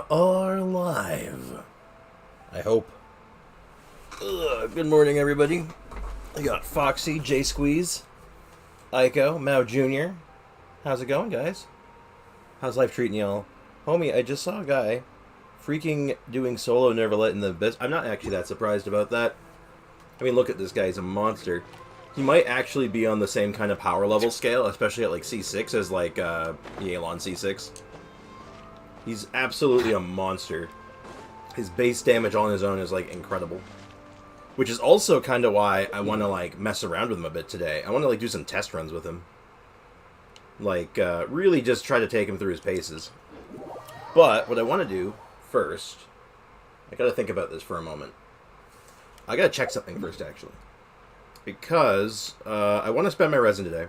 are live. I hope. Good morning, everybody. I got Foxy, J Squeeze, Aiko, Mao Jr. How's it going, guys? How's life treating y'all? Homie, I just saw a guy freaking doing solo Neuvillette in the best. I'm not actually that surprised about that. I mean, look at this guy. He's a monster. He might actually be on the same kind of power level scale, especially at like C6 as like Yelan C6. He's absolutely a monster. His base damage on his own is like incredible. Which is also kind of why I want to like mess around with him a bit today. I want to like do some test runs with him. Like really just try to take him through his paces. But what I want to do first, I gotta think about this for a moment. I gotta check something first actually. Because I want to spend my resin today.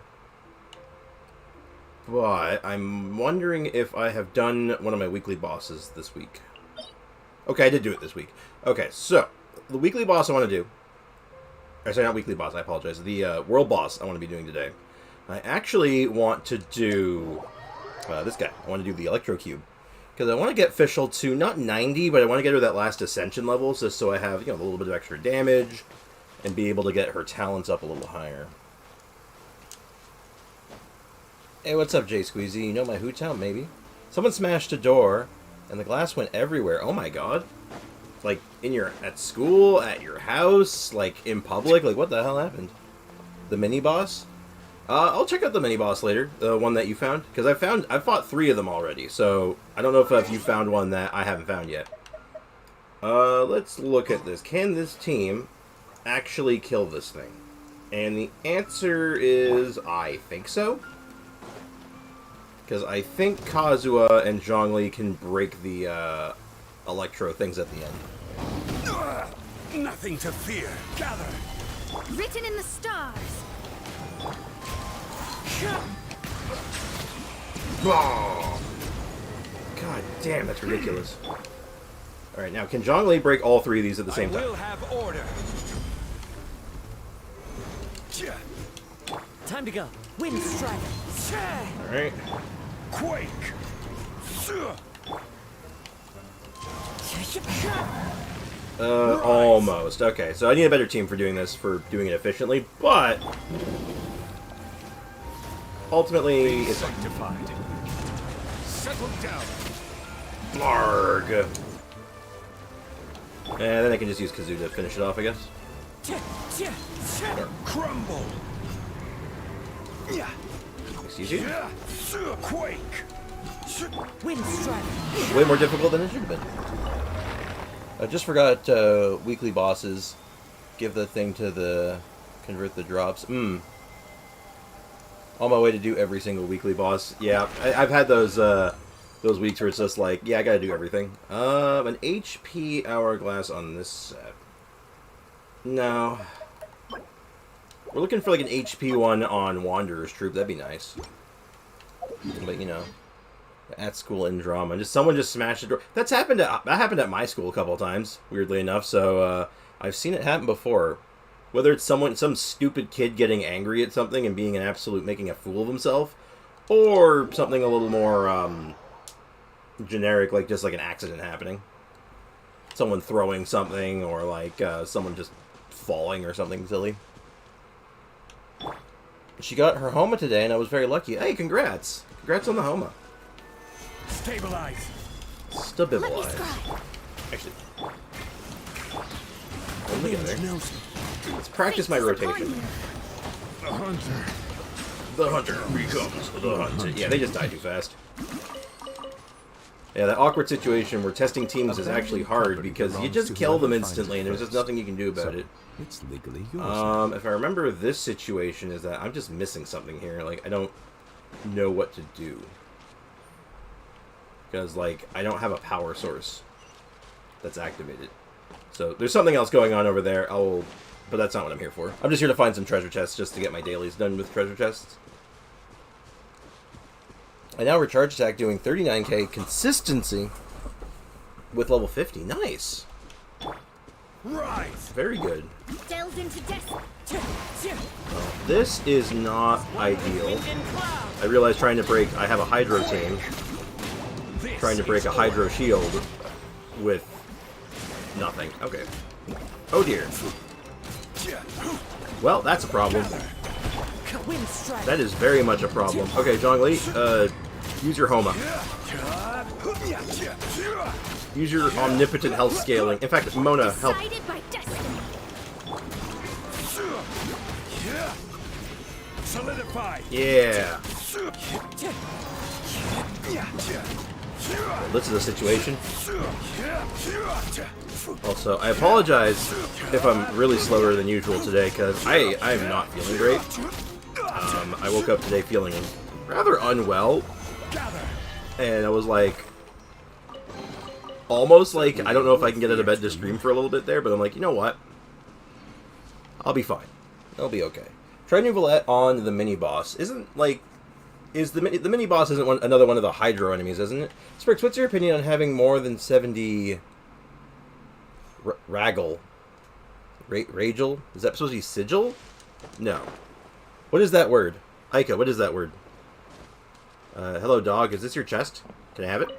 But I'm wondering if I have done one of my weekly bosses this week. Okay, I did do it this week. Okay, so the weekly boss I want to do... Or sorry, not weekly boss, I apologize. The world boss I want to be doing today. I actually want to do this guy. I want to do the Electro Cube. Because I want to get Physcl to, not 90, but I want to get her that last Ascension level, just so I have, you know, a little bit of extra damage. And be able to get her talents up a little higher. Hey, what's up, Jay Squeezy? You know my hoot out, maybe? Someone smashed a door, and the glass went everywhere. Oh my god. Like, at school, at your house, like, in public? Like, what the hell happened? The mini-boss? I'll check out the mini-boss later, the one that you found. Because I've fought 3 of them already, so I don't know if you found one that I haven't found yet. Let's look at this. Can this team actually kill this thing? And the answer is, I think so. Because I think Kazuha and Zhongli can break the electro things at the end. Nothing to fear. Gather. Written in the stars. Oh. God damn, that's ridiculous. Alright, now can Zhongli break all 3 of these at the same time? I will have order. Time to go. Wind strike. Alright. Quake. Almost. Okay, so I need a better team for doing this, for doing it efficiently, but ultimately it's sanctified. Settle down. Blarg. And then I can just use Kazoo to finish it off, I guess. Crumble. Excuse you? Quake. Wind strike. Way more difficult than it should have been. I just forgot weekly bosses. Give the thing to convert the drops. On my way to do every single weekly boss. Yeah, I've had those weeks where it's just like, yeah, I gotta do everything. An HP hourglass on this set. No. We're looking for like an HP one on Wanderer's Troop. That'd be nice. But you know, at school in drama, someone just smashed the door. That happened at my school a couple of times, weirdly enough. So I've seen it happen before. Whether it's some stupid kid getting angry at something and being making a fool of himself, or something a little more generic, like just like an accident happening. Someone throwing something, or like someone just falling or something silly. She got her Homa today, and I was very lucky. Hey, congrats! Congrats on the Homa. Stabilize. Stabilize. Actually, look at there. Let's practice my rotation. The hunter. The hunter becomes the hunter. Yeah, they just die too fast. Yeah, that awkward situation where testing teams is actually hard because you just kill them instantly, and there's just nothing you can do about it. It's legally yours. If I remember this situation is that I'm just missing something here. Like, I don't know what to do. Because, like, I don't have a power source that's activated. So, there's something else going on over there. But that's not what I'm here for. I'm just here to find some treasure chests just to get my dailies done with treasure chests. I now recharge attack doing 39k consistency with level 50. Nice. Right. Very good. Delve into This is not ideal. I realize trying to break... I have a Hydro team. trying to break a Hydro Shield with nothing. Okay. Oh dear. Well, that's a problem. Wind strike. That is very much a problem. Okay, Zhongli, use your Homa. Use your omnipotent health scaling. In fact, Mona, help. Decided by destiny. Solidify. Yeah. This is a situation. Also, I apologize if I'm really slower than usual today, because I'm not feeling great. I woke up today feeling rather unwell, and I was like, almost like, I don't know if I can get out of bed to stream for a little bit there, but I'm like, you know what? I'll be fine. I'll be okay. Try Neuvillette on the mini-boss. Isn't, like, the mini-boss isn't another one of the Hydro enemies, isn't it? Sprix, what's your opinion on having more than 70... Raggle? Ragel? Is that supposed to be sigil? No. What is that word? Aika, what is that word? Hello, dog. Is this your chest? Can I have it?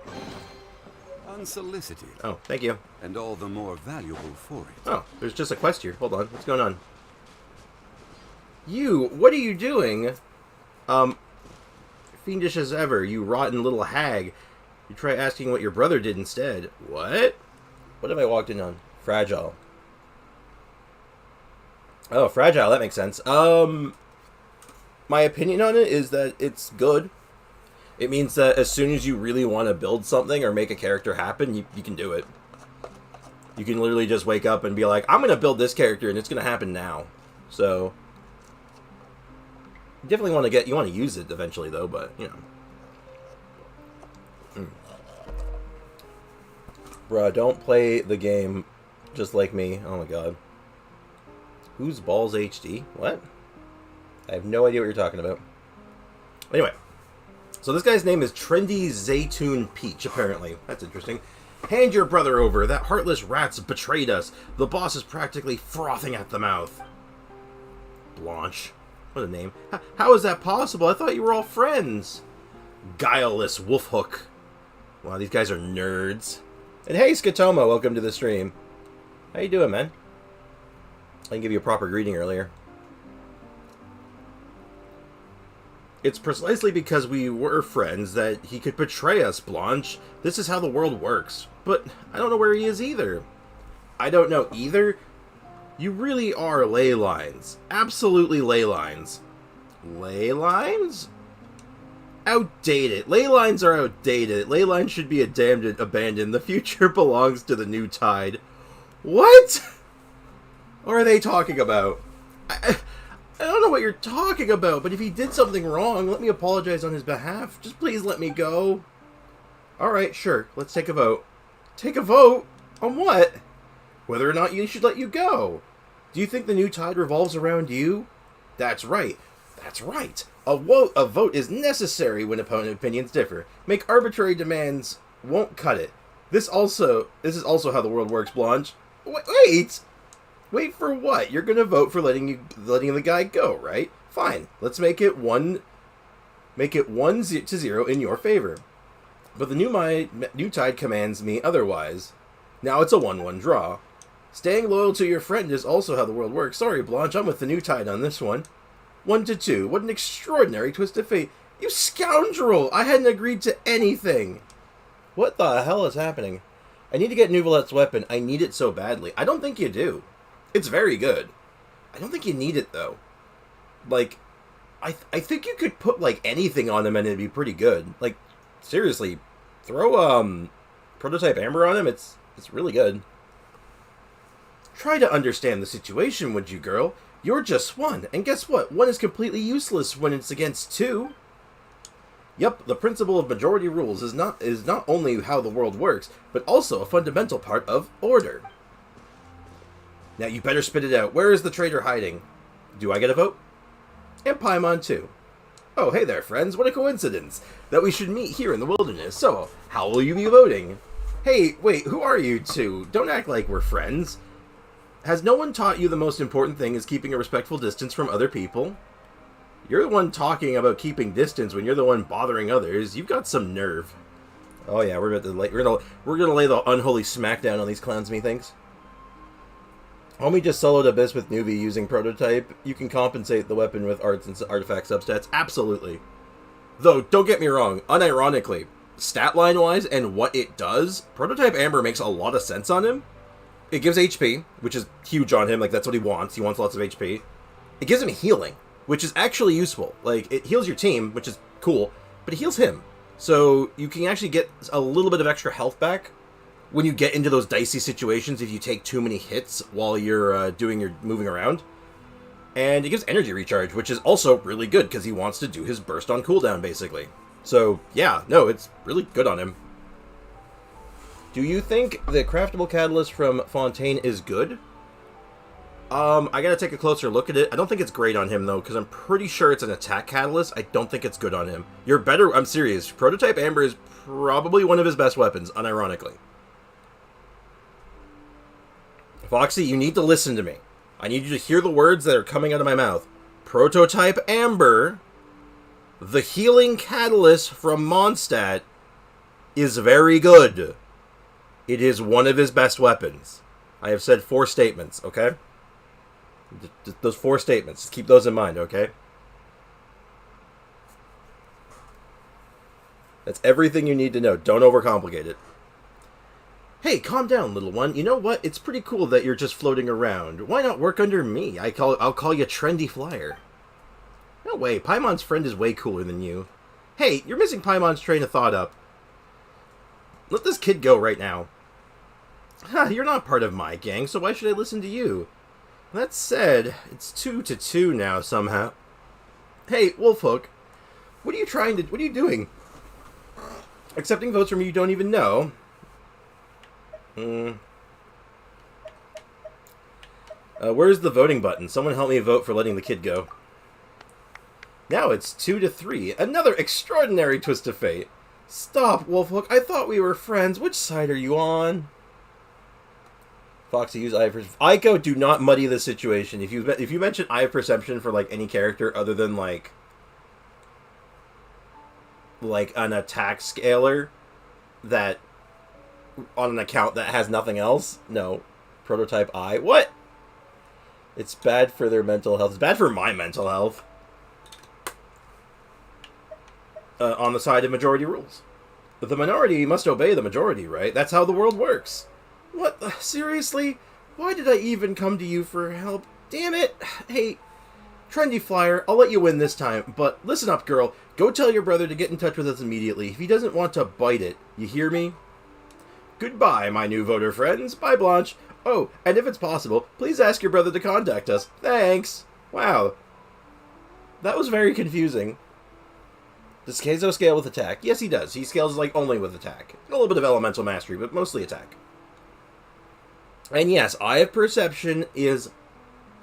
Unsolicited. Oh, thank you. And all the more valuable for it. Oh, there's just a quest here. Hold on. What's going on? You, what are you doing? Fiendish as ever, you rotten little hag. You try asking what your brother did instead. What? What have I walked in on? Fragile. Oh, fragile, that makes sense. My opinion on it is that it's good. It means that as soon as you really want to build something or make a character happen, you can do it. You can literally just wake up and be like, I'm going to build this character and it's going to happen now. So, you definitely want to use it eventually though, but, you know. Bruh, don't play the game just like me. Oh my god. Who's Balls HD? What? I have no idea what you're talking about. Anyway. So this guy's name is Trendy Zaytoon Peach, apparently. That's interesting. Hand your brother over. That heartless rat's betrayed us. The boss is practically frothing at the mouth. Blanche. What a name. How is that possible? I thought you were all friends. Guileless Wolfhook. Wow, these guys are nerds. And hey, Skatoma, welcome to the stream. How you doing, man? I didn't give you a proper greeting earlier. It's precisely because we were friends that he could betray us, Blanche. This is how the world works. But I don't know where he is either. I don't know either? You really are ley lines. Absolutely ley lines. Ley lines? Outdated. Ley lines are outdated. Ley lines should be abandoned. The future belongs to the new tide. What? What are they talking about? I don't know what you're talking about, but if he did something wrong, let me apologize on his behalf. Just please let me go. Alright, sure. Let's take a vote. Take a vote? On what? Whether or not you should let you go. Do you think the new tide revolves around you? That's right. That's right. A vote is necessary when opponent opinions differ. Make arbitrary demands won't cut it. This is also how the world works, Blanche. Wait! Wait for what? You're gonna vote for letting the guy go, right? Fine. Let's make it 1 to 0 in your favor. But the new tide commands me otherwise. Now it's a 1-1 draw. Staying loyal to your friend is also how the world works. Sorry, Blanche, I'm with the new tide on this one. 1 to 2. What an extraordinary twist of fate. You scoundrel! I hadn't agreed to anything. What the hell is happening? I need to get Neuvillette's weapon. I need it so badly. I don't think you do. It's very good. I don't think you need it, though. Like, I think you could put, like, anything on him and it'd be pretty good. Like, seriously, throw, Prototype Amber on him. It's really good. Try to understand the situation, would you, girl? You're just 1, and guess what? 1 is completely useless when it's against 2. Yep, the principle of majority rules is not only how the world works, but also a fundamental part of order. Now you better spit it out. Where is the traitor hiding? Do I get a vote? And Paimon too. Oh, hey there, friends. What a coincidence that we should meet here in the wilderness. So, how will you be voting? Hey, wait, who are you two? Don't act like we're friends. Has no one taught you the most important thing is keeping a respectful distance from other people? You're the one talking about keeping distance when you're the one bothering others. You've got some nerve. Oh yeah, we're gonna lay the unholy smackdown on these clowns, methinks. Homie just soloed Abyss with Nuvi using Prototype. You can compensate the weapon with arts and artifact substats. Absolutely. Though, don't get me wrong, unironically, stat line wise and what it does, Prototype Amber makes a lot of sense on him. It gives HP, which is huge on him, like that's what he wants. He wants lots of HP. It gives him healing, which is actually useful. Like, it heals your team, which is cool, but it heals him. So you can actually get a little bit of extra health back when you get into those dicey situations if you take too many hits while you're doing your moving around. And it gives energy recharge, which is also really good because he wants to do his burst on cooldown, basically. So, yeah, no, it's really good on him. Do you think the craftable catalyst from Fontaine is good? I gotta take a closer look at it. I don't think it's great on him, though, because I'm pretty sure it's an attack catalyst. I don't think it's good on him. I'm serious. Prototype Amber is probably one of his best weapons, unironically. Foxy, you need to listen to me. I need you to hear the words that are coming out of my mouth. Prototype Amber, the healing catalyst from Mondstadt, is very good. It is one of his best weapons. I have said 4 statements, okay? Those 4 statements. Just keep those in mind, okay? That's everything you need to know. Don't overcomplicate it. Hey, calm down, little one. You know what? It's pretty cool that you're just floating around. Why not work under me? I'll call you Trendy Flyer. No way. Paimon's friend is way cooler than you. Hey, you're missing Paimon's train of thought up. Let this kid go right now. You're not part of my gang, so why should I listen to you? That said, it's 2-2 now somehow. Hey, Wolfhook. What are you doing? Accepting votes from you don't even know? Where's the voting button? Someone help me vote for letting the kid go. Now it's 2-3. Another extraordinary twist of fate. Stop, Wolfhook. I thought we were friends. Which side are you on? Foxy, use Eye of Perception. Aiko, do not muddy the situation. If you mention Eye of Perception for like any character other than like an attack scaler that on an account that has nothing else, no. Prototype Eye. What? It's bad for their mental health. It's bad for my mental health. On the side of majority rules. The minority must obey the majority, right? That's how the world works. What? Seriously? Why did I even come to you for help? Damn it! Hey, Trendy Flyer, I'll let you win this time, but listen up, girl. Go tell your brother to get in touch with us immediately. If he doesn't want to bite it, you hear me? Goodbye, my new voter friends. Bye, Blanche. Oh, and if it's possible, please ask your brother to contact us. Thanks. Wow. That was very confusing. Does Keizo scale with attack? Yes, he does. He scales, like, only with attack. A little bit of elemental mastery, but mostly attack. And yes, Eye of Perception is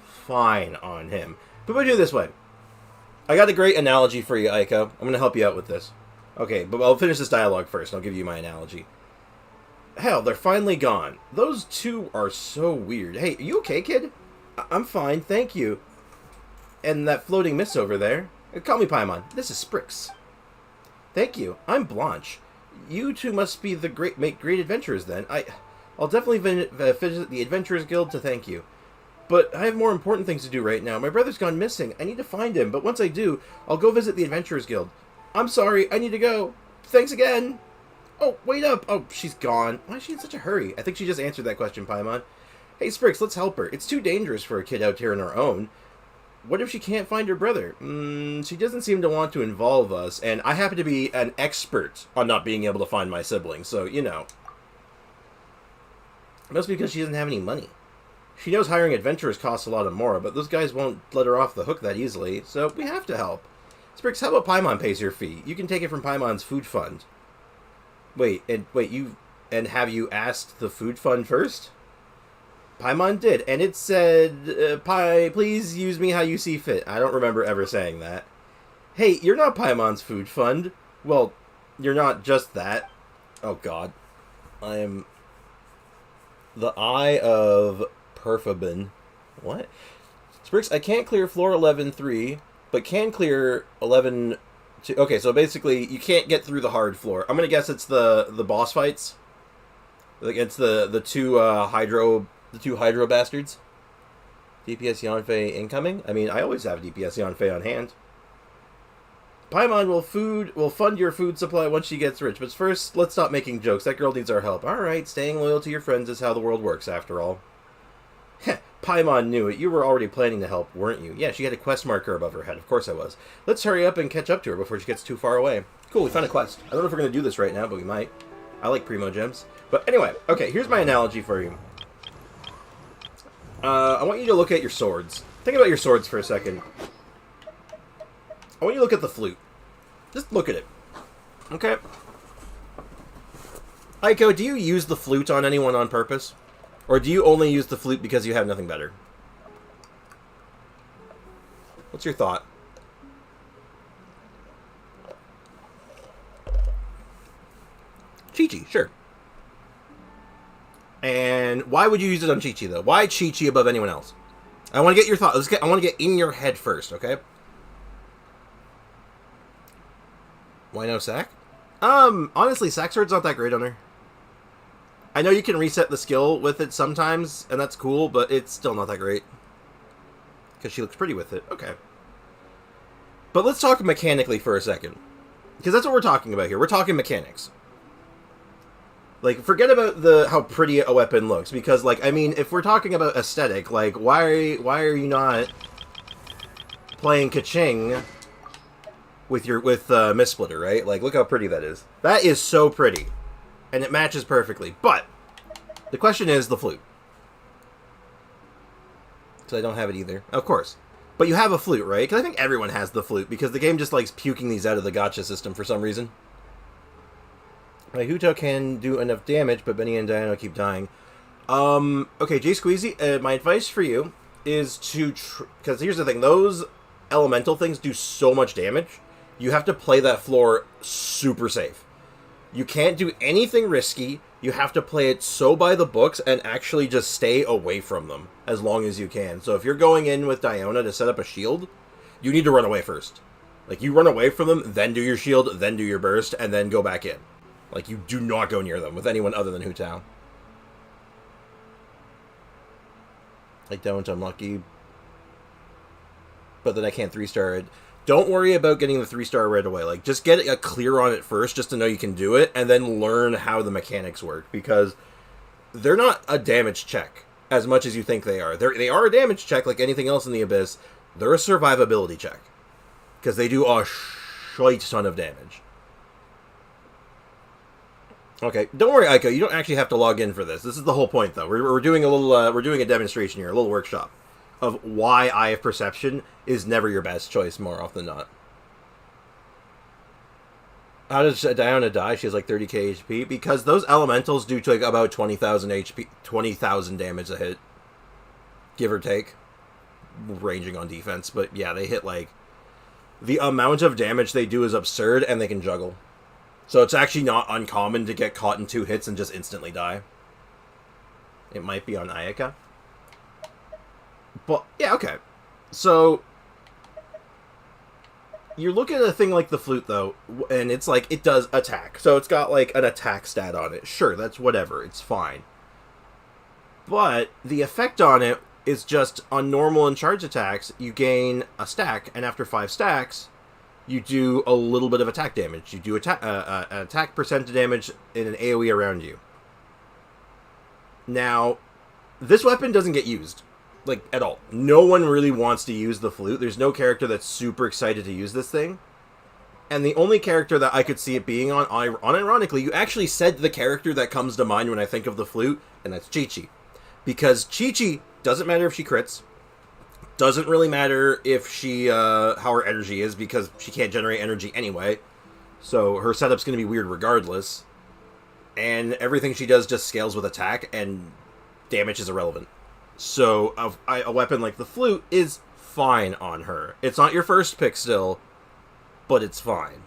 fine on him. But we'll do it this way. I got a great analogy for you, Aiko. I'm going to help you out with this. Okay, but I'll finish this dialogue first, and I'll give you my analogy. Hell, they're finally gone. Those two are so weird. Hey, are you okay, kid? I'm fine, thank you. And that floating mist over there? Call me Paimon. This is Sprix. Thank you. I'm Blanche. You two must be the great adventurers, then. I'll definitely visit the Adventurers Guild to thank you. But I have more important things to do right now. My brother's gone missing. I need to find him, but once I do, I'll go visit the Adventurers Guild. I'm sorry, I need to go. Thanks again. Oh, wait up. Oh, she's gone. Why is she in such a hurry? I think she just answered that question, Paimon. Hey, Sprix, let's help her. It's too dangerous for a kid out here on her own. What if she can't find her brother? She doesn't seem to want to involve us, and I happen to be an expert on not being able to find my siblings, so, you know. Must be because she doesn't have any money. She knows hiring adventurers costs a lot more, but those guys won't let her off the hook that easily, so we have to help. Sprix, how about Paimon pays your fee? You can take it from Paimon's food fund. And have you asked the food fund first? Paimon did, and it said, please use me how you see fit. I don't remember ever saying that. Hey, you're not Paimon's food fund. Well, you're not just that. Oh, God. I am the Eye of Perfabin. What? Sprix, I can't clear floor 11-3, but can clear 11-2 Okay, so basically, you can't get through the hard floor. I'm gonna guess it's the boss fights. Like it's the two hydro bastards. DPS Yanfei incoming. I mean, I always have DPS Yanfei on hand. Paimon will fund your food supply once she gets rich. But first, let's stop making jokes. That girl needs our help. All right, staying loyal to your friends is how the world works, after all. Heh, Paimon knew it. You were already planning to help, weren't you? Yeah, she had a quest marker above her head. Of course I was. Let's hurry up and catch up to her before she gets too far away. Cool, we found a quest. I don't know if we're going to do this right now, but we might. I like Primo Gems. But anyway, okay, here's my analogy for you. I want you to look at your swords. Think about your swords for a second. I want you to look at the flute. Just look at it. Okay? Aiko, do you use the flute on anyone on purpose? Or do you only use the flute because you have nothing better? What's your thought? Chi-Chi, sure. And why would you use it on Chi-Chi, though? Why Chi-Chi above anyone else? I want to get your thought. I want to get in your head first, okay? Why no Sack? Honestly, Sack Sword's not that great on her. I know you can reset the skill with it sometimes, and that's cool, but it's still not that great. Because she looks pretty with it. Okay. But let's talk mechanically for a second. Because that's what we're talking about here. We're talking mechanics. Like, forget about how pretty a weapon looks. Because, like, I mean, if we're talking about aesthetic, like, why are you not playing Kaching with Mist Splitter, right? Like, look how pretty that is. That is so pretty. And it matches perfectly. But the question is the flute. Because I don't have it either. Of course. But you have a flute, right? Because I think everyone has the flute. Because the game just likes puking these out of the gacha system for some reason. My Huto can do enough damage, but Benny and Diana keep dying. Okay, Jay Squeezy, my advice for you is to... Because here's the thing. Those elemental things do so much damage. You have to play that floor super safe. You can't do anything risky. You have to play it so by the books and actually just stay away from them as long as you can. So if you're going in with Diona to set up a shield, you need to run away first. Like, you run away from them, then do your shield, then do your burst, and then go back in. Like, you do not go near them with anyone other than Hu Tao. I don't, I'm lucky. But then I can't 3-star it. Don't worry about getting the 3-star right away. Like, just get a clear on it first, just to know you can do it, and then learn how the mechanics work. Because they're not a damage check as much as you think they are. They are a damage check like anything else in the Abyss. They're a survivability check. Because they do a shite ton of damage. Okay, don't worry, Aiko. You don't actually have to log in for this. This is the whole point, though. We're doing a little, we're doing a demonstration here, a little workshop of why Eye of Perception is never your best choice more often than not. How does Diana die? She has like 30k HP. Because those elementals do take about 20,000 HP, 20,000 damage a hit. Give or take. Ranging on defense. But yeah, they hit like... The amount of damage they do is absurd, and they can juggle. So it's actually not uncommon to get caught in 2 hits and just instantly die. It might be on Ayaka. But, yeah, okay. So, you look at a thing like the flute, though, and it's like, it does attack. So it's got, like, an attack stat on it. Sure, that's whatever. It's fine. But the effect on it is just, on normal and charge attacks, you gain a stack, and after 5 stacks... you do a little bit of attack damage. You do attack percent damage in an AoE around you. Now, this weapon doesn't get used. Like, at all. No one really wants to use the flute. There's no character that's super excited to use this thing. And the only character that I could see it being on, unironically, you actually said the character that comes to mind when I think of the flute, and that's Chi-Chi. Because Chi-Chi, doesn't matter if she crits, doesn't really matter if she, how her energy is, because she can't generate energy anyway. So her setup's going to be weird regardless. And everything she does just scales with attack, and damage is irrelevant. So a weapon like the flute is fine on her. It's not your first pick still, but it's fine.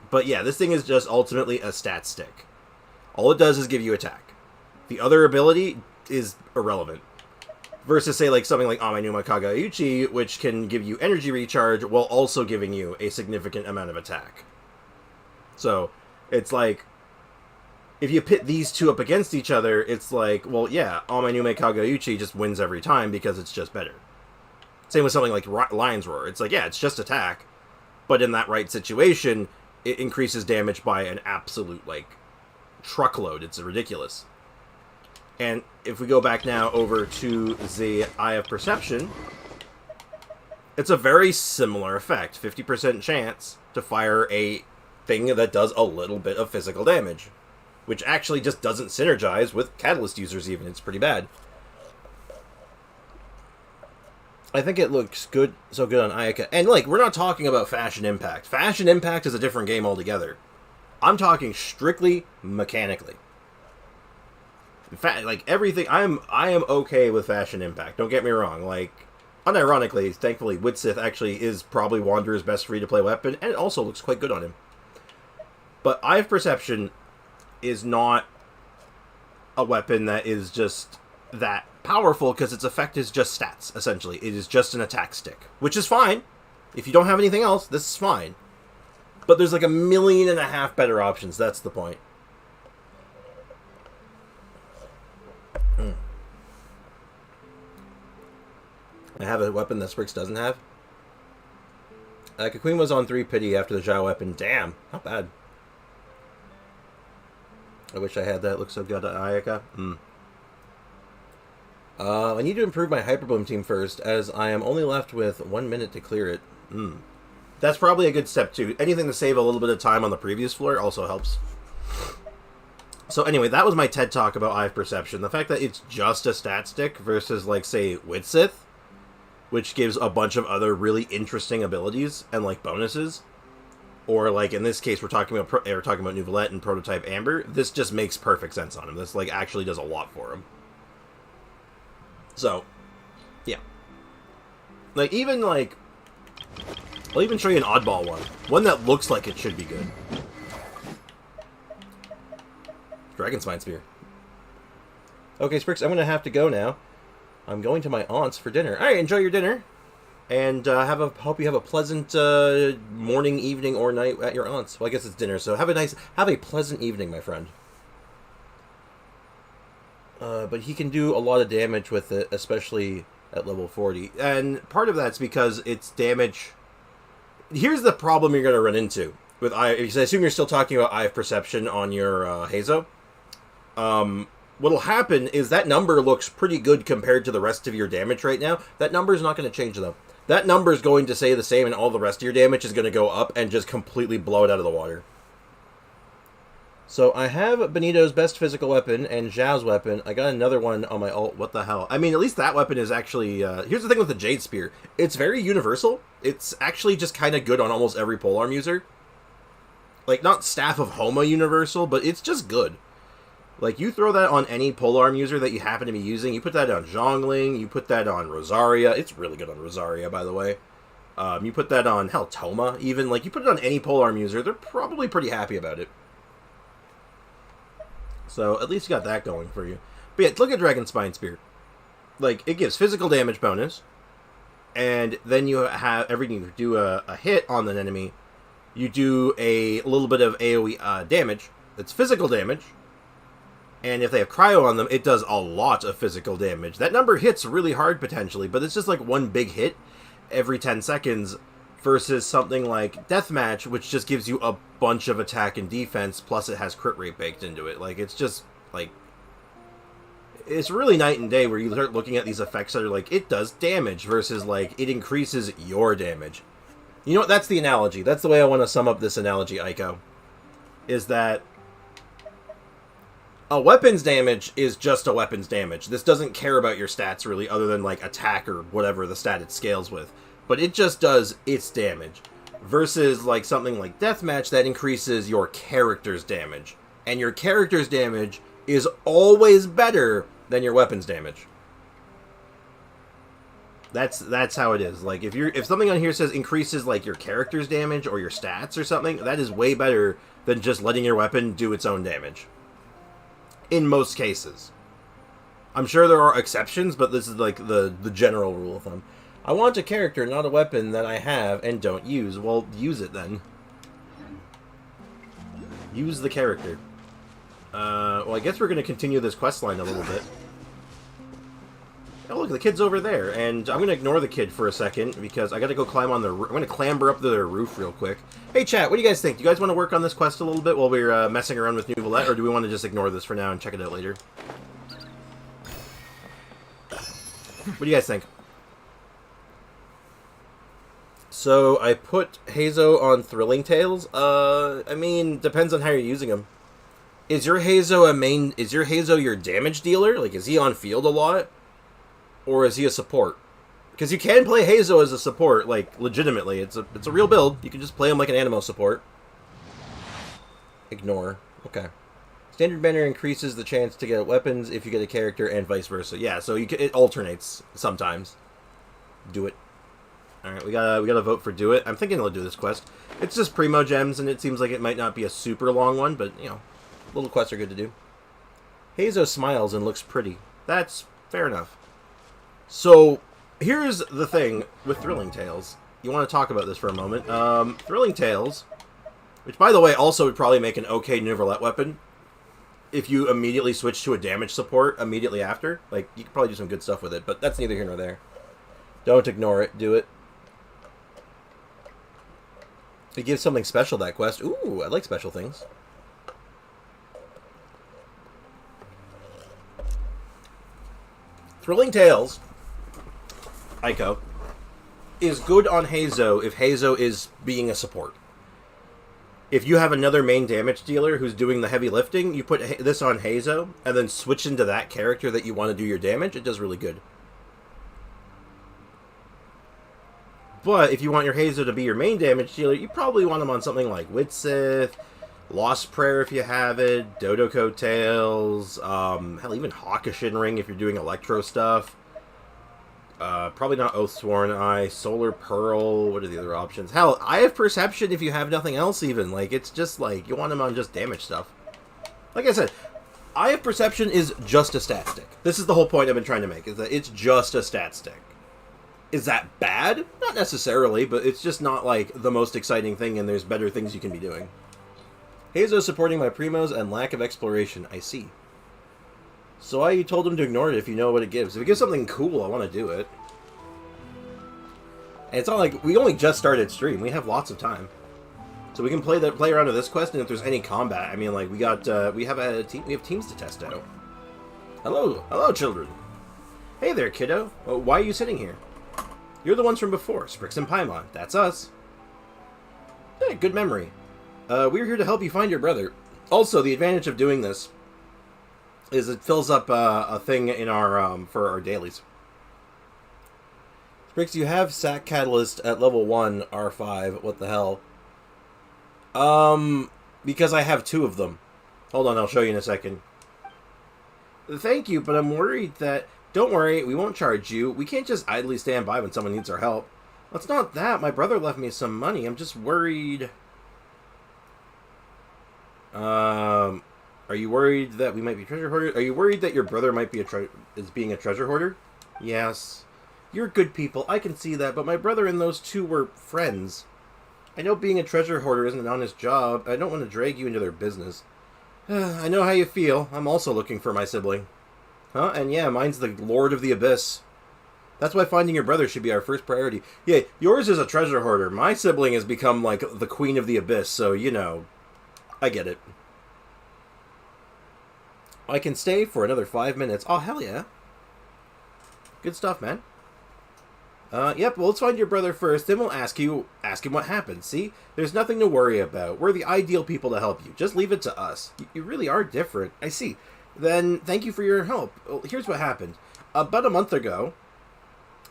But yeah, this thing is just ultimately a stat stick. All it does is give you attack. The other ability is irrelevant. Versus, say, like something like Amainuma Kagauchi, which can give you energy recharge while also giving you a significant amount of attack. So, it's like, if you pit these two up against each other, it's like, well, yeah, Amainuma Kagauchi just wins every time because it's just better. Same with something like Lion's Roar. It's like, yeah, it's just attack, but in that right situation, it increases damage by an absolute, like, truckload. It's ridiculous. And if we go back now over to the Eye of Perception, it's a very similar effect. 50% chance to fire a thing that does a little bit of physical damage, which actually just doesn't synergize with Catalyst users even. It's pretty bad. I think it looks good, so good on Ayaka. And, like, we're not talking about Fashion Impact. Fashion Impact is a different game altogether. I'm talking strictly mechanically. In fact, like, everything, I am okay with Fashion Impact. Don't get me wrong. Like, unironically, thankfully, Witsith actually is probably Wanderer's best free-to-play weapon, and it also looks quite good on him. But Eye of Perception is not a weapon that is just that powerful, because its effect is just stats, essentially. It is just an attack stick, which is fine. If you don't have anything else, this is fine. But there's like 1.5 million better options. That's the point. I have a weapon that Sprix doesn't have. Kakuin was on 3 pity after the Zhao weapon. Damn, not bad. I wish I had that. It looks so good at Ayaka. I need to improve my Hyperbloom team first, as I am only left with 1 minute to clear it. That's probably a good step, too. Anything to save a little bit of time on the previous floor also helps. So anyway, that was my TED Talk about Eye of Perception. The fact that it's just a stat stick versus, like, say, Witsith, which gives a bunch of other really interesting abilities and, like, bonuses. Or, like, in this case, we're talking about Neuvillette and Prototype Amber. This just makes perfect sense on him. This, like, actually does a lot for him. So, yeah. Like, even, like, I'll even show you an oddball one. One that looks like it should be good. Dragon Spine Spear. Okay, Sprix, I'm going to have to go now. I'm going to my aunt's for dinner. Alright, enjoy your dinner. And hope you have a pleasant morning, evening, or night at your aunt's. Well, I guess it's dinner, so have a pleasant evening, my friend. But he can do a lot of damage with it, especially at level 40. And part of that's because it's damage. Here's the problem you're going to run into with Eye. I assume you're still talking about Eye of Perception on your Hazo. What'll happen is that number looks pretty good compared to the rest of your damage right now. That number is not going to change, though. That number is going to stay the same, and all the rest of your damage is going to go up and just completely blow it out of the water. So I have Benito's best physical weapon and Zhao's weapon. I got another one on my ult. What the hell? I mean, at least that weapon is actually... here's the thing with the Jade Spear. It's very universal. It's actually just kind of good on almost every polearm user. Like, not Staff of Homa universal, but it's just good. Like, you throw that on any polearm user that you happen to be using. You put that on Zhongling. You put that on Rosaria. It's really good on Rosaria, by the way. You put that on, hell, Toma, even. Like, you put it on any polearm user, they're probably pretty happy about it. So, at least you got that going for you. But yeah, look at Dragon Spine Spear. Like, it gives physical damage bonus. And then you have, every time you do a hit on an enemy, you do a little bit of AoE damage. That's physical damage. And if they have cryo on them, it does a lot of physical damage. That number hits really hard, potentially, but it's just like one big hit every 10 seconds versus something like Deathmatch, which just gives you a bunch of attack and defense, plus it has crit rate baked into it. Like, it's just, like... It's really night and day where you start looking at these effects that are like, it does damage, versus, like, it increases your damage. You know what? That's the analogy. That's the way I want to sum up this analogy, Aiko. Is that... a weapon's damage is just a weapon's damage. This doesn't care about your stats, really, other than, like, attack or whatever the stat it scales with. But it just does its damage. Versus, like, something like Deathmatch that increases your character's damage. And your character's damage is always better than your weapon's damage. That's how it is. Like, if something on here says increases, like, your character's damage or your stats or something, that is way better than just letting your weapon do its own damage. In most cases. I'm sure there are exceptions, but this is like the general rule of thumb. I want a character, not a weapon that I have and don't use. Well, use it then. Use the character. Well, I guess we're going to continue this quest line a little bit. Oh, look, the kid's over there, and I'm going to ignore the kid for a second, because I got to go climb on the I'm going to clamber up to their roof real quick. Hey, chat, what do you guys think? Do you guys want to work on this quest a little bit while we're messing around with Neuvillette, or do we want to just ignore this for now and check it out later? What do you guys think? So, I put Hazo on Thrilling Tales. I mean, depends on how you're using him. Is your Hazo is your Hazo your damage dealer? Like, is he on field a lot? Or is he a support? Because you can play Hazo as a support, like, legitimately. It's a real build. You can just play him like an Animo support. Ignore. Okay. Standard banner increases the chance to get weapons if you get a character, and vice versa. Yeah, so it alternates sometimes. Do it. Alright, we gotta vote for do it. I'm thinking I'll do this quest. It's just Primo Gems, and it seems like it might not be a super long one, but, you know, little quests are good to do. Hazo smiles and looks pretty. That's fair enough. So, here's the thing with Thrilling Tales. You want to talk about this for a moment. Thrilling Tales, which, by the way, also would probably make an okay Neuvillette weapon if you immediately switch to a damage support immediately after. Like, you could probably do some good stuff with it, but that's neither here nor there. Don't ignore it. Do it. It gives something special, that quest. Ooh, I like special things. Thrilling Tales, Ico, is good on Hazo if Hazo is being a support. If you have another main damage dealer who's doing the heavy lifting, you put this on Hazo, and then switch into that character that you want to do your damage, it does really good. But if you want your Hazo to be your main damage dealer, you probably want him on something like Witsith, Lost Prayer if you have it, Dodo Coattails, hell, even Hawkishin Ring if you're doing Electro stuff. Probably not Oathsworn Eye, Solar Pearl, what are the other options? Hell, Eye of Perception if you have nothing else even. Like, it's just like, you want him on just damage stuff. Like I said, Eye of Perception is just a stat stick. This is the whole point I've been trying to make, is that it's just a stat stick. Is that bad? Not necessarily, but it's just not, like, the most exciting thing, and there's better things you can be doing. Hazo supporting my Primos and lack of exploration. I see. So why you told him to ignore it if you know what it gives? If it gives something cool, I want to do it. And it's not like we only just started stream. We have lots of time, so we can play around with this quest. And if there's any combat, I mean, like we have teams to test out. Hello, children. Hey there, kiddo. Well, why are you sitting here? You're the ones from before, Sprix and Paimon. That's us. Hey, good memory. We're here to help you find your brother. Also, the advantage of doing this is it fills up a thing in our for our dailies. Sprix, you have Sack Catalyst at level 1, R5. What the hell? Because I have 2 of them. Hold on, I'll show you in a second. Thank you, but I'm worried that... Don't worry, we won't charge you. We can't just idly stand by when someone needs our help. Well, it's not that. My brother left me some money. I'm just worried... Are you worried that we might be treasure hoarders? Are you worried that your brother might be being a treasure hoarder? Yes. You're good people, I can see that, but my brother and those 2 were friends. I know being a treasure hoarder isn't an honest job. I don't want to drag you into their business. I know how you feel. I'm also looking for my sibling. Huh? And yeah, mine's the Lord of the Abyss. That's why finding your brother should be our first priority. Yeah, yours is a treasure hoarder. My sibling has become, like, the Queen of the Abyss, so, you know, I get it. I can stay for another 5 minutes. Oh, hell yeah. Good stuff, man. Yep, well, let's find your brother first, then we'll ask him what happened. See? There's nothing to worry about. We're the ideal people to help you. Just leave it to us. You really are different. I see. Then, thank you for your help. Well, here's what happened. About a month ago,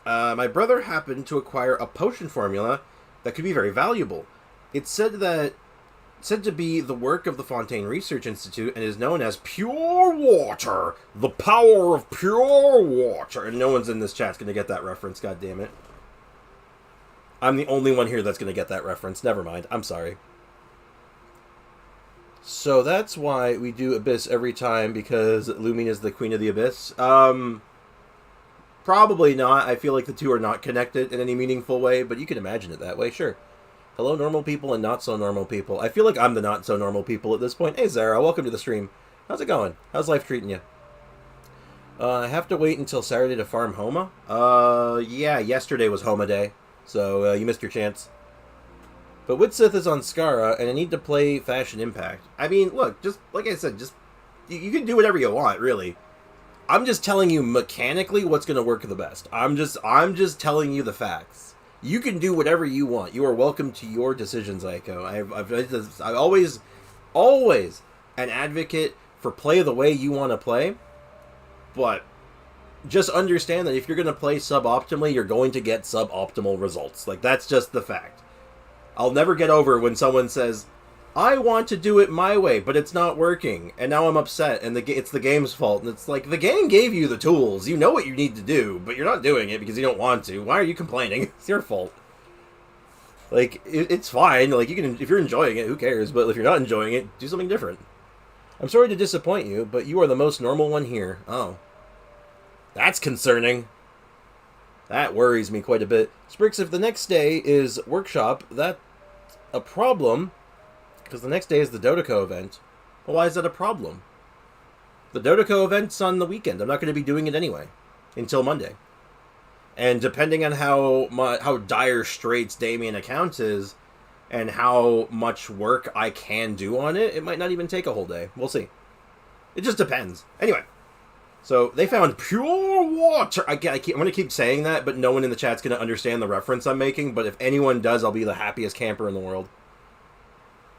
my brother happened to acquire a potion formula that could be very valuable. It's said to be the work of the Fontaine Research Institute and is known as pure water. The power of pure water. And no one's in this chat's going to get that reference, god damn it. I'm the only one here that's going to get that reference. Never mind. I'm sorry. So that's why we do Abyss every time, because Lumine is the queen of the Abyss. Probably not. I feel like the two are not connected in any meaningful way, but you can imagine it that way, sure. Hello, normal people and not so normal people. I feel like I'm the not so normal people at this point. Hey, Zara, welcome to the stream. How's it going? How's life treating you? I have to wait until Saturday to farm Homa? Yeah, yesterday was Homa Day, so you missed your chance. But Witsith is on Skara, and I need to play Fashion Impact. I mean, look, just like I said, just you can do whatever you want, really. I'm just telling you mechanically what's going to work the best. I'm just telling you the facts. You can do whatever you want. You are welcome to your decisions, Aiko. I've always an advocate for play the way you want to play, but just understand that if you're going to play suboptimally, you're going to get suboptimal results. Like, that's just the fact. I'll never get over when someone says, I want to do it my way, but it's not working, and now I'm upset, and it's the game's fault. And it's like, the game gave you the tools. You know what you need to do, but you're not doing it because you don't want to. Why are you complaining? It's your fault. Like, it's fine. Like, you can, if you're enjoying it, who cares? But if you're not enjoying it, do something different. I'm sorry to disappoint you, but you are the most normal one here. Oh. That's concerning. That worries me quite a bit. Sprix, if the next day is workshop, that's a problem. Because the next day is the Dotoko event. Well, why is that a problem? The Dotoko event's on the weekend. I'm not going to be doing it anyway. Until Monday. And depending on how dire straits Damien account is, and how much work I can do on it, it might not even take a whole day. We'll see. It just depends. Anyway. So, they found pure water. I'm going to keep saying that, but no one in the chat's going to understand the reference I'm making. But if anyone does, I'll be the happiest camper in the world.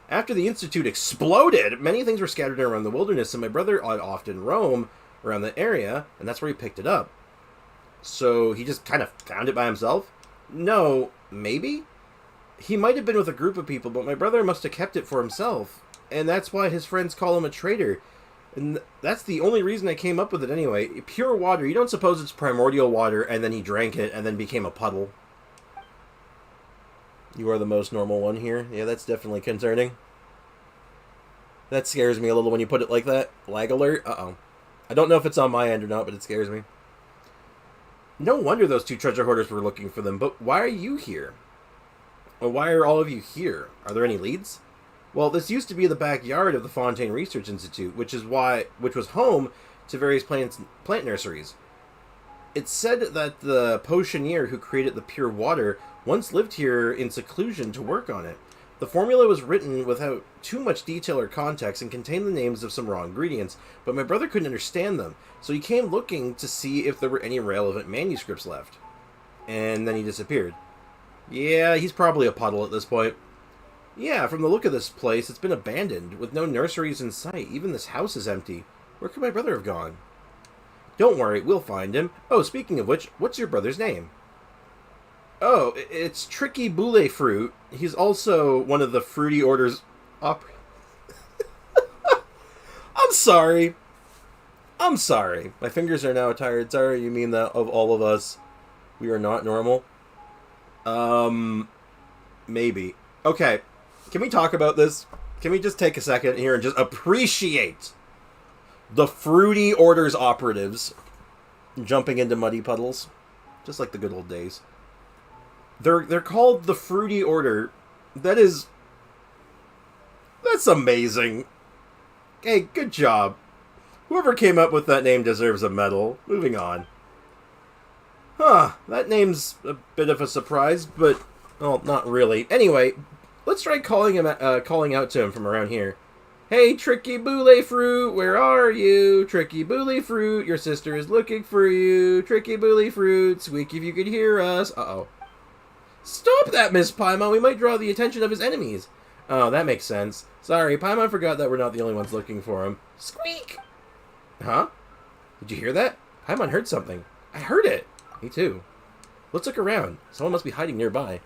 After the Institute exploded, many things were scattered around the wilderness, and my brother would often roam around the area, and that's where he picked it up. So he just kind of found it by himself? No, maybe? He might have been with a group of people, but my brother must have kept it for himself, and that's why his friends call him a traitor. And that's the only reason I came up with it anyway. Pure water, you don't suppose it's primordial water, and then he drank it, and then became a puddle. You are the most normal one here. Yeah, that's definitely concerning. That scares me a little when you put it like that. Lag alert? Uh-oh. I don't know if it's on my end or not, but it scares me. No wonder those two treasure hoarders were looking for them, but why are you here? Or why are all of you here? Are there any leads? Well, this used to be the backyard of the Fontaine Research Institute, which was home to various plant nurseries. It's said that the potioneer who created the pure water once lived here in seclusion to work on it. The formula was written without too much detail or context and contained the names of some raw ingredients, but my brother couldn't understand them, so he came looking to see if there were any relevant manuscripts left. And then he disappeared. Yeah, he's probably a puddle at this point. Yeah, from the look of this place, it's been abandoned, with no nurseries in sight. Even this house is empty. Where could my brother have gone? Don't worry, we'll find him. Oh, speaking of which, what's your brother's name? Oh, it's Tricky Boule Fruit. He's also one of the Fruity Order's I'm sorry. I'm sorry. My fingers are now tired. Sorry, you mean that of all of us, we are not normal? Maybe. Okay, can we talk about this? Can we just take a second here and just appreciate the Fruity Order's operatives jumping into muddy puddles? Just like the good old days. They're called the Fruity Order. That's amazing. Hey, good job. Whoever came up with that name deserves a medal. Moving on. Huh, that name's a bit of a surprise, but, well, not really. Anyway, let's try calling out to him from around here. Hey, Tricky Boule Fruit, where are you? Tricky Boule Fruit, your sister is looking for you. Tricky Boule Fruit, squeak if you could hear us. Uh-oh. Stop that, Miss Paimon. We might draw the attention of his enemies. Oh, that makes sense. Sorry, Paimon forgot that we're not the only ones looking for him. Squeak! Huh? Did you hear that? Paimon heard something. I heard it. Me too. Let's look around. Someone must be hiding nearby.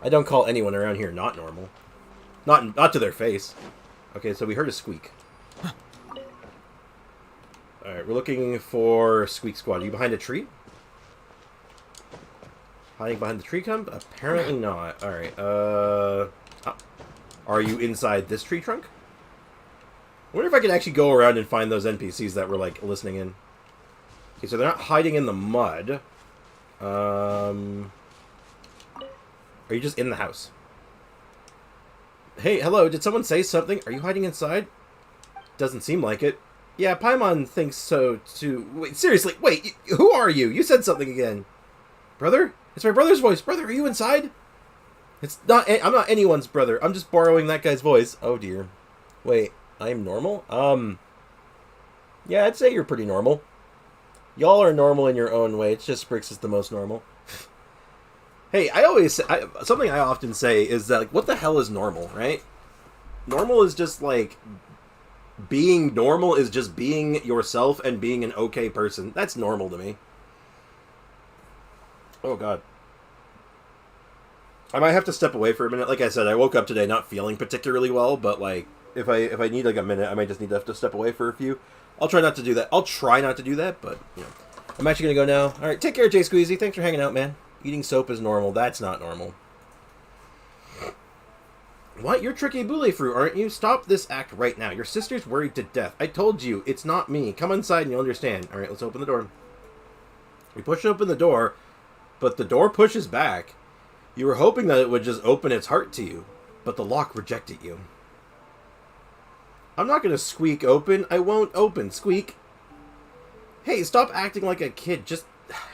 I don't call anyone around here not normal. Not to their face. Okay, so we heard a squeak. Alright, we're looking for Squeak Squad. Are you behind a tree? Hiding behind the tree clump? Apparently not. Alright, Are you inside this tree trunk? I wonder if I could actually go around and find those NPCs that were, like, listening in. Okay, so they're not hiding in the mud. Are you just in the house? Hey, hello, did someone say something? Are you hiding inside? Doesn't seem like it. Yeah, Paimon thinks so, too. Wait, seriously, wait, who are you? You said something again. Brother? It's my brother's voice. Brother, are you inside? It's not, I'm not anyone's brother. I'm just borrowing that guy's voice. Oh, dear. Wait, I'm normal? Yeah, I'd say you're pretty normal. Y'all are normal in your own way. It's just Sprix is the most normal. Hey, something I often say is that, like, what the hell is normal, right? Normal is just, like, being normal is just being yourself and being an okay person. That's normal to me. Oh, God. I might have to step away for a minute. Like I said, I woke up today not feeling particularly well, but, like, if I need, like, a minute, I might just need to have to step away for a few. I'll try not to do that. I'll try not to do that, but, you know. I'm actually going to go now. All right, take care, Jay Squeezy. Thanks for hanging out, man. Eating soap is normal. That's not normal. What? You're Tricky Boule Fruit, aren't you? Stop this act right now. Your sister's worried to death. I told you, it's not me. Come inside and you'll understand. All right, let's open the door. We push open the door, but the door pushes back. You were hoping that it would just open its heart to you, but the lock rejected you. I'm not going to squeak open. I won't open. Squeak. Hey, stop acting like a kid. Just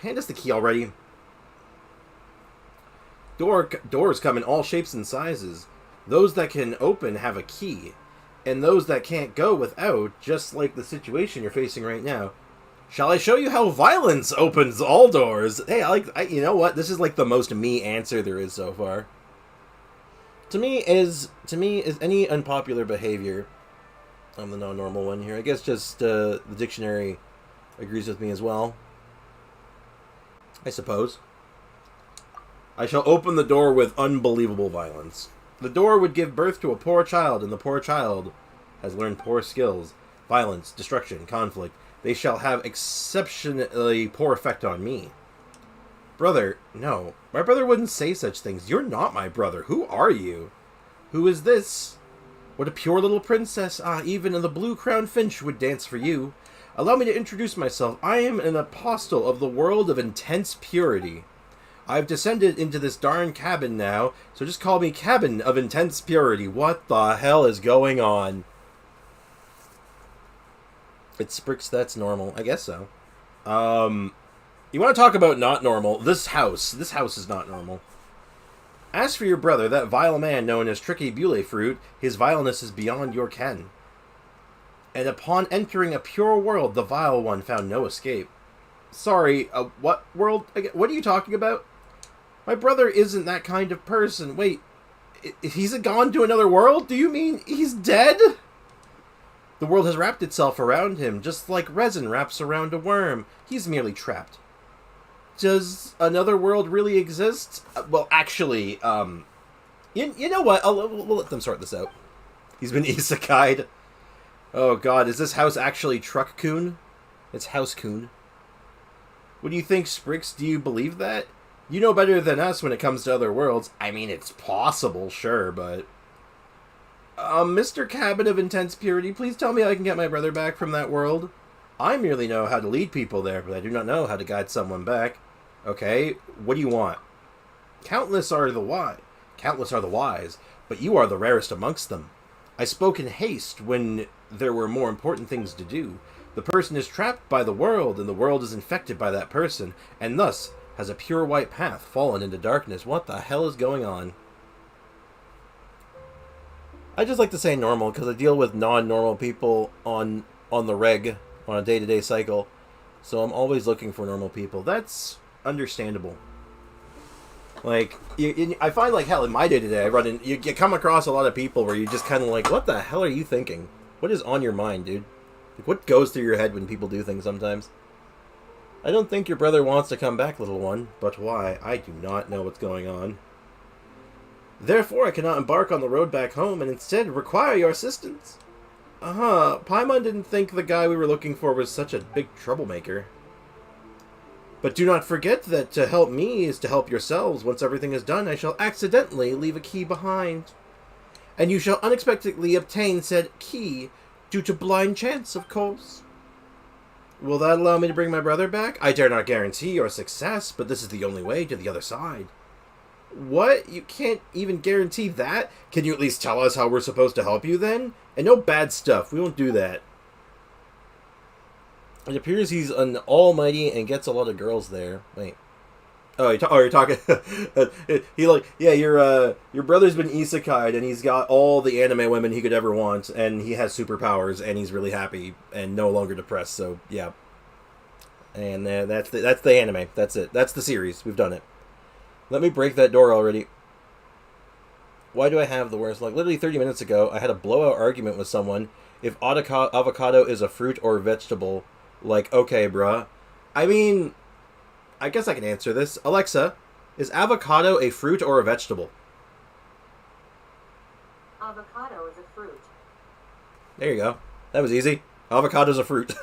hand us the key already. Doors come in all shapes and sizes. Those that can open have a key, and those that can't go without, just like the situation you're facing right now. Shall I show you how violence opens all doors? Hey, you know what? This is like the most me answer there is so far. To me is any unpopular behavior. I'm the non-normal one here. I guess just the dictionary agrees with me as well. I suppose. I shall open the door with unbelievable violence. The door would give birth to a poor child, and the poor child has learned poor skills. Violence, destruction, conflict. They shall have exceptionally poor effect on me. Brother, no. My brother wouldn't say such things. You're not my brother. Who are you? Who is this? What a pure little princess. Ah, even the blue-crowned finch would dance for you. Allow me to introduce myself. I am an apostle of the world of intense purity. I've descended into this darn cabin now, so just call me Cabin of Intense Purity. What the hell is going on? It's Sprix, that's normal. I guess so. You want to talk about not normal? This house is not normal. As for your brother, that vile man known as Tricky Boule Fruit, his vileness is beyond your ken. And upon entering a pure world, the vile one found no escape. Sorry, what world? What are you talking about? My brother isn't that kind of person. Wait, he's gone to another world? Do you mean he's dead? The world has wrapped itself around him, just like resin wraps around a worm. He's merely trapped. Does another world really exist? Well, actually, you know what? We'll let them sort this out. He's been isekai'd. Oh god, is this house actually Truck-kun? It's House-kun. What do you think, Sprix? Do you believe that? You know better than us when it comes to other worlds. I mean, it's possible, sure, but... Mr. Cabin of Intense Purity, please tell me I can get my brother back from that world. I merely know how to lead people there, but I do not know how to guide someone back. Okay, what do you want? Countless are the wise, but you are the rarest amongst them. I spoke in haste when there were more important things to do. The person is trapped by the world, and the world is infected by that person, and thus has a pure white path fallen into darkness. What the hell is going on? I just like to say normal, because I deal with non-normal people on the reg, on a day-to-day cycle, so I'm always looking for normal people. That's understandable. Like, I find, like, hell, in my day-to-day, I run in, you come across a lot of people where you just kind of like, what the hell are you thinking? What is on your mind, dude? Like, what goes through your head when people do things sometimes? I don't think your brother wants to come back, little one. But why? I do not know what's going on. Therefore, I cannot embark on the road back home, and instead require your assistance. Paimon didn't think the guy we were looking for was such a big troublemaker. But do not forget that to help me is to help yourselves. Once everything is done, I shall accidentally leave a key behind. and you shall unexpectedly obtain said key due to blind chance, of course. Will that allow me to bring my brother back? I dare not guarantee your success, but this is the only way to the other side. What? You can't even guarantee that? Can you at least tell us how we're supposed to help you then? And no bad stuff. We won't do that. It appears he's an almighty and gets a lot of girls there. Wait. Oh, you're talking. Your brother's been isekai'd and he's got all the anime women he could ever want, and he has superpowers, and he's really happy and no longer depressed. So yeah, and that's the anime. That's it. That's the series. We've done it. Let me break that door already. Why do I have the worst luck? Literally 30 minutes ago, I had a blowout argument with someone. If avocado is a fruit or vegetable, like, okay, bruh. I mean, I guess I can answer this. Alexa, is avocado a fruit or a vegetable? Avocado is a fruit. There you go. That was easy. Avocado's a fruit.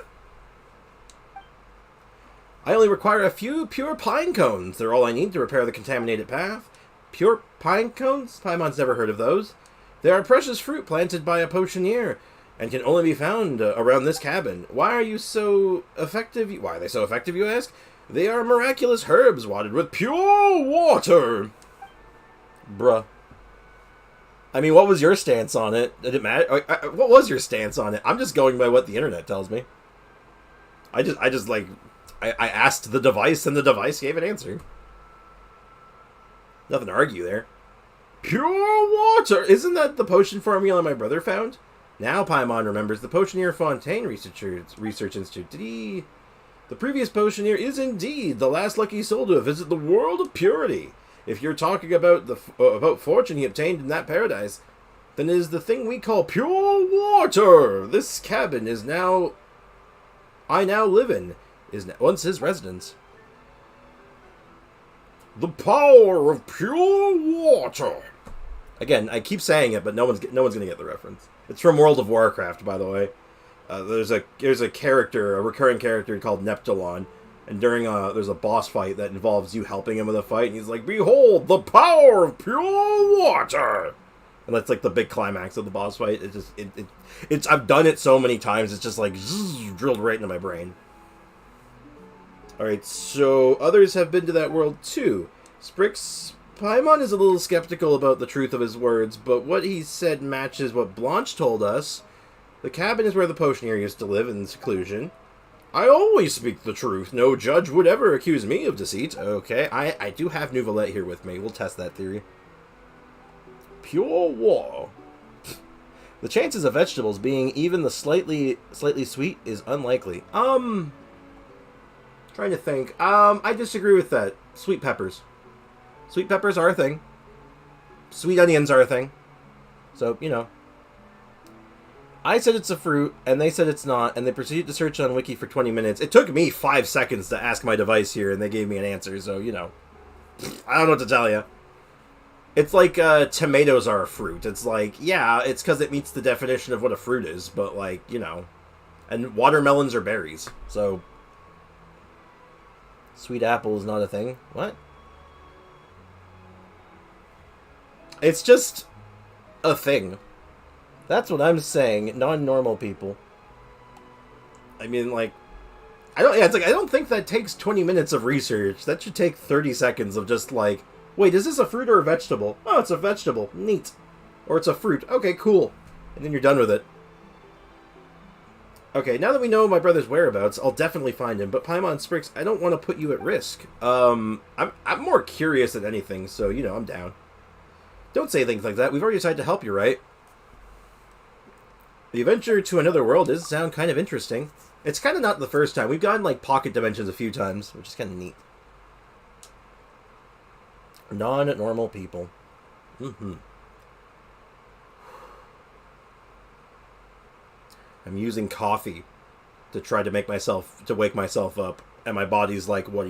I only require a few pure pine cones. They're all I need to repair the contaminated path. Pure pine cones? Paimon's never heard of those. They are precious fruit planted by a potioneer and can only be found around this cabin. Why are they so effective, you ask? They are miraculous herbs watered with pure water. Bruh. I mean, what was your stance on it? Did it matter? What was your stance on it? I'm just going by what the internet tells me. I asked the device, and the device gave an answer. Nothing to argue there. Pure water! Isn't that the potion formula my brother found? Now Paimon remembers the Potioneer Fontaine Research Institute. The previous Potioneer is indeed the last lucky soul to visit the world of purity. If you're talking about about fortune he obtained in that paradise, then it is the thing we call pure water. This cabin I now live in, is once his residence. The power of pure water. Again, I keep saying it, but no one's gonna get the reference. It's from World of Warcraft, by the way. There's a character, a recurring character called Neptulon, and there's a boss fight that involves you helping him with a fight, and he's like, "Behold the power of pure water," and that's like the big climax of the boss fight. It's I've done it so many times, it's just like drilled right into my brain. All right, so others have been to that world too. Paimon is a little skeptical about the truth of his words, but what he said matches what Blanche told us. The cabin is where the Potioneer used to live in seclusion. I always speak the truth. No judge would ever accuse me of deceit. Okay, I do have Neuvillette here with me. We'll test that theory. Pure war. The chances of vegetables being even the slightly sweet is unlikely. Trying to think. I disagree with that. Sweet peppers. Sweet peppers are a thing. Sweet onions are a thing. So, you know. I said it's a fruit, and they said it's not, and they proceeded to search on Wiki for 20 minutes. It took me 5 seconds to ask my device here, and they gave me an answer, so, you know. I don't know what to tell you. It's like tomatoes are a fruit. It's like, yeah, it's because it meets the definition of what a fruit is, but, like, you know. And watermelons are berries, so. Sweet apple is not a thing. What? It's just a thing. That's what I'm saying. Non-normal people. I mean, like, I don't think that takes 20 minutes of research. That should take 30 seconds of just like, wait, is this a fruit or a vegetable? Oh, it's a vegetable. Neat. Or it's a fruit. Okay, cool. And then you're done with it. Okay, now that we know my brother's whereabouts, I'll definitely find him. But Paimon Sprix, I don't want to put you at risk. I'm more curious than anything, so, you know, I'm down. Don't say things like that. We've already decided to help you, right? The adventure to another world does sound kind of interesting. It's kind of not the first time. We've gotten, like, pocket dimensions a few times, which is kind of neat. Non-normal people. Mm-hmm. I'm using coffee to try to wake myself up, and my body's like, what are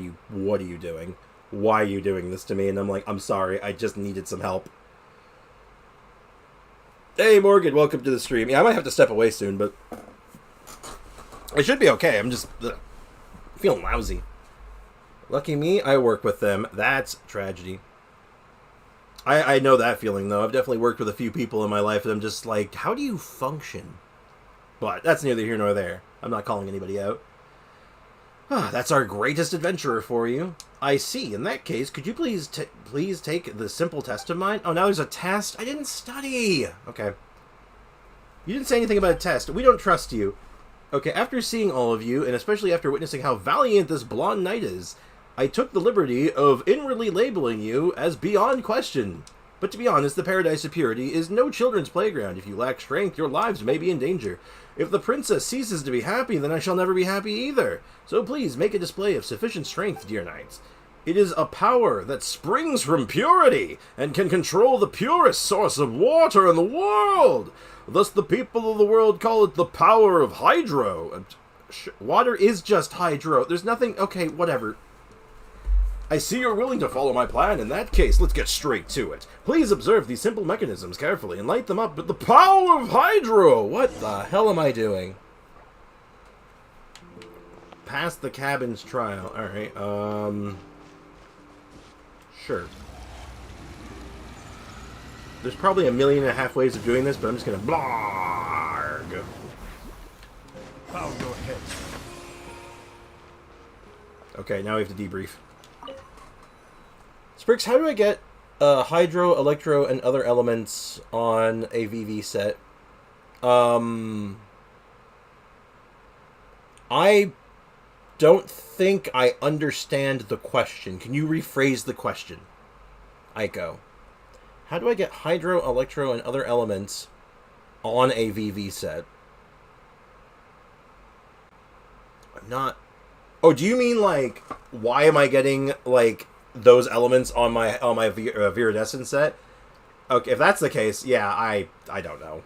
you doing? Why are you doing this to me? And I'm like, I'm sorry, I just needed some help. Hey, Morgan, welcome to the stream. Yeah, I might have to step away soon, but it should be okay. I'm just feeling lousy. Lucky me, I work with them. That's tragedy. I know that feeling, though. I've definitely worked with a few people in my life, and I'm just like, how do you function? But that's neither here nor there. I'm not calling anybody out. That's our greatest adventurer for you. I see. In that case, could you please take the simple test of mine? Oh, now there's a test? I didn't study! Okay. You didn't say anything about a test. We don't trust you. Okay, after seeing all of you, and especially after witnessing how valiant this blonde knight is, I took the liberty of inwardly labeling you as beyond question. But to be honest, the Paradise of Purity is no children's playground. If you lack strength, your lives may be in danger. If the princess ceases to be happy, then I shall never be happy either. So please, make a display of sufficient strength, dear knights. It is a power that springs from purity, and can control the purest source of water in the world. Thus the people of the world call it the power of hydro. Water is just hydro. There's nothing... Okay, whatever. I see you're willing to follow my plan. In that case, let's get straight to it. Please observe these simple mechanisms carefully and light them up with the power of hydro. What the hell am I doing? Pass the cabin's trial. Alright, sure. There's probably 1.5 million ways of doing this, but I'm just gonna blarg. Bow your head. Okay, now we have to debrief. Sprix, how do I get hydro, electro, and other elements on a VV set? I don't think I understand the question. Can you rephrase the question? Aiko. How do I get hydro, electro, and other elements on a VV set? I'm not... Oh, do you mean, like, why am I getting, like, those elements on my Viridescent set? Okay, if that's the case, yeah, I don't know.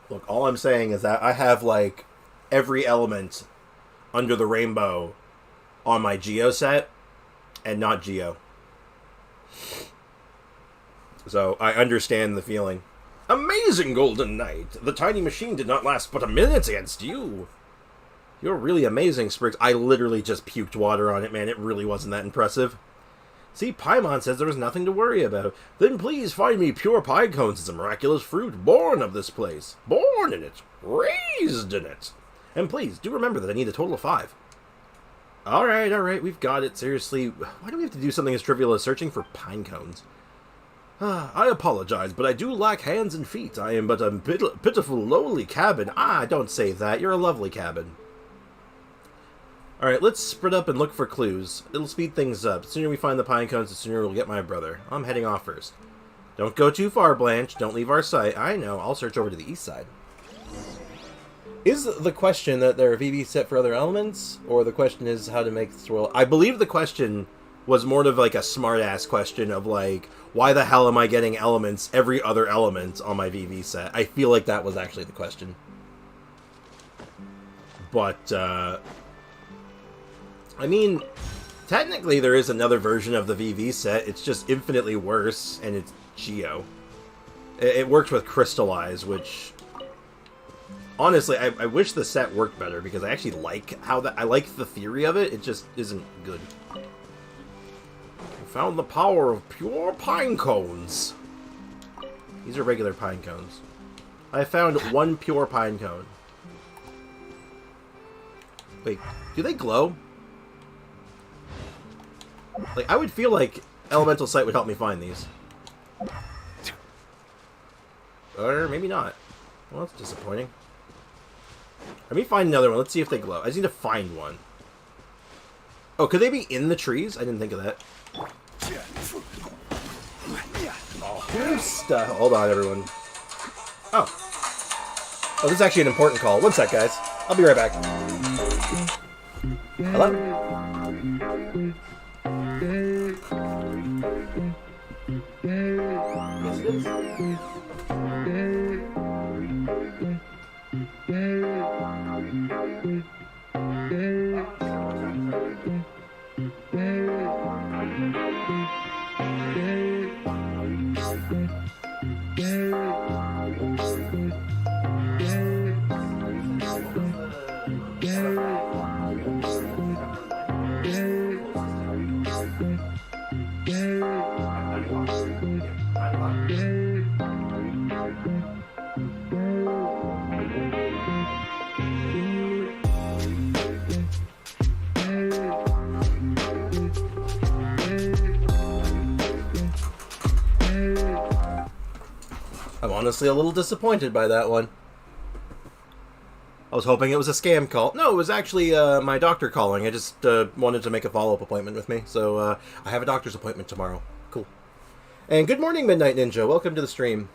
Look, all I'm saying is that I have, like, every element under the rainbow on my Geo set, and not Geo. So, I understand the feeling. Amazing, Golden Knight! The tiny machine did not last but a minute against you! You're really amazing, Spriggs. I literally just puked water on it, man. It really wasn't that impressive. See, Paimon says there was nothing to worry about. Then please find me pure pine cones. It's a miraculous fruit, born of this place. Born in it. Raised in it. And please, do remember that I need a total of 5. Alright, we've got it. Seriously, why do we have to do something as trivial as searching for pine cones? I apologize, but I do lack hands and feet. I am but a pitiful, lowly cabin. Don't say that. You're a lovely cabin. Alright, let's spread up and look for clues. It'll speed things up. The sooner we find the pine cones, the sooner we'll get my brother. I'm heading off first. Don't go too far, Blanche. Don't leave our sight. I know. I'll search over to the east side. Is the question that there are VV set for other elements? Or the question is how to make this world... I believe the question was more of like a smart-ass question of like, why the hell am I getting elements, every other element on my VV set? I feel like that was actually the question. But, I mean, technically there is another version of the VV set. It's just infinitely worse, and it's Geo. It works with Crystallize, which... Honestly, I wish the set worked better, because I actually like how I like the theory of it. It just isn't good. I found the power of pure pine cones. These are regular pine cones. I found 1 pure pine cone. Wait, do they glow? Like, I would feel like Elemental Sight would help me find these. Or maybe not. Well, that's disappointing. Let me find another one. Let's see if they glow. I just need to find one. Oh, could they be in the trees? I didn't think of that. Oh, hold on, everyone. Oh, this is actually an important call. One sec, guys. I'll be right back. Hello? Yes, it is. honestly a little disappointed by that one. I was hoping it was a scam call. No, it was actually my doctor calling. I just wanted to make a follow-up appointment with me. So I have a doctor's appointment tomorrow. Cool. And good morning, Midnight Ninja. Welcome to the stream.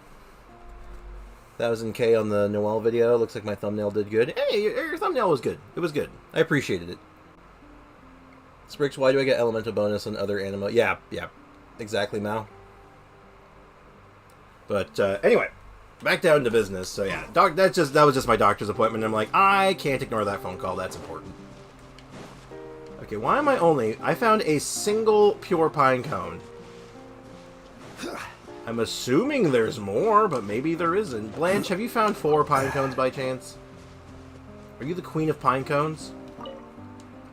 1000K on the Noel video. Looks like my thumbnail did good. Hey, your thumbnail was good. It was good. I appreciated it. Sprix, why do I get elemental bonus on other animal? Yeah. Exactly, Mal. But anyway, back down to business. So yeah, that was just my doctor's appointment. I'm like, I can't ignore that phone call. That's important. Okay, why am I found a single pure pine cone. I'm assuming there's more, but maybe there isn't. Blanche, have you found 4 pine cones by chance? Are you the queen of pine cones?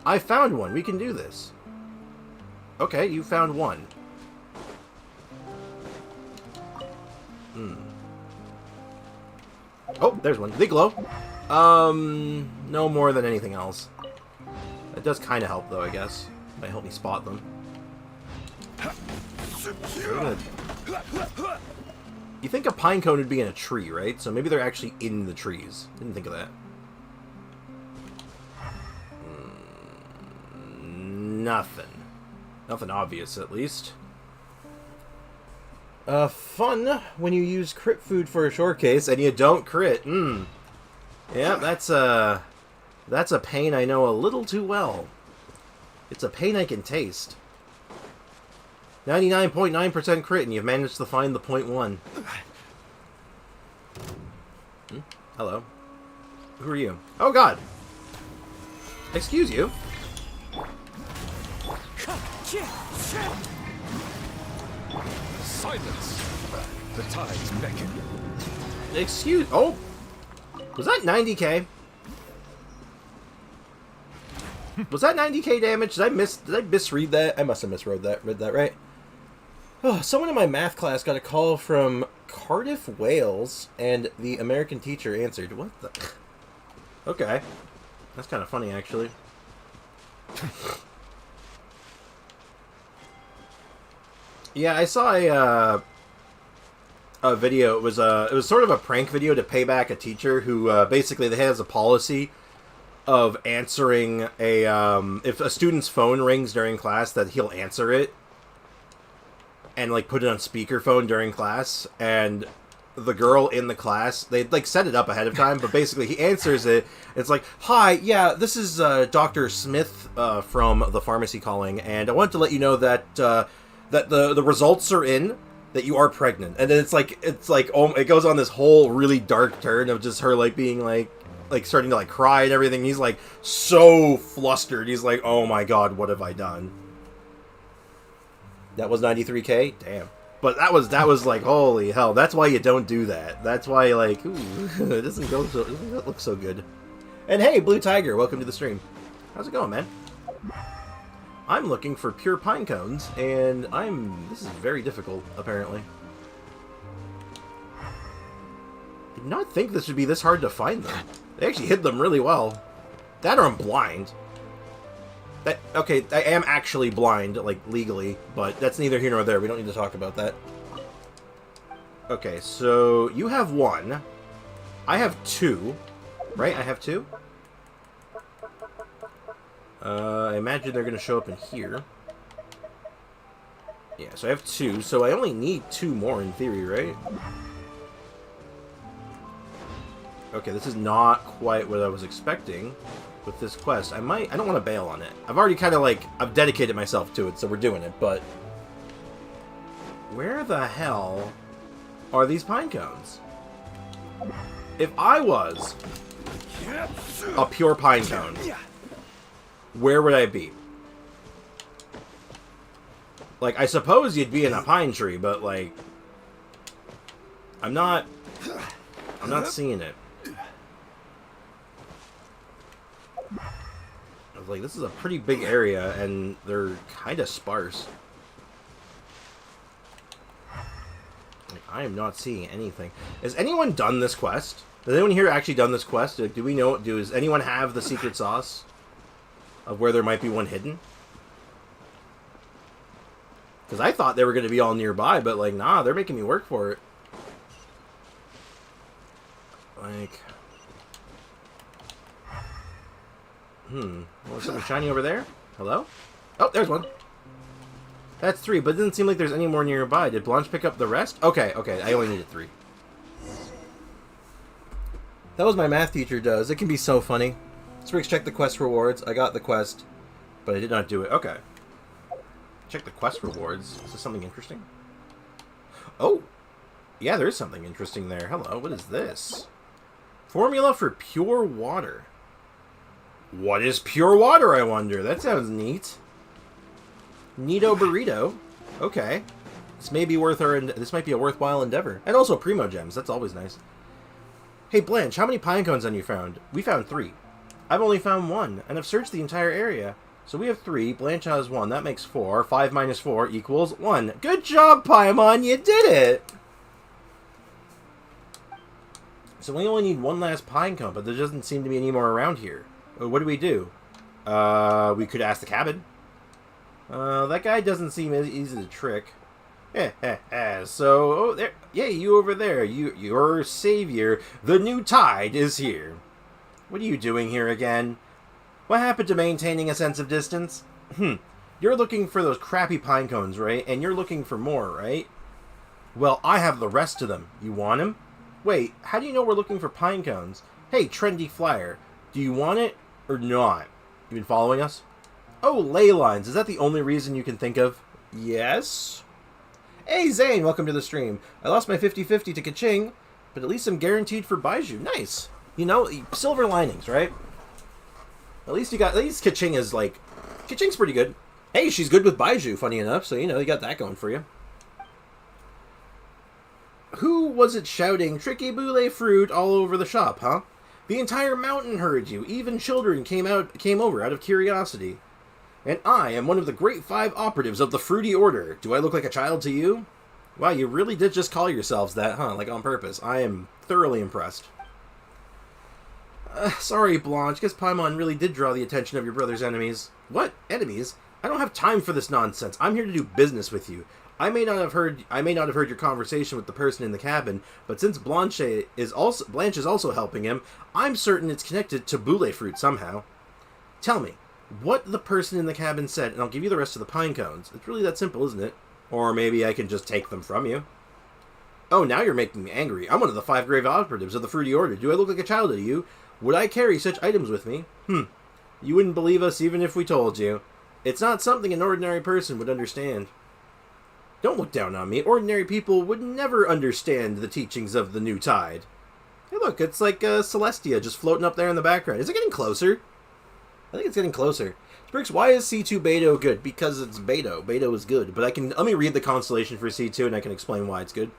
I found one. We can do this. Okay, you found one. Oh, there's one. They glow. No more than anything else. It does kind of help, though, I guess. Might help me spot them. You think a pine cone would be in a tree, right? So maybe they're actually in the trees. Didn't think of that. Nothing. Nothing obvious, at least. Fun when you use crit food for a short case and you don't crit. Yeah, that's a pain I know a little too well. It's a pain I can taste. 99.9% crit, and you've managed to find the 0.1. Hello. Who are you? Oh, God. Excuse you. Silence! The tides beckon. Excuse... Oh! Was that 90k? Was that 90k damage? Did I misread that? I must have read that, right? Oh, someone in my math class got a call from Cardiff, Wales, and the American teacher answered. What the... Okay. That's kind of funny, actually. Yeah, I saw a video. It was sort of a prank video to pay back a teacher who basically has a policy of answering a if a student's phone rings during class, that he'll answer it and like put it on speakerphone during class. And the girl in the class, they like set it up ahead of time, but basically he answers it. It's like, "Hi, yeah, this is Dr. Smith from the pharmacy calling, and I want to let you know that that the results are in, that you are pregnant." And then it's like oh, it goes on this whole really dark turn of just her like being like starting to like cry and everything. He's like so flustered. He's like, "Oh my God, what have I done?" That was 93k? Damn. But that was like, holy hell. That's why you don't do that. That's why, like, ooh, it doesn't look so good. And hey, Blue Tiger, welcome to the stream. How's it going, man? I'm looking for pure pine cones, and this is very difficult, apparently. I did not think this would be this hard to find them. They actually hid them really well. That or I'm blind. Okay, I am actually blind, like, legally, but that's neither here nor there. We don't need to talk about that. Okay, so you have 1. I have 2. Right? I have 2? I imagine they're going to show up in here. Yeah, so I have 2, so I only need 2 more in theory, right? Okay, this is not quite what I was expecting with this quest. I don't want to bail on it. I've already kind of like, I've dedicated myself to it, so we're doing it, but where the hell are these pine cones? If I was a pure pine cone, where would I be? Like, I suppose you'd be in a pine tree, but like, I'm not seeing it. I was like, this is a pretty big area, and they're kind of sparse. Like, I am not seeing anything. Has anyone done this quest? Has anyone here actually done this quest? Like, do we know? Does anyone have the secret sauce of where there might be one hidden? Because I thought they were going to be all nearby, but like, nah, they're making me work for it. Like... There's something shiny over there? Hello? Oh, there's one. That's 3, but it doesn't seem like there's any more nearby. Did Blanche pick up the rest? Okay, I only needed 3. That was my math teacher does. It can be so funny. Spriggs, check the quest rewards. I got the quest, but I did not do it. Okay. Check the quest rewards. Is this something interesting? Oh! Yeah, there is something interesting there. Hello, what is this? Formula for pure water. What is pure water, I wonder? That sounds neat. Neato burrito. Okay. This may be worth this might be a worthwhile endeavor. And also Primo Gems. That's always nice. Hey, Blanche, how many pine cones have you found? We found 3. I've only found 1, and I've searched the entire area. So we have 3. Blanche has 1. That makes 4. 5 minus 4 equals 1. Good job, Paimon. You did it! So we only need 1 last pine cone, but there doesn't seem to be any more around here. What do? We could ask the cabin. That guy doesn't seem as easy to trick. So, oh, there, yeah, you over there, your savior, the new tide is here. What are you doing here again? What happened to maintaining a sense of distance? You're looking for those crappy pine cones, right? And you're looking for more, right? Well, I have the rest of them. You want them? Wait, how do you know we're looking for pine cones? Hey, trendy flyer, do you want it or not? You been following us? Oh, ley lines. Is that the only reason you can think of? Yes. Hey, Zane, welcome to the stream. I lost my 50-50 to Kaching, but at least I'm guaranteed for Baiju. Nice. You know, silver linings, right? At least Kaching is like... Kaching's pretty good. Hey, she's good with Baiju, funny enough, so, you know, you got that going for you. Who was it shouting, "Tricky Boule fruit" all over the shop, huh? The entire mountain heard you. Even children came over out of curiosity. And I am one of the great 5 operatives of the Fruity Order. Do I look like a child to you? Wow, you really did just call yourselves that, huh? Like on purpose. I am thoroughly impressed. Sorry, Blanche. Guess Paimon really did draw the attention of your brother's enemies. What? Enemies? I don't have time for this nonsense. I'm here to do business with you. I may not have heard your conversation with the person in the cabin, but since Blanche is also helping him, I'm certain it's connected to Boule fruit somehow. Tell me what the person in the cabin said, and I'll give you the rest of the pine cones. It's really that simple, isn't it? Or maybe I can just take them from you. Oh, now you're making me angry. I'm one of the 5 grave operatives of the Fruity Order. Do I look like a child to you? Would I carry such items with me? You wouldn't believe us even if we told you. It's not something an ordinary person would understand. Don't look down on me. Ordinary people would never understand the teachings of the new tide. Hey, look, it's like Celestia just floating up there in the background. Is it getting closer? I think it's getting closer. Spriggs, why is C2 Beto good? Because it's Beto. Beto is good. But let me read the constellation for C2 and I can explain why it's good.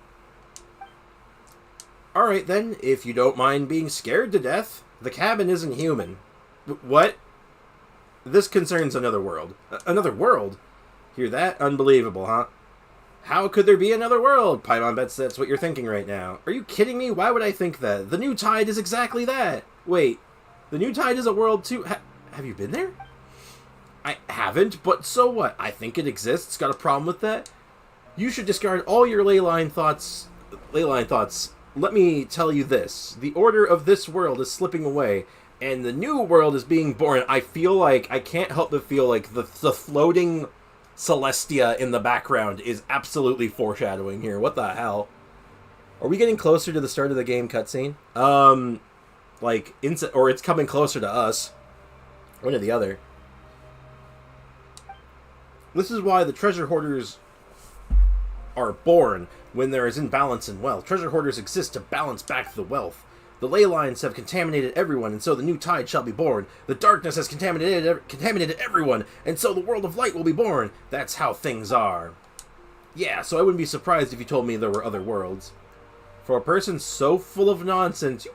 Alright then, if you don't mind being scared to death, the cabin isn't human. What? This concerns another world. Another world? Hear that? Unbelievable, huh? How could there be another world? Paimon bets that's what you're thinking right now. Are you kidding me? Why would I think that? The new tide is exactly that. Wait, the new tide is a world too? Have you been there? I haven't, but so what? I think it exists. Got a problem with that? You should discard all your ley line thoughts. Let me tell you this. The order of this world is slipping away, and the new world is being born. I can't help but feel like the floating Celestia in the background is absolutely foreshadowing here. What the hell? Are we getting closer to the start of the game cutscene? Or it's coming closer to us. One or the other. This is why the treasure hoarders are born when there is imbalance in wealth. Treasure hoarders exist to balance back the wealth. The ley lines have contaminated everyone, and so the new tide shall be born. The darkness has contaminated everyone, and so the world of light will be born. That's how things are. Yeah, so I wouldn't be surprised if you told me there were other worlds. For a person so full of nonsense,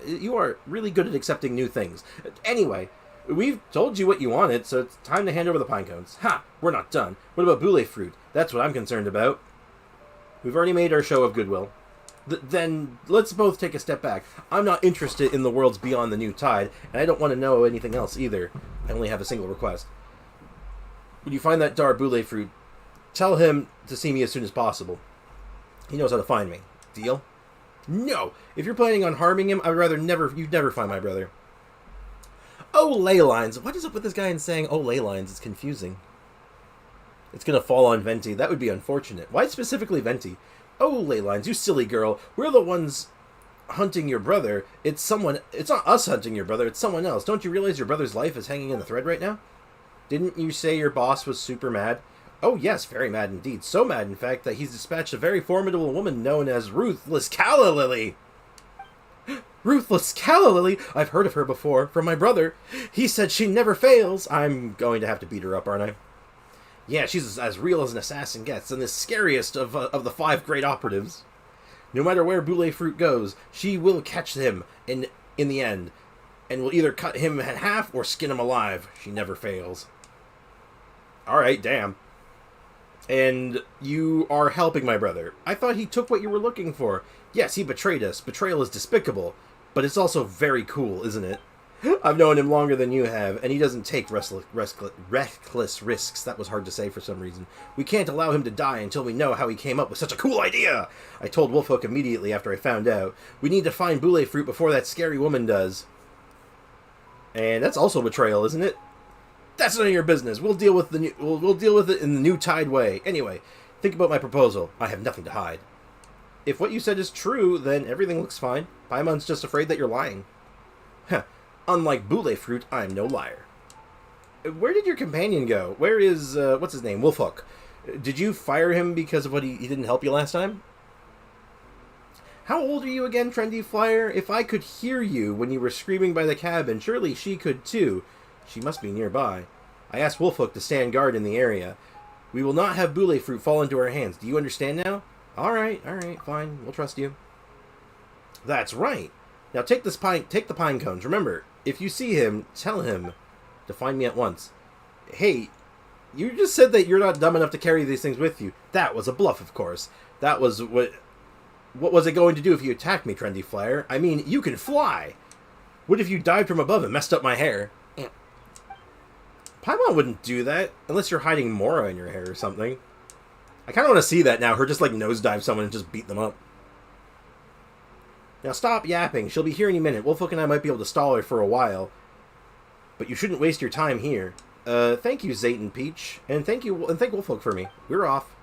you are really good at accepting new things. Anyway, we've told you what you wanted, so it's time to hand over the pine cones. Ha! We're not done. What about Boule fruit? That's what I'm concerned about. We've already made our show of goodwill. Then let's both take a step back. I'm not interested in the worlds beyond the new tide, and I don't want to know anything else either. I only have a single request. When you find that Dar Boule fruit, tell him to see me as soon as possible. He knows how to find me. Deal? No! If you're planning on harming him, I would rather you'd never find my brother. Oh, ley lines. What is up with this guy and saying, oh, ley lines? It's confusing. It's gonna fall on Venti. That would be unfortunate. Why specifically Venti? Oh, ley lines, you silly girl. We're the ones hunting your brother. It's not us hunting your brother, it's someone else. Don't you realize your brother's life is hanging in the thread right now? Didn't you say your boss was super mad? Oh, yes, very mad indeed. So mad, in fact, that he's dispatched a very formidable woman known as Ruthless Calla Lily. Ruthless Calla Lily? I've heard of her before, from my brother. He said she never fails. I'm going to have to beat her up, aren't I? Yeah, she's as real as an assassin gets, and the scariest of the 5 great operatives. No matter where Boule Fruit goes, she will catch him in the end, and will either cut him in half or skin him alive. She never fails. Alright, damn. And you are helping my brother. I thought he took what you were looking for. Yes, he betrayed us. Betrayal is despicable, but it's also very cool, isn't it? I've known him longer than you have, and he doesn't take reckless risks. That was hard to say for some reason. We can't allow him to die until we know how he came up with such a cool idea. I told Wolfhook immediately after I found out. We need to find Boule Fruit before that scary woman does. And that's also betrayal, isn't it? That's none of your business. We'll deal with we'll deal with it in the new Tide way. Anyway, think about my proposal. I have nothing to hide. If what you said is true, then everything looks fine. Paimon's just afraid that you're lying. Huh. Unlike Boule Fruit, I'm no liar. Where did your companion go? Where is, what's his name? Wolfhook. Did you fire him because of what he didn't help you last time? How old are you again, Trendy Flyer? If I could hear you when you were screaming by the cabin, surely she could too. She must be nearby. I asked Wolfhook to stand guard in the area. We will not have Boule Fruit fall into our hands. Do you understand now? Alright, fine. We'll trust you. That's right. Now take the pine cones. Remember, if you see him, tell him to find me at once. Hey, you just said that you're not dumb enough to carry these things with you. That was a bluff, of course. That was what was it going to do if you attacked me, Trendy Flyer? I mean, you can fly. What if you dived from above and messed up my hair? Paimon wouldn't do that, unless you're hiding Mora in your hair or something. I kind of want to see that now, her just like nosedive someone and just beat them up. Now stop yapping, she'll be here any minute. Wolfhook and I might be able to stall her for a while. But you shouldn't waste your time here. Thank you, Zayton Peach. And thank Wolfhook for me. We're off.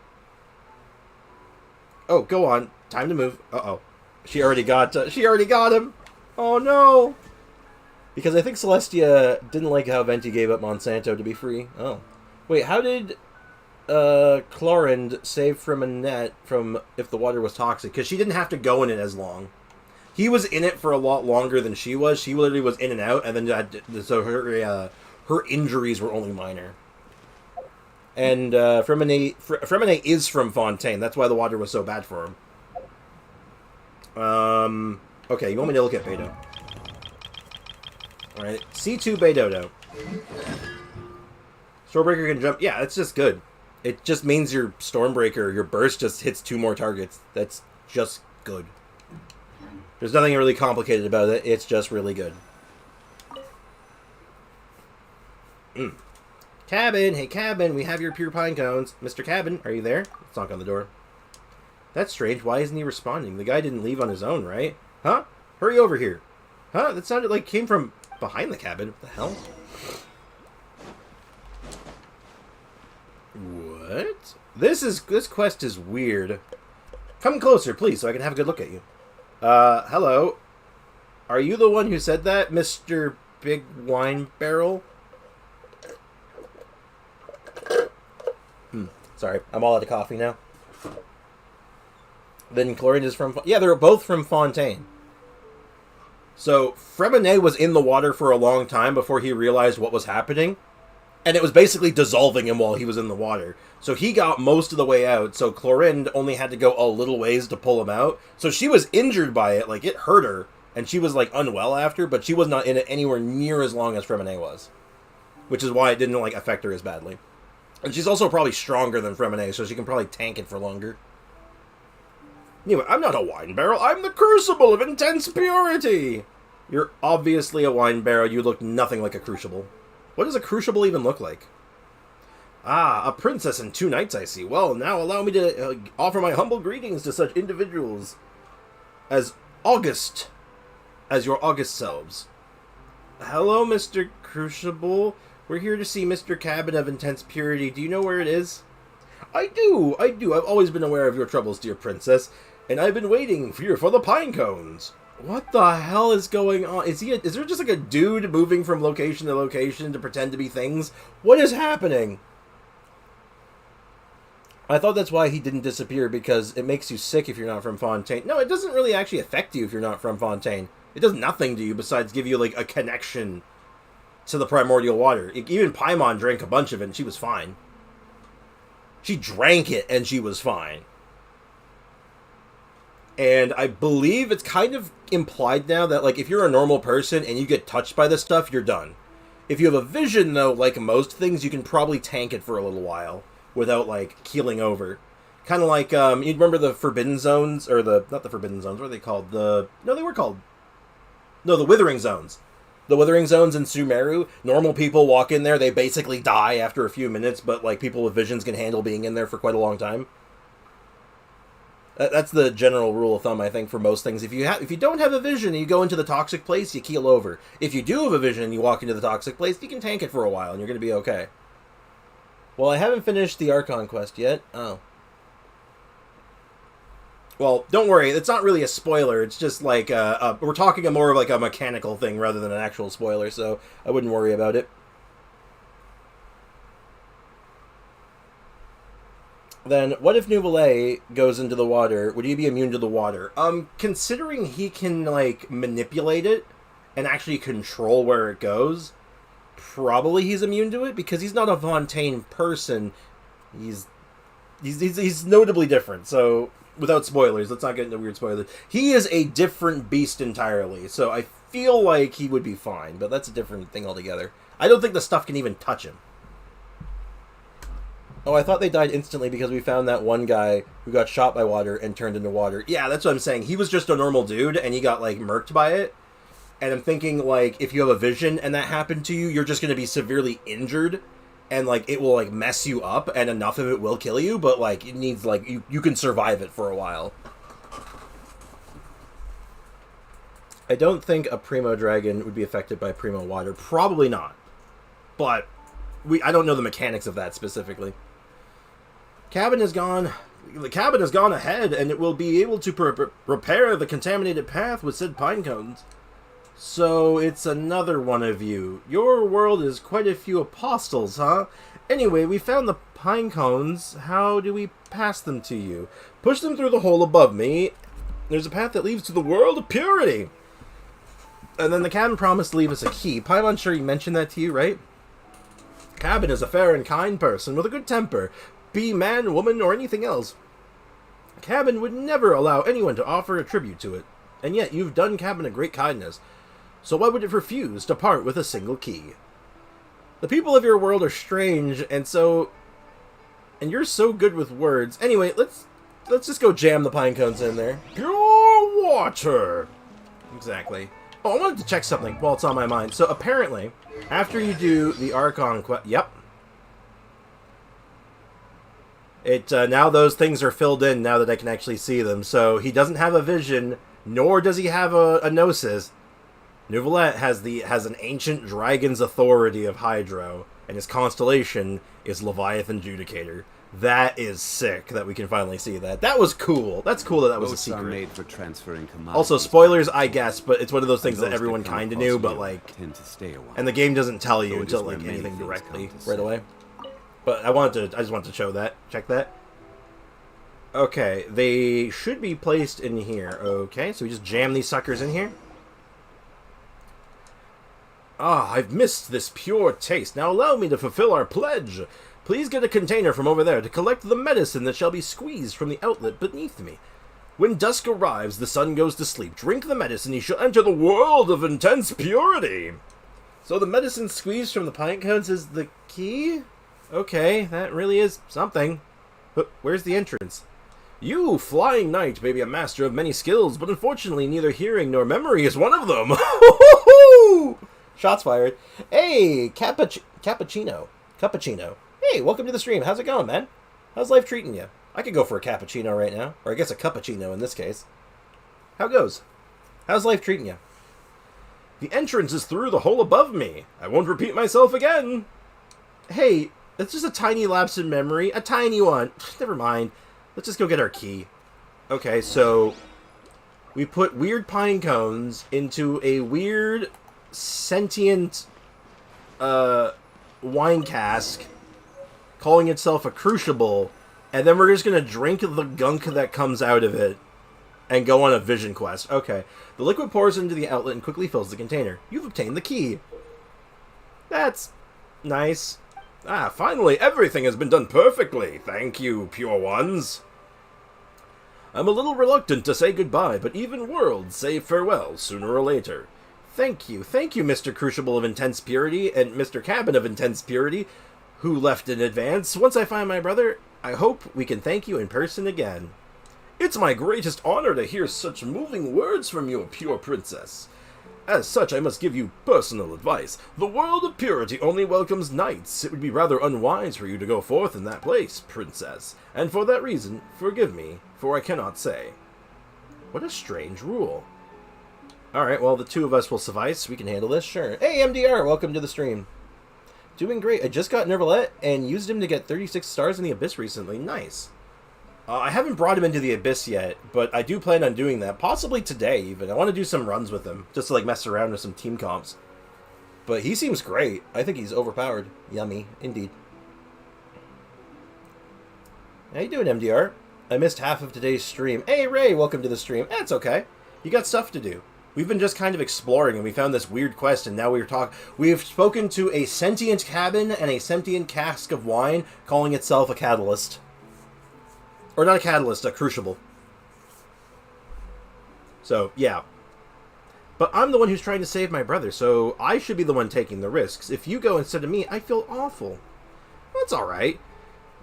Oh, go on. Time to move. Uh-oh. She already got him! Oh no! Because I think Celestia didn't like how Venti gave up Monsanto to be free. Oh. Wait, how did Chlorind save from a net from if the water was toxic? Because she didn't have to go in it as long. He was in it for a lot longer than she was. She literally was in and out, and then so her injuries were only minor. And Fremine is from Fontaine. That's why the water was so bad for him. Okay, you want me to look at Beidou? Alright, C2 Beidodo. Stormbreaker can jump. Yeah, that's just good. It just means your Stormbreaker, your burst just hits 2 more targets. That's just good. There's nothing really complicated about it. It's just really good. Cabin! Hey, Cabin! We have your pure pine cones. Mr. Cabin, are you there? Let's knock on the door. That's strange. Why isn't he responding? The guy didn't leave on his own, right? Huh? Hurry over here. Huh? That sounded like it came from behind the cabin. What the hell? What? This quest is weird. Come closer, please, so I can have a good look at you. Hello. Are you the one who said that, Mr. Big Wine Barrel? Sorry, I'm all out of coffee now. Then Chlorine is from... Yeah, they're both from Fontaine. So, Fremine was in the water for a long time before he realized what was happening. And it was basically dissolving him while he was in the water. So he got most of the way out, so Chlorinde only had to go a little ways to pull him out. So she was injured by it, like, it hurt her. And she was, like, unwell after, but she was not in it anywhere near as long as Fremine was. Which is why it didn't, like, affect her as badly. And she's also probably stronger than Fremine, so she can probably tank it for longer. Anyway, I'm not a wine barrel. I'm the crucible of intense purity. You're obviously a wine barrel. You look nothing like a crucible. What does a crucible even look like? Ah, a princess and 2 knights, I see. Well, now allow me to offer my humble greetings to such individuals. as August, as your August selves. Hello, Mr. Crucible. We're here to see Mr. Cabin of Intense Purity. Do you know where it is? I do. I've always been aware of your troubles, dear princess, and I've been waiting for the pine cones. What the hell is going on? Is there just like a dude moving from location to location to pretend to be things? What is happening? I thought that's why he didn't disappear, because it makes you sick if you're not from Fontaine. No, it doesn't really actually affect you if you're not from Fontaine. It does nothing to you besides give you, like, a connection to the primordial water. Even Paimon drank a bunch of it and she was fine. She drank it and she was fine. And I believe it's kind of implied now that, like, if you're a normal person and you get touched by this stuff, you're done. If you have a vision, though, like most things, you can probably tank it for a little while without, like, keeling over. Kind of like, you remember the Forbidden Zones? Or not the Forbidden Zones, what are they called? The Withering Zones. The Withering Zones in Sumeru, normal people walk in there, they basically die after a few minutes, but, like, people with visions can handle being in there for quite a long time. That's the general rule of thumb, I think, for most things. If you don't have a vision and you go into the toxic place, you keel over. If you do have a vision and you walk into the toxic place, you can tank it for a while and you're going to be okay. Well, I haven't finished the Archon quest yet. Oh. Well, don't worry, it's not really a spoiler, it's just like, we're talking more of like a mechanical thing rather than an actual spoiler, so I wouldn't worry about it. Then, what if Neuvillette goes into the water? Would he be immune to the water? Considering he can, like, manipulate it and actually control where it goes, probably he's immune to it, because he's not a Fontaine person. He's notably different, so without spoilers, let's not get into weird spoilers. He is a different beast entirely, so I feel like he would be fine, but that's a different thing altogether. I don't think the stuff can even touch him. Oh, I thought they died instantly because we found that one guy who got shot by water and turned into water. Yeah, that's what I'm saying. He was just a normal dude, and he got, like, murked by it. And I'm thinking, like, if you have a vision and that happened to you, you're just going to be severely injured. And, like, it will, like, mess you up, and enough of it will kill you. But, like, it needs, like, you can survive it for a while. I don't think a Primo Dragon would be affected by Primo Water. Probably not. But I don't know the mechanics of that specifically. The cabin has gone ahead, and it will be able to repair the contaminated path with said pine cones. So it's another one of you. Your world is quite a few apostles, huh? Anyway, we found the pine cones. How do we pass them to you? Push them through the hole above me. There's a path that leads to the world of purity. And then the cabin promised to leave us a key. Paimon's sure he mentioned that to you, right? Cabin is a fair and kind person with a good temper. Be man, woman, or anything else. Cabin would never allow anyone to offer a tribute to it. And yet you've done Cabin a great kindness. So why would it refuse to part with a single key? The people of your world are strange, and you're so good with words. Anyway, let's just go jam the pine cones in there. Pure water! Exactly. Oh, I wanted to check something while it's on my mind. So apparently, after you do the Archon quest... Yep. Now those things are filled in now that I can actually see them. So he doesn't have a vision, nor does he have a gnosis. Neuvillette has an ancient dragon's authority of Hydro, and his constellation is Leviathan Judicator. That is sick that we can finally see that. That was cool. That's cool that was a secret. Are made for transferring commands. Also, spoilers, I guess, but it's one of those things that everyone kind of knew, but like, tend to stay a while. and the game doesn't tell you until like anything directly right away. But I just wanted to show that. Check that. Okay, they should be placed in here. Okay, so we just jam these suckers in here. Ah, I've missed this pure taste. Now allow me to fulfill our pledge. Please get a container from over there to collect the medicine that shall be squeezed from the outlet beneath me. When dusk arrives, the sun goes to sleep. Drink the medicine, you shall enter the world of intense purity. So the medicine squeezed from the pine cones is the key? Okay, that really is something. But where's the entrance? You, Flying Knight, may be a master of many skills, but unfortunately neither hearing nor memory is one of them. Shots fired. Hey, Cappuccino. Hey, welcome to the stream. How's it going, man? How's life treating you? I could go for a cappuccino right now. Or I guess a cappuccino in this case. How goes? How's life treating you? The entrance is through the hole above me. I won't repeat myself again. Hey, it's just a tiny lapse in memory. A tiny one. Never mind. Let's just go get our key. Okay, so we put weird pine cones into a weird sentient wine cask calling itself a crucible, and then we're just going to drink the gunk that comes out of it and go on a vision quest. Okay. The liquid pours into the outlet and quickly fills the container. You've obtained the key. That's nice. Ah, finally, everything has been done perfectly. Thank you, pure ones. I'm a little reluctant to say goodbye, but even worlds say farewell sooner or later. Thank you, Mr. Crucible of Intense Purity and Mr. Cabin of Intense Purity, who left in advance. Once I find my brother, I hope we can thank you in person again. It's my greatest honor to hear such moving words from you, pure princess. As such, I must give you personal advice. The world of purity only welcomes knights. It would be rather unwise for you to go forth in that place, princess. And for that reason, forgive me, for I cannot say. What a strange rule. Alright, well, the two of us will suffice. We can handle this, sure. Hey, MDR, welcome to the stream. Doing great. I just got Neuvillette and used him to get 36 stars in the Abyss recently. Nice. I haven't brought him into the Abyss yet, but I do plan on doing that. Possibly today, even. I want to do some runs with him, just to, like, mess around with some team comps. But he seems great. I think he's overpowered. Yummy, indeed. How you doing, MDR? I missed half of today's stream. Hey, Ray, welcome to the stream. That's okay. You got stuff to do. We've been just kind of exploring, and we found this weird quest, and now we've spoken to a sentient cabin and a sentient cask of wine, calling itself a catalyst. Or not a catalyst, a crucible. So, yeah. But I'm the one who's trying to save my brother, so I should be the one taking the risks. If you go instead of me, I feel awful. That's alright.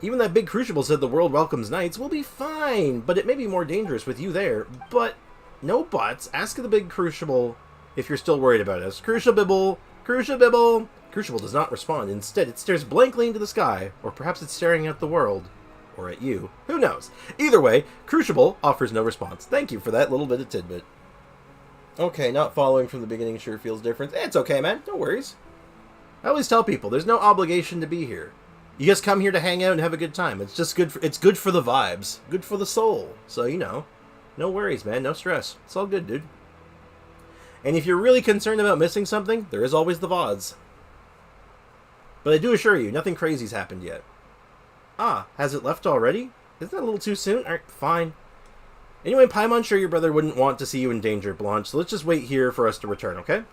Even that big crucible said the world welcomes knights. We'll be fine, but it may be more dangerous with you there. But, no buts. Ask the big crucible if you're still worried about us. Crucible! Crucible! Crucible does not respond. Instead, it stares blankly into the sky. Or perhaps it's staring at the world. Or at you. Who knows? Either way, Crucible offers no response. Thank you for that little bit of tidbit. Okay, not following from the beginning sure feels different. It's okay, man. No worries. I always tell people, there's no obligation to be here. You just come here to hang out and have a good time. It's just good for, it's good for the vibes. Good for the soul. So, you know, no worries, man. No stress. It's all good, dude. And if you're really concerned about missing something, there is always the VODs. But I do assure you, nothing crazy's happened yet. Ah, has it left already? Isn't that a little too soon? Alright, fine. Anyway, Paimon, sure your brother wouldn't want to see you in danger, Blanche, so let's just wait here for us to return, okay?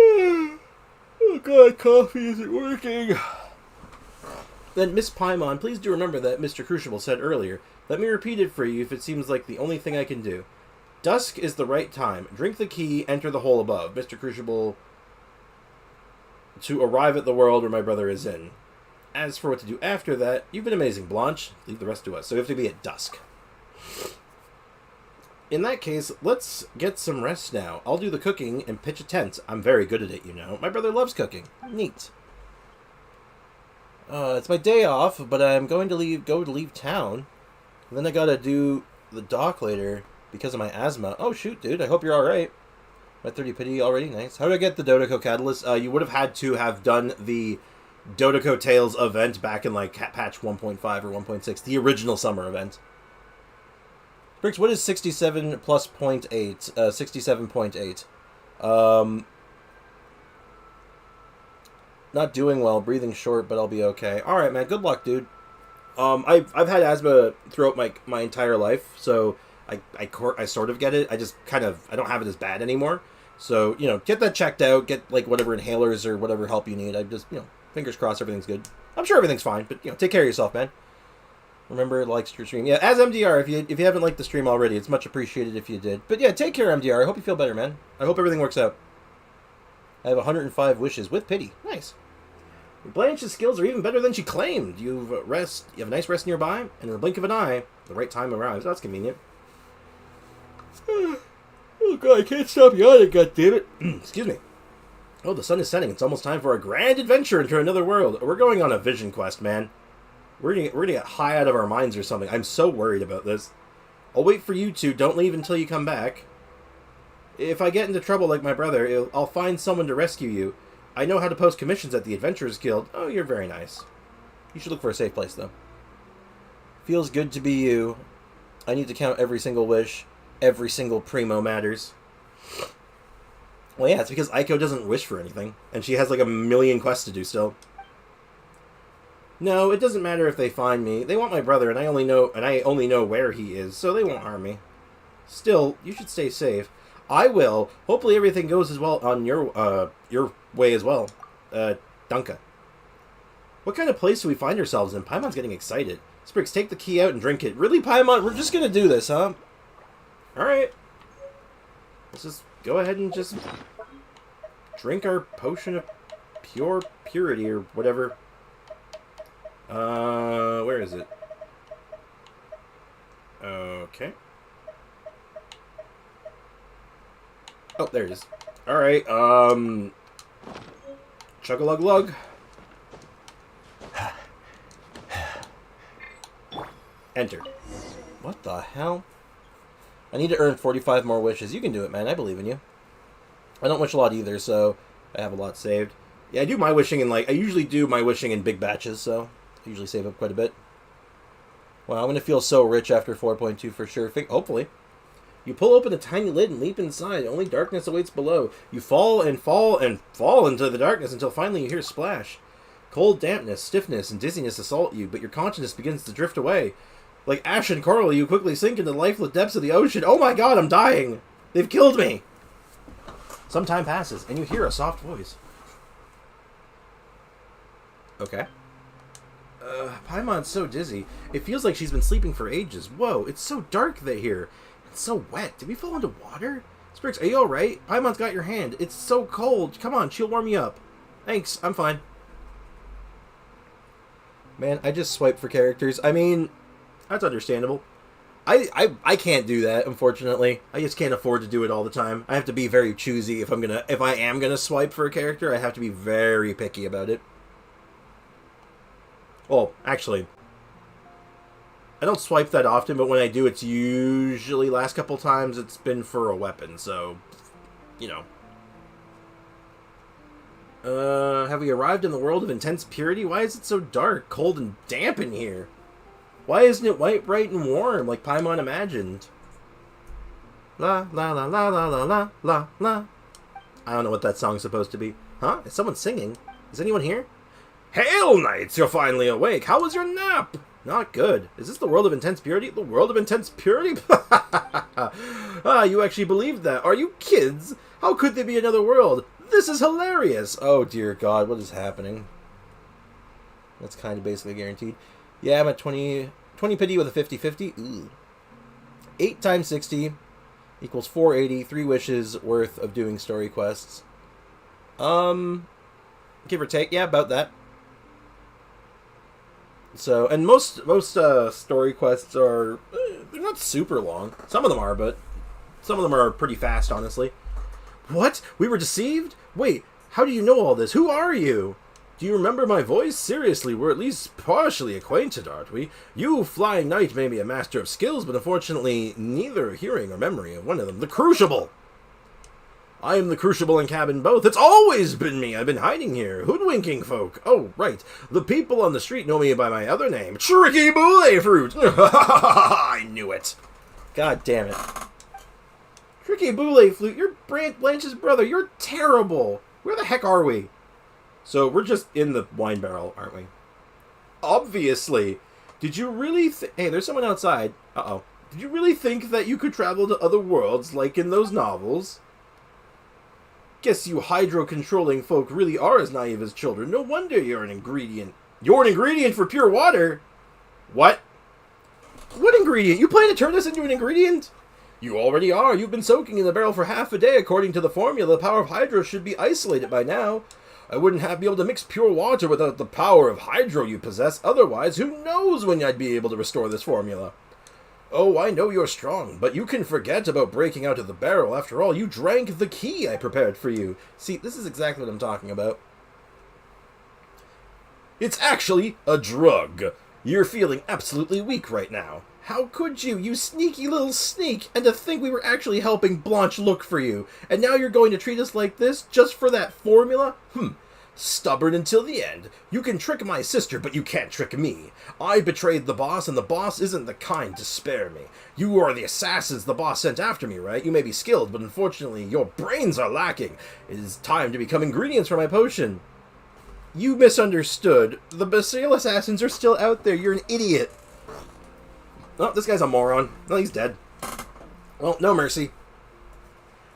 Oh god, coffee isn't working. Then, Miss Paimon, please do remember that Mr. Crucible said earlier. Let me repeat it for you if it seems like the only thing I can do. Dusk is the right time. Drink the key, enter the hole above. Mr. Crucible, to arrive at the world where my brother is in. As for what to do after that, you've been amazing, Blanche. Leave the rest to us. So we have to be at dusk. In that case, let's get some rest now. I'll do the cooking and pitch a tent. I'm very good at it, you know. My brother loves cooking. Neat. It's my day off, but I'm going to leave town. And then I gotta do the dock later because of my asthma. Oh, shoot, dude. I hope you're alright. My 30 pity already. Nice. How did I get the Dodoko Catalyst? You would have had to have done the Dodoko Tales event back in like patch 1.5 or 1.6, the original summer event. Bricks, what is 67 plus 0.8? 67.8. Not doing well, breathing short, but I'll be okay. All right, man. Good luck, dude. I've had asthma throughout my entire life, so I sort of get it. I just kind of I don't have it as bad anymore. So you know, get that checked out. Get like whatever inhalers or whatever help you need. I just fingers crossed everything's good. I'm sure everything's fine, but take care of yourself, man. Remember, like your stream. Yeah, as MDR, if you haven't liked the stream already, it's much appreciated if you did. But yeah, take care, MDR. I hope you feel better, man. I hope everything works out. I have 105 wishes with pity. Nice. Blanche's skills are even better than she claimed. You have a nice rest nearby, and in the blink of an eye, the right time arrives. That's convenient. Oh god, I can't stop yawning, goddammit. Excuse me. Oh, the sun is setting. It's almost time for a grand adventure into another world. We're going on a vision quest, man. We're gonna get high out of our minds or something. I'm so worried about this. I'll wait for you two. Don't leave until you come back. If I get into trouble like my brother, I'll find someone to rescue you. I know how to post commissions at the Adventurers Guild. Oh, you're very nice. You should look for a safe place, though. Feels good to be you. I need to count every single wish. Every single primo matters. Well, yeah, it's because Aiko doesn't wish for anything. And she has like a million quests to do still. No, it doesn't matter if they find me. They want my brother, and I only know where he is, so they won't harm me. Still, you should stay safe. I will. Hopefully everything goes as well on your way as well. Dunka. What kind of place do we find ourselves in? Paimon's getting excited. Spriggs, take the key out and drink it. Really, Paimon? We're just gonna do this, huh? Alright. Let's just go ahead and just drink our potion of purity or whatever. Where is it? Okay. Oh, there it is. Alright, chug-a-lug-lug. Enter. What the hell? I need to earn 45 more wishes. You can do it, man. I believe in you. I don't wish a lot either, so I have a lot saved. Yeah, I do my wishing in, I usually do my wishing in big batches, so I usually save up quite a bit. Wow, I'm going to feel so rich after 4.2 for sure. Hopefully. You pull open a tiny lid and leap inside. Only darkness awaits below. You fall and fall and fall into the darkness until finally you hear a splash. Cold dampness, stiffness, and dizziness assault you, but your consciousness begins to drift away. Like ash and coral, you quickly sink into the lifeless depths of the ocean. Oh my god, I'm dying! They've killed me! Some time passes, and you hear a soft voice. Okay. Paimon's so dizzy. It feels like she's been sleeping for ages. Whoa, it's so dark here. It's so wet. Did we fall into water? Spriggs, are you alright? Paimon's got your hand. It's so cold. Come on, she'll warm you up. Thanks, I'm fine. Man, I just swiped for characters. I mean, that's understandable. I can't do that, unfortunately. I just can't afford to do it all the time. I have to be very choosy if I am gonna swipe for a character. I have to be very picky about it. Well, actually, I don't swipe that often, but when I do, it's usually last couple times it's been for a weapon, so, you know. Have we arrived in the world of intense purity? Why is it so dark, cold, and damp in here? Why isn't it white, bright, and warm like Paimon imagined? La, la, la, la, la, la, la, la, la. I don't know what that song's supposed to be. Huh? Is someone singing? Is anyone here? Hail, knights! You're finally awake. How was your nap? Not good. Is this the world of intense purity? The world of intense purity? Ah, you actually believed that. Are you kids? How could there be another world? This is hilarious. Oh, dear God. What is happening? That's kind of basically guaranteed. Yeah, I'm at 20 pity with a 50-50. Ooh. 8 times 60 equals 480. 3 wishes worth of doing story quests. Give or take. Yeah, about that. So, and most story quests are, they're not super long. Some of them are, but some of them are pretty fast, honestly. What? We were deceived? Wait, how do you know all this? Who are you? Do you remember my voice? Seriously, we're at least partially acquainted, aren't we? You, Flying Knight, may be a master of skills, but unfortunately, neither hearing or memory of one of them. The Crucible! I am the Crucible and Cabin both. It's always been me. I've been hiding here, hoodwinking folk. Oh, right. The people on the street know me by my other name, Tricky Boule Fruit. I knew it. God damn it. Tricky Boule Fruit, you're Blanche's brother. You're terrible. Where the heck are we? So, we're just in the wine barrel, aren't we? Obviously. Did you really Hey, there's someone outside. Uh-oh. Did you really think that you could travel to other worlds like in those novels? Guess you hydro-controlling folk really are as naive as children. No wonder you're an ingredient. You're an ingredient for pure water? What? What ingredient? You plan to turn us into an ingredient? You already are. You've been soaking in the barrel for half a day. According to the formula, the power of hydro should be isolated by now. I wouldn't be able to mix pure water without the power of hydro you possess. Otherwise, who knows when I'd be able to restore this formula? Oh, I know you're strong, but you can forget about breaking out of the barrel. After all, you drank the key I prepared for you. See, this is exactly what I'm talking about. It's actually a drug. You're feeling absolutely weak right now. How could you, you sneaky little sneak, and to think we were actually helping Blanche look for you, and now you're going to treat us like this just for that formula? Stubborn until the end. You can trick my sister, but you can't trick me. I betrayed the boss, and the boss isn't the kind to spare me. You are the assassins the boss sent after me, right? You may be skilled, but unfortunately, your brains are lacking. It is time to become ingredients for my potion. You misunderstood. The Physcl assassins are still out there. You're an idiot. Oh, this guy's a moron. No, he's dead. Well, no mercy.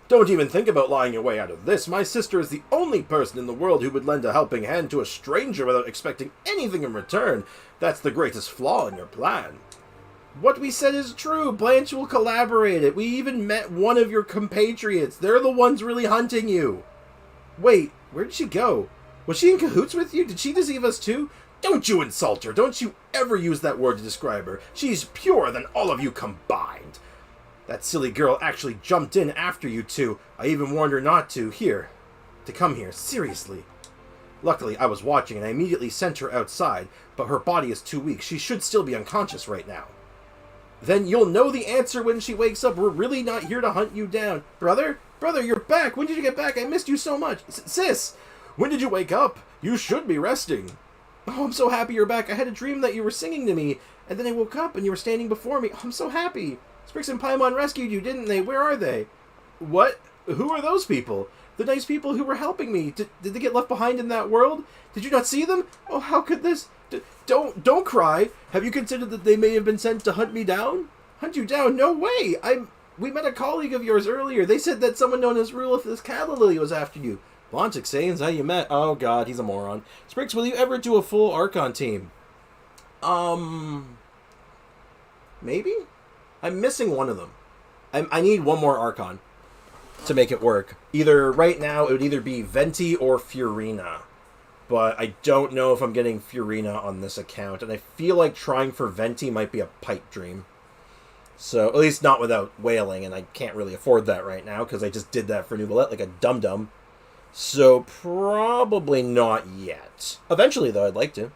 Don't even think about lying your way out of this. My sister is the only person in the world who would lend a helping hand to a stranger without expecting anything in return. That's the greatest flaw in your plan. What we said is true. Blanche will collaborate it. We even met one of your compatriots. They're the ones really hunting you. Wait, where did she go? Was she in cahoots with you? Did she deceive us too? Don't you insult her. Don't you ever use that word to describe her. She's purer than all of you combined. That silly girl actually jumped in after you two. I even warned her not to come here, seriously. Luckily, I was watching and I immediately sent her outside, but her body is too weak. She should still be unconscious right now. Then you'll know the answer when she wakes up. We're really not here to hunt you down. Brother, you're back. When did you get back? I missed you so much. Sis, when did you wake up? You should be resting. Oh, I'm so happy you're back. I had a dream that you were singing to me, and then I woke up and you were standing before me. Oh, I'm so happy. Sprix and Paimon rescued you, didn't they? Where are they? What? Who are those people? The nice people who were helping me. Did they get left behind in that world? Did you not see them? Oh, how could this... Don't cry. Have you considered that they may have been sent to hunt me down? Hunt you down? No way. We met a colleague of yours earlier. They said that someone known as Rule of Physcl was after you. Blontic saying how you met. Oh god, he's a moron. Sprix, will you ever do a full Archon team? Maybe? I'm missing one of them. I need one more Archon to make it work. Right now, it would either be Venti or Furina. But I don't know if I'm getting Furina on this account. And I feel like trying for Venti might be a pipe dream. So, at least not without whaling. And I can't really afford that right now, because I just did that for Neuvillette like a dum-dum. So, probably not yet. Eventually, though, I'd like to.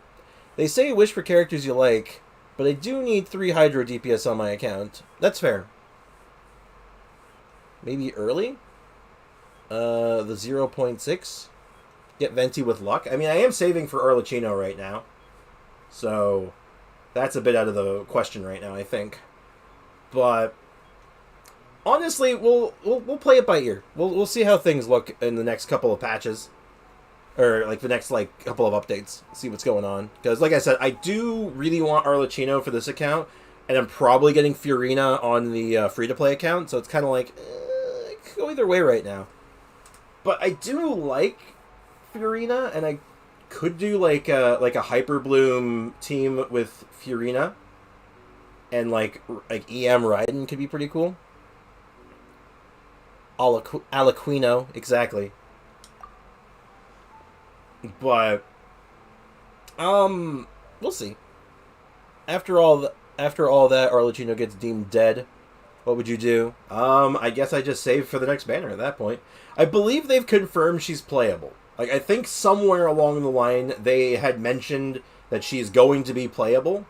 They say wish for characters you like, but I do need 3 Hydro DPS on my account. That's fair. Maybe early? The 0.6? Get Venti with luck? I mean, I am saving for Arlecchino right now. So, that's a bit out of the question right now, I think. But... honestly, we'll play it by ear. We'll see how things look in the next couple of patches, or like the next couple of updates. See what's going on. Because like I said, I do really want Arlecchino for this account, and I'm probably getting Furina on the free-to-play account. So it's kind of like it could go either way right now. But I do like Furina, and I could do like a Hyper Bloom team with Furina, and like EM Raiden could be pretty cool. Alaquino, exactly. But we'll see. After all that, Arlecchino gets deemed dead. What would you do? I guess I just save for the next banner at that point. I believe they've confirmed she's playable. Like, I think somewhere along the line they had mentioned that she's going to be playable.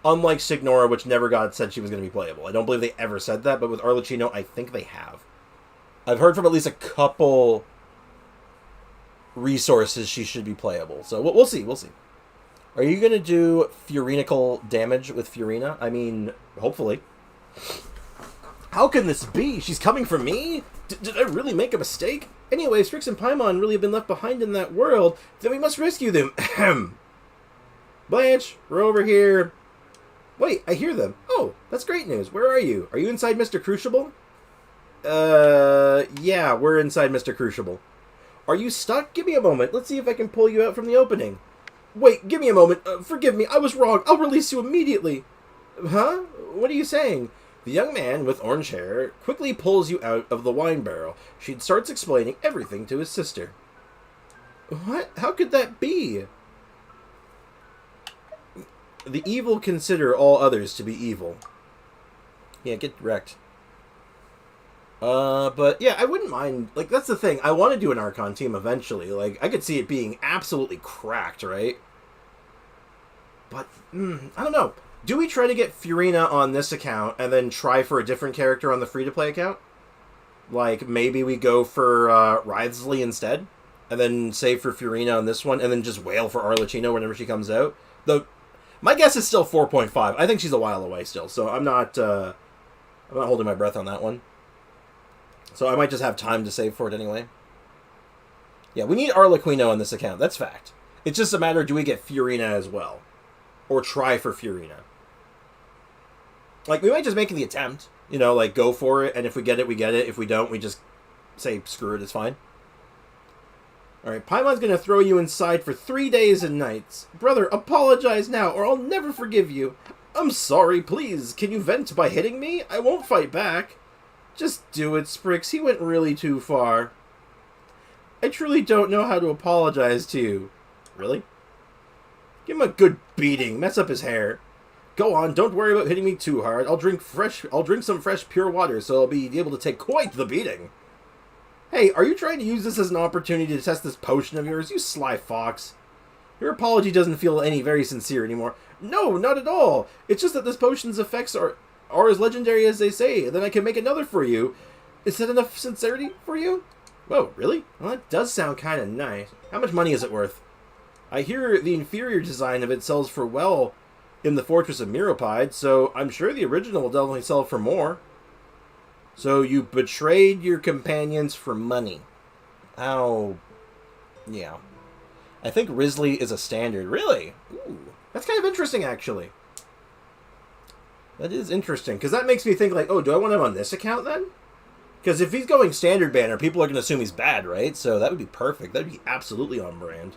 Unlike Signora, which never said she was going to be playable. I don't believe they ever said that, but with Arlecchino, I think they have. I've heard from at least a couple resources she should be playable. So we'll see. Are you going to do Furinical damage with Furina? I mean, hopefully. How can this be? She's coming for me? Did I really make a mistake? Anyway, Strix and Paimon really have been left behind in that world. Then we must rescue them. Ahem. Blanche, we're over here. Wait, I hear them. Oh, that's great news. Where are you? Are you inside Mr. Crucible? Yeah, we're inside Mr. Crucible. Are you stuck? Give me a moment. Let's see if I can pull you out from the opening. Wait, give me a moment. Forgive me, I was wrong. I'll release you immediately. Huh? What are you saying? The young man with orange hair quickly pulls you out of the wine barrel. She starts explaining everything to his sister. What? How could that be? The evil consider all others to be evil. Yeah, get wrecked. But yeah, I wouldn't mind. Like, that's the thing. I want to do an Archon team eventually. Like, I could see it being absolutely cracked, right? But, I don't know. Do we try to get Furina on this account and then try for a different character on the free-to-play account? Like, maybe we go for Wriothesley instead, and then save for Furina on this one, and then just wail for Arlecchino whenever she comes out? Though, my guess is still 4.5. I think she's a while away still, so I'm not holding my breath on that one. So I might just have time to save for it anyway. Yeah, we need Arlecchino on this account. That's fact. It's just a matter of do we get Furina as well? Or try for Furina? Like, we might just make the attempt. You know, like, go for it, and if we get it, we get it. If we don't, we just say, screw it, it's fine. Alright, Paimon's gonna throw you inside for 3 days and nights. Brother, apologize now, or I'll never forgive you. I'm sorry, please. Can you vent by hitting me? I won't fight back. Just do it, Sprix. He went really too far. I truly don't know how to apologize to you. Really? Give him a good beating. Mess up his hair. Go on, don't worry about hitting me too hard. I'll drink some fresh pure water, so I'll be able to take quite the beating. Hey, are you trying to use this as an opportunity to test this potion of yours, you sly fox? Your apology doesn't feel very sincere anymore. No, not at all. It's just that this potion's effects are as legendary as they say. Then I can make another for you. Is that enough sincerity for you? Whoa, really? Well, that does sound kind of nice. How much money is it worth? I hear the inferior design of it sells for well in the Fortress of Meropide, so I'm sure the original will definitely sell for more. So you betrayed your companions for money. Oh, yeah. I think Wriothesley is a standard. Really? Ooh, that's kind of interesting, actually. That is interesting, because that makes me think, like, oh, do I want him on this account, then? Because if he's going standard banner, people are going to assume he's bad, right? So that would be perfect. That would be absolutely on brand.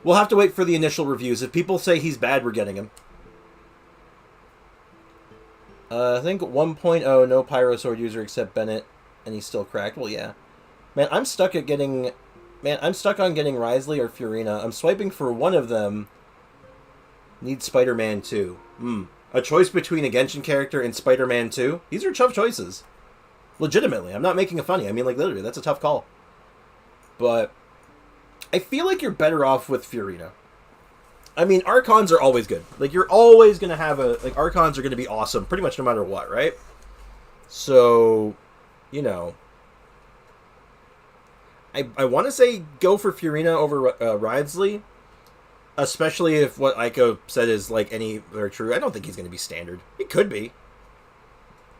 We'll have to wait for the initial reviews. If people say he's bad, we're getting him. I think 1.0, no Pyro Sword user except Bennett, and he's still cracked. Well, yeah. Man, I'm stuck on getting Wriothesley or Furina. I'm swiping for one of them. Need Spider-Man 2. A choice between a Genshin character and Spider-Man 2? These are tough choices. Legitimately. I'm not making it funny. I mean, like, literally, that's a tough call. But I feel like you're better off with Furina. I mean, Archons are always good. Like, you're always going to have like, Archons are going to be awesome pretty much no matter what, right? So, you know. I want to say go for Furina over Wriothesley. Especially if what Aiko said is, like, they're true. I don't think he's going to be standard. He could be.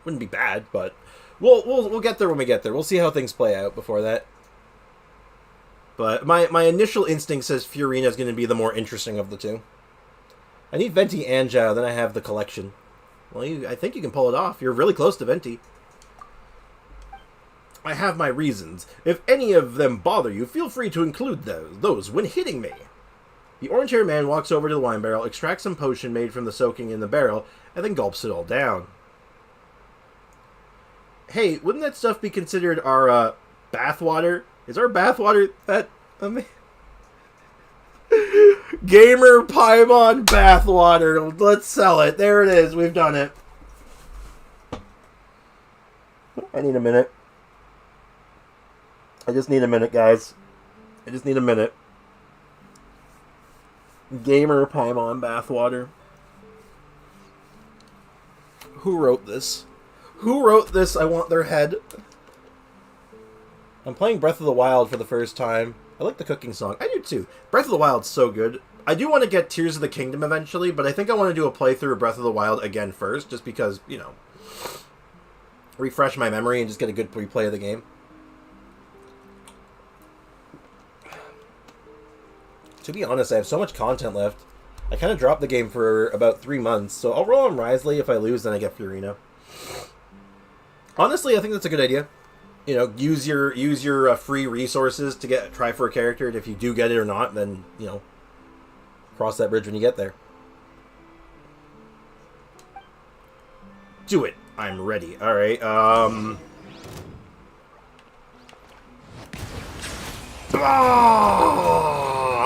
Wouldn't be bad, but we'll get there when we get there. We'll see how things play out before that. But my initial instinct says Furina is going to be the more interesting of the two. I need Venti and Zhao, then I have the collection. Well, I think you can pull it off. You're really close to Venti. I have my reasons. If any of them bother you, feel free to include those when hitting me. The orange-haired man walks over to the wine barrel, extracts some potion made from the soaking in the barrel, and then gulps it all down. Hey, wouldn't that stuff be considered our bathwater? Is our bathwater that Gamer Paimon bathwater? Let's sell it. There it is. We've done it. I need a minute. I just need a minute, guys. I just need a minute. Gamer Paimon bathwater. Who wrote this? Who wrote this? I want their head. I'm playing Breath of the Wild for the first time. I like the cooking song. I do too. Breath of the Wild's so good. I do want to get Tears of the Kingdom eventually, but I think I want to do a playthrough of Breath of the Wild again first, just because, you know, refresh my memory and just get a good replay of the game. To be honest, I have so much content left. I kind of dropped the game for about 3 months, so I'll roll on Wriothesley. If I lose, then I get Furina. Honestly, I think that's a good idea. You know, use your free resources to try for a character, and if you do get it or not, then, you know, cross that bridge when you get there. Do it. I'm ready. All right.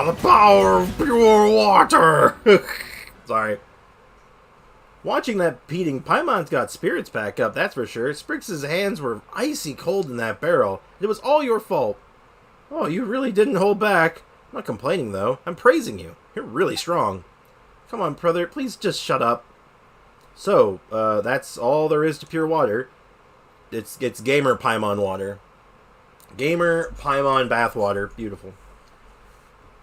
The power of pure water. Sorry. Watching that beating, Paimon's got spirits back up, that's for sure. Sprix's hands were icy cold in that barrel. It was all your fault. Oh, you really didn't hold back. I'm not complaining, though. I'm praising you. You're really strong. Come on, brother, please just shut up. So, that's all there is to pure water. It's gamer Paimon water. Gamer Paimon bath water. Beautiful.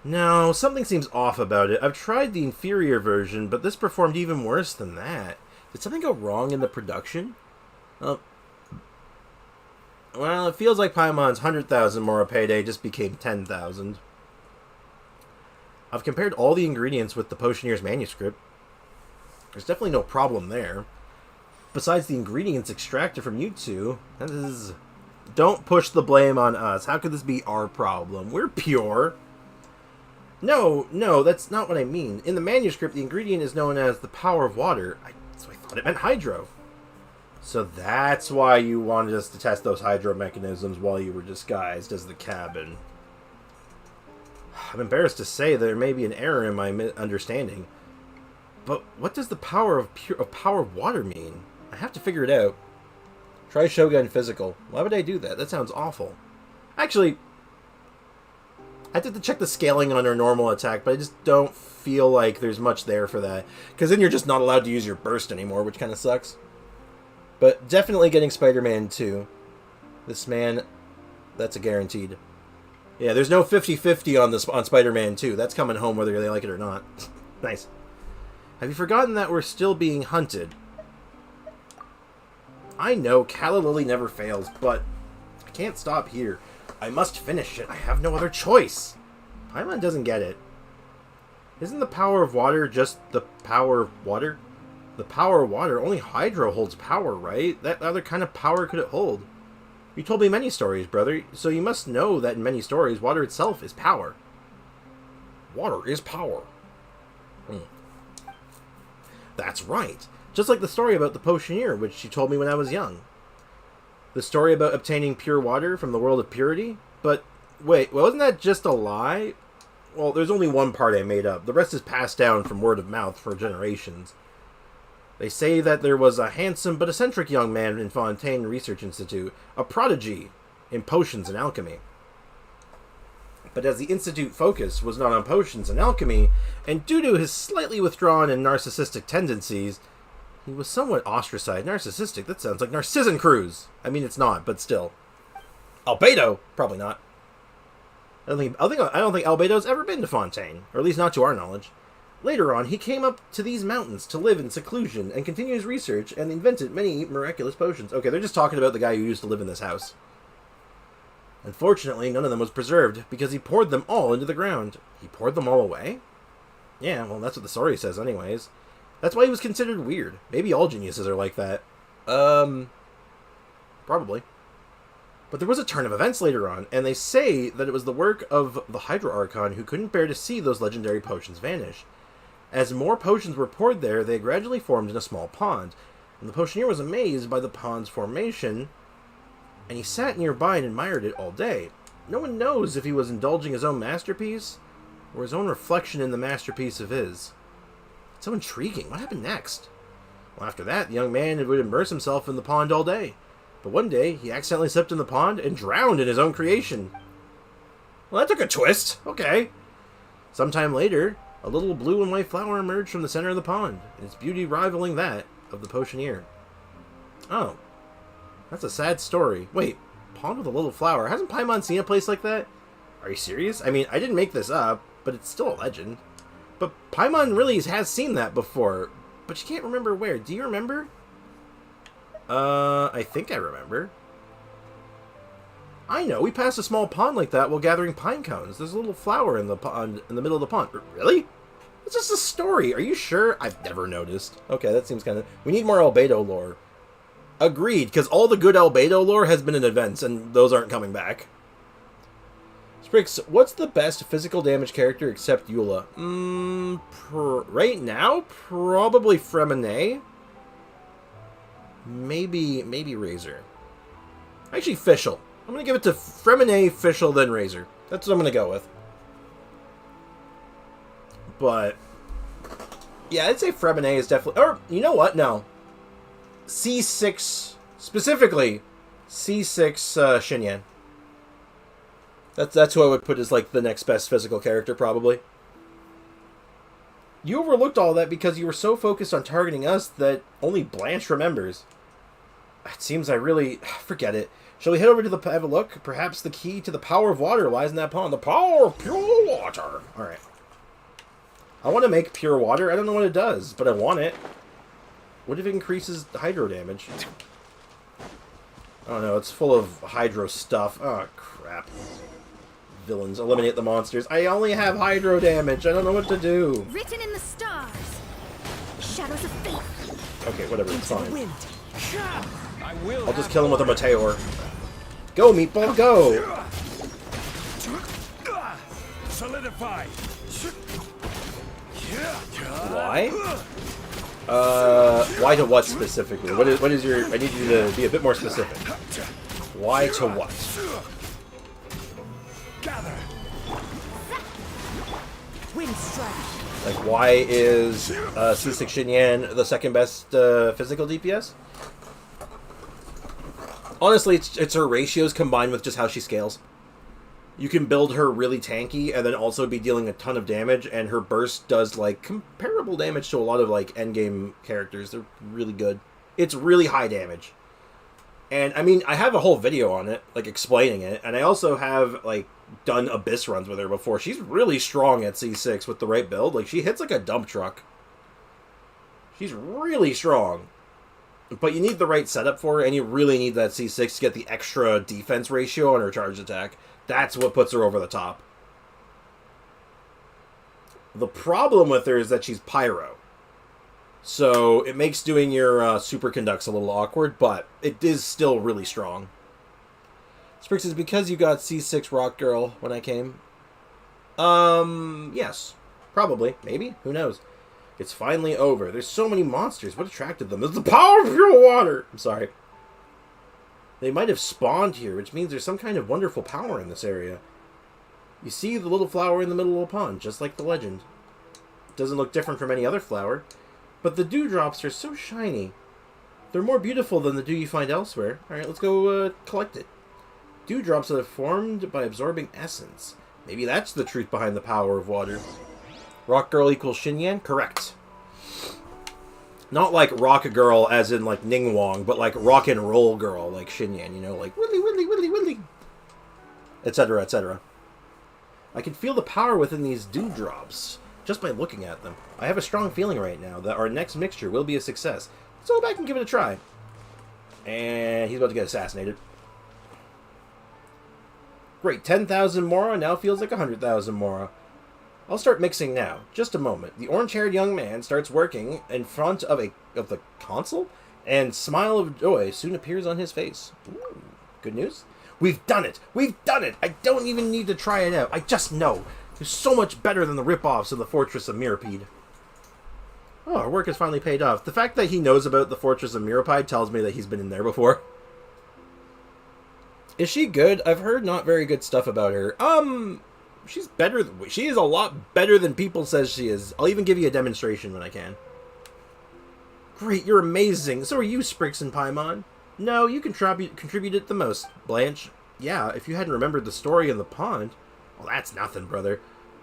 No, something seems off about it. I've tried the inferior version, but this performed even worse than that. Did something go wrong in the production? Well, it feels like Paimon's 100,000 Mora payday just became 10,000. I've compared all the ingredients with the Potioneer's manuscript. There's definitely no problem there. Besides the ingredients extracted from you two, that is... Don't push the blame on us. How could this be our problem? We're pure. No, that's not what I mean. In the manuscript, the ingredient is known as the power of water. So I thought it meant hydro. So that's why you wanted us to test those hydro mechanisms while you were disguised as the cabin. I'm embarrassed to say there may be an error in my understanding. But what does the power of water mean? I have to figure it out. Try Shogun Physcl. Why would I do that? That sounds awful. Actually, I did to check the scaling on her normal attack, but I just don't feel like there's much there for that. Because then you're just not allowed to use your burst anymore, which kind of sucks. But definitely getting Spider-Man 2. This man, that's a guaranteed. Yeah, there's no 50-50 on Spider-Man 2. That's coming home whether they like it or not. Nice. Have you forgotten that we're still being hunted? I know, Calla Lily never fails, but I can't stop here. I must finish it. I have no other choice. Paimon doesn't get it. Isn't the power of water just the power of water? The power of water, only hydro holds power, right? That other kind of power could it hold? You told me many stories, brother, so you must know that in many stories, water itself is power. Water is power. That's right. Just like the story about the Potioneer, which she told me when I was young. The story about obtaining pure water from the world of purity? But, wait, wasn't that just a lie? Well, there's only one part I made up. The rest is passed down from word of mouth for generations. They say that there was a handsome but eccentric young man in Fontaine Research Institute, a prodigy in potions and alchemy. But as the Institute focus was not on potions and alchemy, and due to his slightly withdrawn and narcissistic tendencies, he was somewhat ostracized. Narcissistic? That sounds like Narcissan Cruz. I mean, it's not, but still. Albedo? Probably not. I don't think Albedo's ever been to Fontaine, or at least not to our knowledge. Later on, he came up to these mountains to live in seclusion and continue his research and invented many miraculous potions. Okay, they're just talking about the guy who used to live in this house. Unfortunately, none of them was preserved because he poured them all into the ground. He poured them all away? Yeah, well, that's what the story says anyways. That's why he was considered weird. Maybe all geniuses are like that. Probably. But there was a turn of events later on, and they say that it was the work of the Hydra Archon who couldn't bear to see those legendary potions vanish. As more potions were poured there, they gradually formed in a small pond, and the Potioneer was amazed by the pond's formation, and he sat nearby and admired it all day. No one knows if he was indulging his own masterpiece, or his own reflection in the masterpiece of his. It's so intriguing. What happened next? Well, after that, the young man would immerse himself in the pond all day. But one day, he accidentally slipped in the pond and drowned in his own creation. Well, that took a twist. Okay. Sometime later, a little blue and white flower emerged from the center of the pond, its beauty rivaling that of the Potioneer. Oh. That's a sad story. Wait, pond with a little flower. Hasn't Paimon seen a place like that? Are you serious? I mean, I didn't make this up, but it's still a legend. But Paimon really has seen that before, but she can't remember where. Do you remember? I think I remember. I know, we passed a small pond like that while gathering pine cones. There's a little flower in the pond, in the middle of the pond. Really? It's just a story. Are you sure? I've never noticed. Okay, that seems kind of... We need more Albedo lore. Agreed, because all the good Albedo lore has been in events, and those aren't coming back. Sprix, what's the best physical damage character except Eula? Right now, probably Fremine. Maybe Razor. Actually, Physcl. I'm going to give it to Fremine, Physcl, then Razor. That's what I'm going to go with. But, yeah, I'd say Fremine is definitely... Or, you know what? No. C6, specifically, C6 Xinyan. That's who I would put as, like, the next best physical character, probably. You overlooked all that because you were so focused on targeting us that only Blanche remembers. It seems I really... Forget it. Shall we head over to have a look? Perhaps the key to the power of water lies in that pond. The power of pure water. Alright. I want to make pure water. I don't know what it does, but I want it. What if it increases hydro damage? Oh no, it's full of hydro stuff. Oh, crap. Villains, eliminate the monsters. I only have hydro damage. I don't know what to do. Written in the stars. Shadows of fate. Okay, whatever, it's Into the fine. wind. I will. I'll just kill him with a meteor. Go, Meatball, go! Solidify. Why? Why to what specifically? What is your... I need you to be a bit more specific. Why to what? Gather. Wind strike. Like, why is C6 Xinyan the second best physical DPS? Honestly, it's her ratios combined with just how she scales. You can build her really tanky and then also be dealing a ton of damage, and her burst does, like, comparable damage to a lot of, like, endgame characters. They're really good. It's really high damage. And, I mean, I have a whole video on it, like, explaining it, and I also have, like, done Abyss runs with her before. She's really strong at C6 with the right build. Like, she hits like a dump truck. She's really strong. But you need the right setup for her, and you really need that C6 to get the extra defense ratio on her charge attack. That's what puts her over the top. The problem with her is that she's pyro. So it makes doing your superconducts a little awkward, but it is still really strong. Sprix is because you got C6 Rock Girl when I came. Yes. Probably. Maybe. Who knows? It's finally over. There's so many monsters. What attracted them? It's the power of pure water! I'm sorry. They might have spawned here, which means there's some kind of wonderful power in this area. You see the little flower in the middle of the pond, just like the legend. It doesn't look different from any other flower, but the dewdrops are so shiny. They're more beautiful than the dew you find elsewhere. Alright, let's go collect it. Dewdrops that are formed by absorbing essence. Maybe that's the truth behind the power of water. Rock Girl equals Xinyan? Correct. Not like Rock Girl as in like Ning Wong, but like Rock and Roll Girl like Xinyan, you know, like willy willy willy willy, etc., etc. I can feel the power within these dewdrops just by looking at them. I have a strong feeling right now that our next mixture will be a success. So go back and give it a try. And he's about to get assassinated. Great, 10,000 Mora now feels like 100,000 Mora. I'll start mixing now. Just a moment. The orange-haired young man starts working in front of the console, and smile of joy soon appears on his face. Ooh, good news? We've done it! We've done it! I don't even need to try it out. I just know. It's so much better than the rip-offs of the Fortress of Mirapede. Oh, our work has finally paid off. The fact that he knows about the Fortress of Mirapede tells me that he's been in there before. Is she good? I've heard not very good stuff about her. She's better. She is a lot better than people says she is. I'll even give you a demonstration when I can. Great, you're amazing. So are you, Sprix and Paimon. No, you contributed the most, Blanche. Yeah, if you hadn't remembered the story in the pond. Well, that's nothing, brother.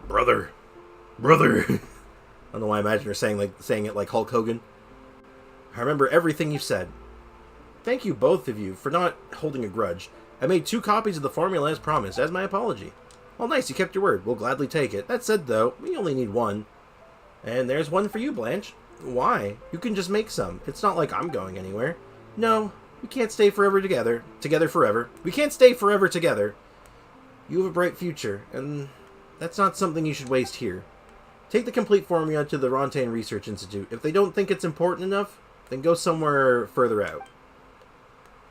Brother. I don't know why I imagine her saying it like Hulk Hogan. I remember everything you said. Thank you, both of you, for not holding a grudge. I made 2 copies of the formula as promised, as my apology. Well, nice, you kept your word. We'll gladly take it. That said, though, we only need 1. And there's 1 for you, Blanche. Why? You can just make some. It's not like I'm going anywhere. No, we can't stay forever together. Together forever. We can't stay forever together. You have a bright future, and that's not something you should waste here. Take the complete formula to the Rontaine Research Institute. If they don't think it's important enough, then go somewhere further out.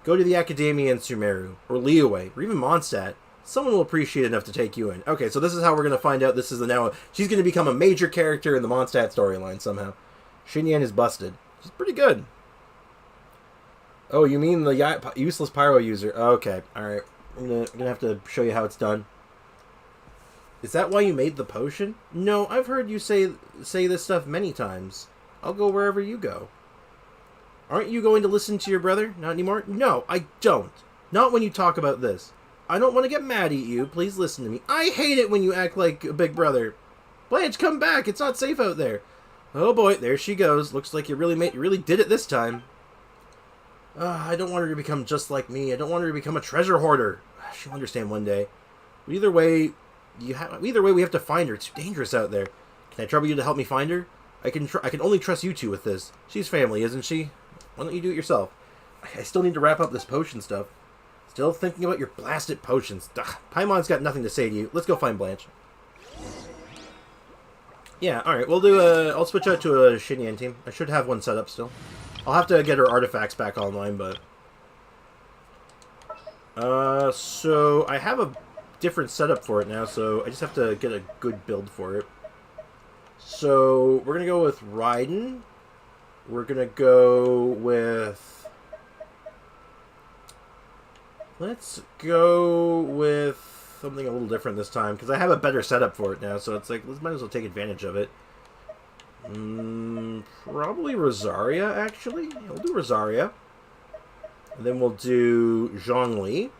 Go to the Academia in Sumeru, or Liyue, or even Mondstadt. Someone will appreciate enough to take you in. Okay, so this is how we're going to find out. This is she's going to become a major character in the Mondstadt storyline somehow. Xinyan is busted. She's pretty good. Oh, you mean the useless pyro user? Okay, alright. I'm gonna have to show you how it's done. Is that why you made the potion? No, I've heard you say this stuff many times. I'll go wherever you go. Aren't you going to listen to your brother? Not anymore? No, I don't. Not when you talk about this. I don't want to get mad at you. Please listen to me. I hate it when you act like a big brother. Blanche, come back. It's not safe out there. Oh boy, there she goes. Looks like you really did it this time. I don't want her to become just like me. I don't want her to become a treasure hoarder. She'll understand one day. But either way, we have to find her. It's too dangerous out there. Can I trouble you to help me find her? I can only trust you two with this. She's family, isn't she? Why don't you do it yourself? I still need to wrap up this potion stuff. Still thinking about your blasted potions. Ugh, Paimon's got nothing to say to you. Let's go find Blanche. Yeah, alright, we'll do I'll switch out to a Xinyan team. I should have one set up still. I'll have to get her artifacts back online, but... so I have a different setup for it now, so I just have to get a good build for it. So, we're gonna go with Raiden. We're gonna go with... Let's go with something a little different this time, because I have a better setup for it now, so it's like, let's might as well take advantage of it. Probably Rosaria, actually. Yeah, we'll do Rosaria. And then we'll do Zhongli.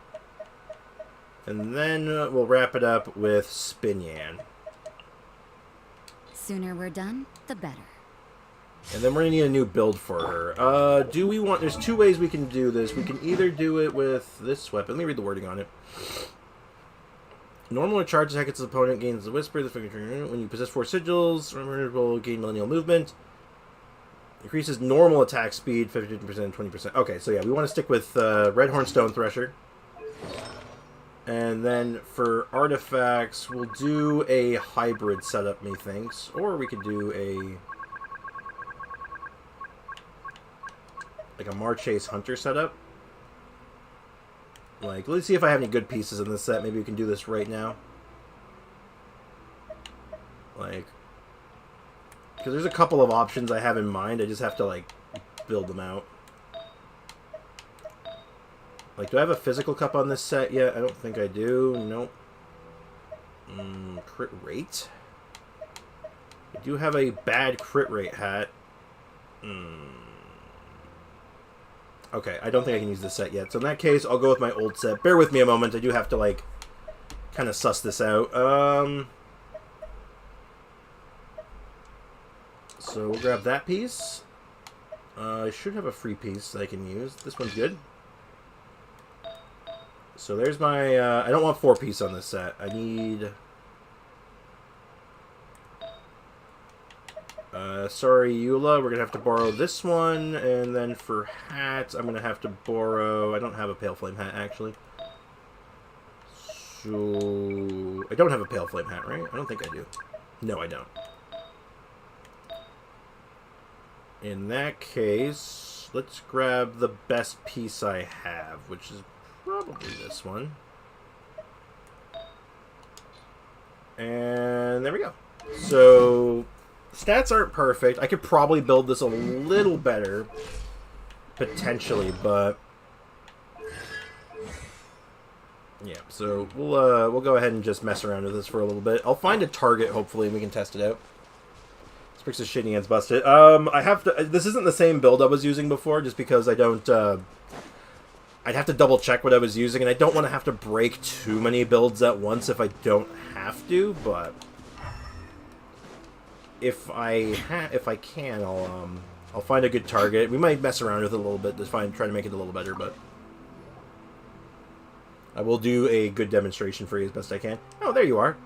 And then we'll wrap it up with Spinyan. Sooner we're done, the better. And then we're going to need a new build for her. Do we want... There's two ways we can do this. We can either do it with this weapon. Let me read the wording on it. Normal or charge attack its opponent gains the Whisper. When you possess 4 sigils, remember will gain Millennial Movement. Increases normal attack speed, 15% and 20%. Okay, so yeah, we want to stick with Red Hornstone Thresher. And then for artifacts, we'll do a hybrid setup, methinks. Or we could do like a Marchese Hunter setup. Like, let's see if I have any good pieces in this set. Maybe we can do this right now. Like, because there's a couple of options I have in mind. I just have to, like, build them out. Like, do I have a physical cup on this set yet? I don't think I do. Nope. Crit rate? I do have a bad crit rate hat. Okay, I don't think I can use this set yet. So in that case, I'll go with my old set. Bear with me a moment. I do have to, like, kind of suss this out. So we'll grab that piece. I should have a free piece that I can use. This one's good. So there's my... I don't want 4-piece on this set. I need... sorry, Eula, we're going to have to borrow this one, and then for hats, I'm going to have to borrow... I don't have a Pale Flame hat, actually. So... I don't have a Pale Flame hat, right? I don't think I do. No, I don't. In that case, let's grab the best piece I have, which is probably this one. And there we go. So... stats aren't perfect. I could probably build this a little better, potentially, but yeah. So we'll go ahead and just mess around with this for a little bit. I'll find a target, hopefully, and we can test it out. Sprix's shitty hands busted. I have to. This isn't the same build I was using before, just because I don't. I'd have to double check what I was using, and I don't want to have to break too many builds at once if I don't have to, but. If I can, I'll find a good target. We might mess around with it a little bit to try to make it a little better, but I will do a good demonstration for you as best I can. Oh, there you are.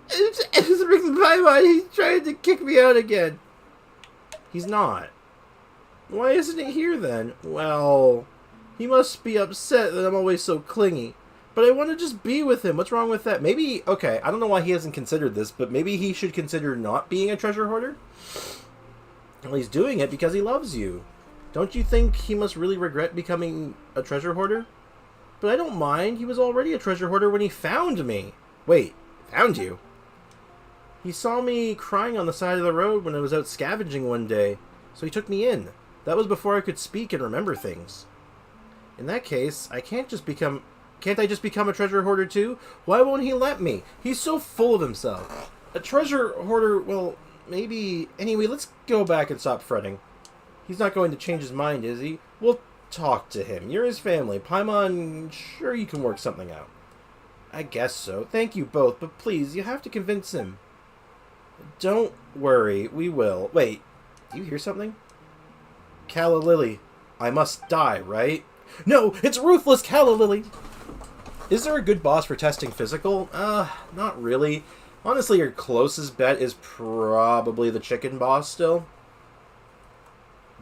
It's Paimon. He's trying to kick me out again. He's not. Why isn't he here then? Well, he must be upset that I'm always so clingy. But I want to just be with him. What's wrong with that? Maybe, okay, I don't know why he hasn't considered this, but maybe he should consider not being a treasure hoarder? Well, he's doing it because he loves you. Don't you think he must really regret becoming a treasure hoarder? But I don't mind. He was already a treasure hoarder when he found me. Wait, found you? He saw me crying on the side of the road when I was out scavenging one day, so he took me in. That was before I could speak and remember things. In that case, Can't I just become a treasure hoarder too? Why won't he let me? He's so full of himself. A treasure hoarder, well, maybe... Anyway, let's go back and stop fretting. He's not going to change his mind, is he? We'll talk to him. You're his family. Paimon, sure you can work something out. I guess so. Thank you both, but please, you have to convince him. Don't worry, we will. Wait, Do you hear something? Calla Lily, I must die, right? No, it's ruthless Calla Lily! Is there a good boss for testing Physcl? Not really. Honestly, your closest bet is probably the chicken boss still.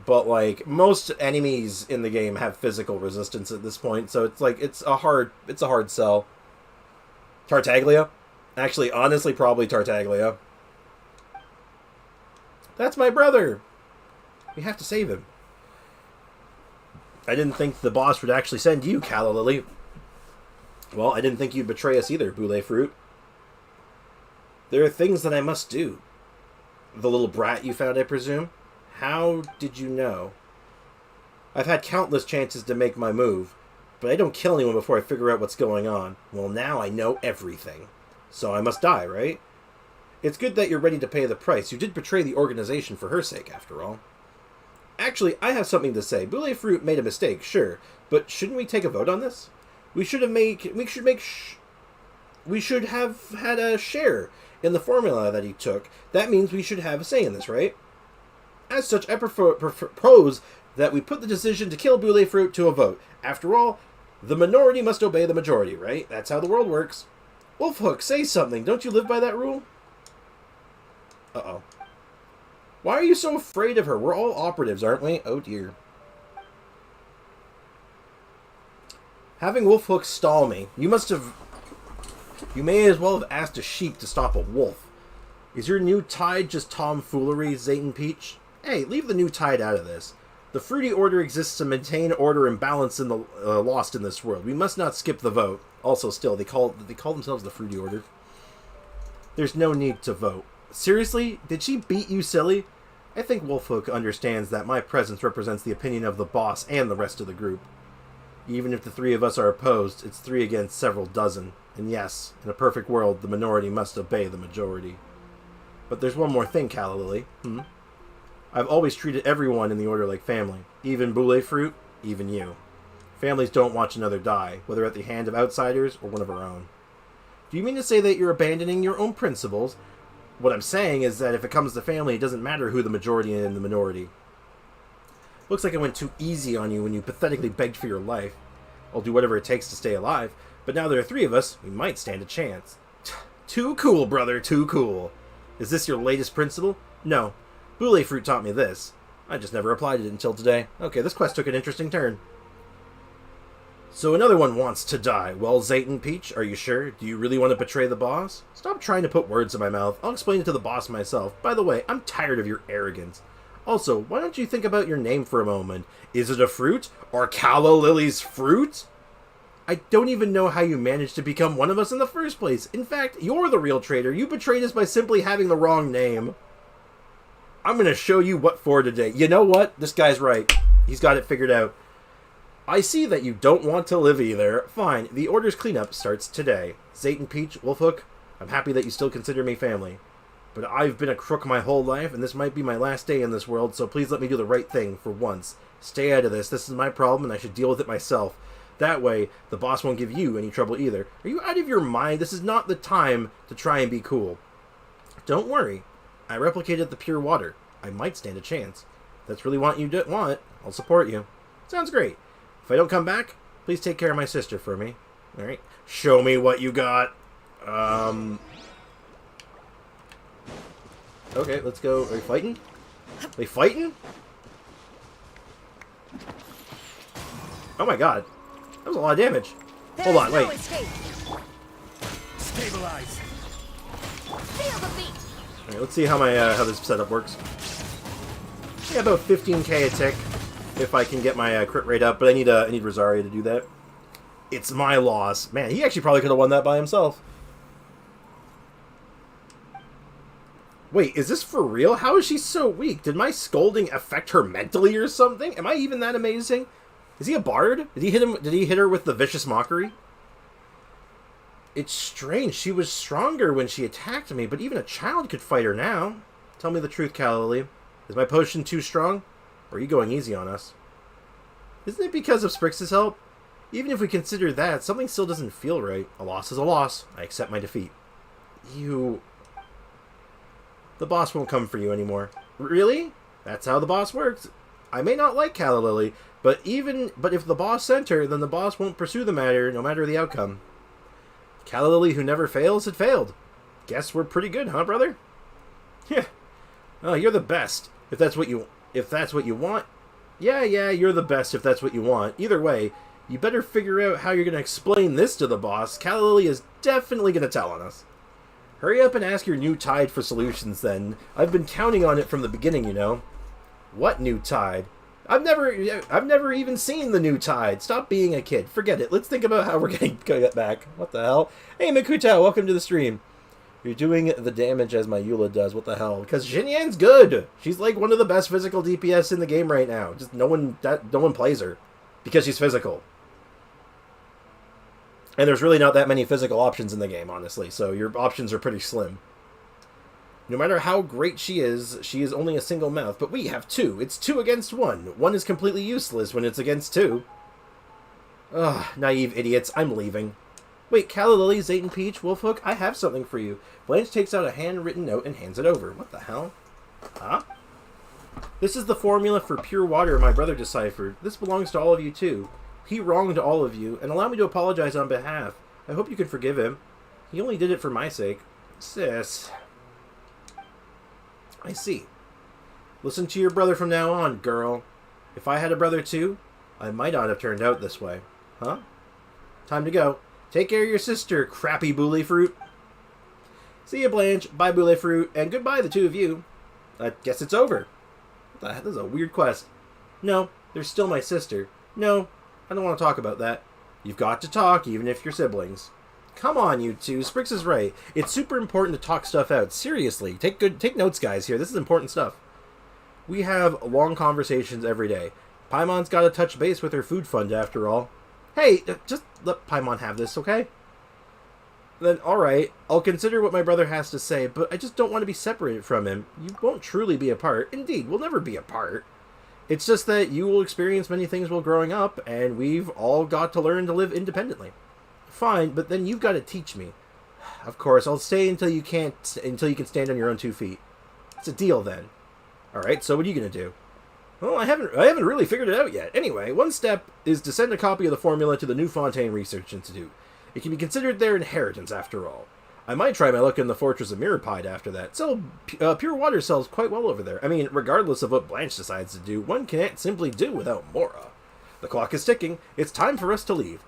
But, like, most enemies in the game have physical resistance at this point, so it's like, it's a hard sell. Tartaglia? Actually, honestly, probably Tartaglia. That's my brother! We have to save him. I didn't think the boss would actually send you, Calla Lily. Well, I didn't think you'd betray us either, Boule Fruit. There are things that I must do. The little brat you found, I presume? How did you know? I've had countless chances to make my move, but I don't kill anyone before I figure out what's going on. Well, now I know everything. So I must die, right? It's good that you're ready to pay the price. You did betray the organization for her sake, after all. Actually, I have something to say. Boule Fruit made a mistake, sure, but shouldn't we take a vote on this? We should have had a share in the formula that he took. That means we should have a say in this, right? As such, I propose that we put the decision to kill Boule Fruit to a vote. After all, the minority must obey the majority, right? That's how the world works. Wolfhook, say something. Don't you live by that rule? Uh-oh. Why are you so afraid of her? We're all operatives, aren't we? Oh, dear. Having Wolfhook stall me, you may as well have asked a sheep to stop a wolf. Is your new tide just tomfoolery, Zayton Peach? Hey, leave the new tide out of this. The Fruity Order exists to maintain order and balance in the lost in this world. We must not skip the vote. Also, still, they call themselves the Fruity Order. There's no need to vote. Seriously? Did she beat you, silly? I think Wolfhook understands that my presence represents the opinion of the boss and the rest of the group. Even if the three of us are opposed, it's 3 against several dozen. And yes, in a perfect world, the minority must obey the majority. But there's one more thing, Calla Lily. I've always treated everyone in the Order like family. Even Boule Fruit, even you. Families don't watch another die, whether at the hand of outsiders or one of our own. Do you mean to say that you're abandoning your own principles? What I'm saying is that if it comes to family, it doesn't matter who the majority and the minority. Looks like I went too easy on you when you pathetically begged for your life. I'll do whatever it takes to stay alive, but now there are 3 of us, we might stand a chance. Too cool, brother, too cool. Is this your latest principle? No. Boule Fruit taught me this. I just never applied it until today. Okay, this quest took an interesting turn. So another one wants to die. Well, Zayton Peach, are you sure? Do you really want to betray the boss? Stop trying to put words in my mouth. I'll explain it to the boss myself. By the way, I'm tired of your arrogance. Also, why don't you think about your name for a moment? Is it a fruit? Or Calla Lily's fruit? I don't even know how you managed to become one of us in the first place. In fact, you're the real traitor. You betrayed us by simply having the wrong name. I'm going to show you what for today. You know what? This guy's right. He's got it figured out. I see that you don't want to live either. Fine, the Order's cleanup starts today. Zayton Peach, Wolfhook, I'm happy that you still consider me family. But I've been a crook my whole life, and this might be my last day in this world, so please let me do the right thing for once. Stay out of this. This is my problem, and I should deal with it myself. That way, the boss won't give you any trouble either. Are you out of your mind? This is not the time to try and be cool. Don't worry. I replicated the pure water. I might stand a chance. If that's really what you want, I'll support you. Sounds great. If I don't come back, please take care of my sister for me. Alright. Show me what you got. Okay, let's go. Are we fighting? Are we fighting? Oh my god. That was a lot of damage. Hold on, wait. Stabilize. Feel the beat. Alright, let's see how my how this setup works. Yeah, about 15k a tick if I can get my crit rate up, but I need Rosaria to do that. It's my loss. Man, he actually probably could have won that by himself. Wait, is this for real? How is she so weak? Did my scolding affect her mentally or something? Am I even that amazing? Is he a bard? Did he hit her with the vicious mockery? It's strange. She was stronger when she attacked me, but even a child could fight her now. Tell me the truth, Calla Lily. Is my potion too strong? Or are you going easy on us? Isn't it because of Sprix's help? Even if we consider that, something still doesn't feel right. A loss is a loss. I accept my defeat. You... The boss won't come for you anymore. Really? That's how the boss works. I may not like Calla Lily, but if the boss sent her, then the boss won't pursue the matter, no matter the outcome. Calla Lily, who never fails, had failed. Guess we're pretty good, huh, brother? Yeah. Oh, you're the best. If that's what you want. Yeah, you're the best if that's what you want. Either way, you better figure out how you're going to explain this to the boss. Calla Lily is definitely going to tell on us. Hurry up and ask your new tide for solutions, then. I've been counting on it from the beginning, you know. What new tide? I've never even seen the new tide. Stop being a kid. Forget it. Let's think about how we're going to get back. What the hell? Hey, Mikuta, welcome to the stream. You're doing the damage as my Eula does. What the hell? Because Xinyan's good. She's like one of the best physical DPS in the game right now. Just no one plays her because she's physical. And there's really not that many physical options in the game, honestly. So your options are pretty slim. No matter how great she is only a single mouth. But we have two. It's 2 against 1. 1 is completely useless when it's against 2. Ugh, naive idiots. I'm leaving. Wait, Calla Lily, Zayton Peach, Wolfhook, I have something for you. Blanche takes out a handwritten note and hands it over. What the hell? Huh? This is the formula for pure water my brother deciphered. This belongs to all of you, too. He wronged all of you, and allow me to apologize on behalf. I hope you can forgive him. He only did it for my sake. Sis. I see. Listen to your brother from now on, girl. If I had a brother, too, I might not have turned out this way. Huh? Time to go. Take care of your sister, crappy Boule Fruit. See ya, Blanche. Bye, Boule Fruit. And goodbye, the two of you. I guess it's over. This is a weird quest. No, there's still my sister. No, I don't want to talk about that. You've got to talk, even if you're siblings. Come on, you two. Sprix is right. It's super important to talk stuff out. Seriously. Take notes, guys, here. This is important stuff. We have long conversations every day. Paimon's got to touch base with her food fund, after all. Hey, just let Paimon have this, okay? Then, alright, I'll consider what my brother has to say, but I just don't want to be separated from him. You won't truly be apart. Indeed, we'll never be apart. It's just that you will experience many things while growing up, and we've all got to learn to live independently. Fine, but then you've got to teach me. Of course, I'll stay until you can stand on your own 2 feet. It's a deal, then. Alright, so what are you going to do? Well, I haven't really figured it out yet. Anyway, one step is to send a copy of the formula to the New Fontaine Research Institute. It can be considered their inheritance, after all. I might try my luck in the Fortress of Mirrorpide after that. Pure water sells quite well over there. I mean, regardless of what Blanche decides to do, one can't simply do without Mora. The clock is ticking. It's time for us to leave.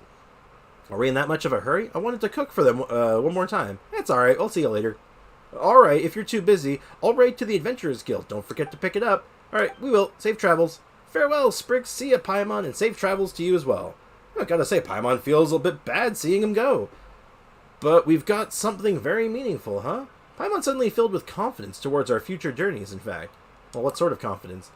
Are we in that much of a hurry? I wanted to cook for them one more time. That's alright. I'll see you later. Alright, if you're too busy, I'll write to the Adventurers Guild. Don't forget to pick it up. Alright, we will. Safe travels. Farewell, Sprix. See ya, Paimon, and safe travels to you as well. I gotta say, Paimon feels a bit bad seeing him go. But we've got something very meaningful, huh? Paimon suddenly filled with confidence towards our future journeys, in fact. Well, what sort of confidence?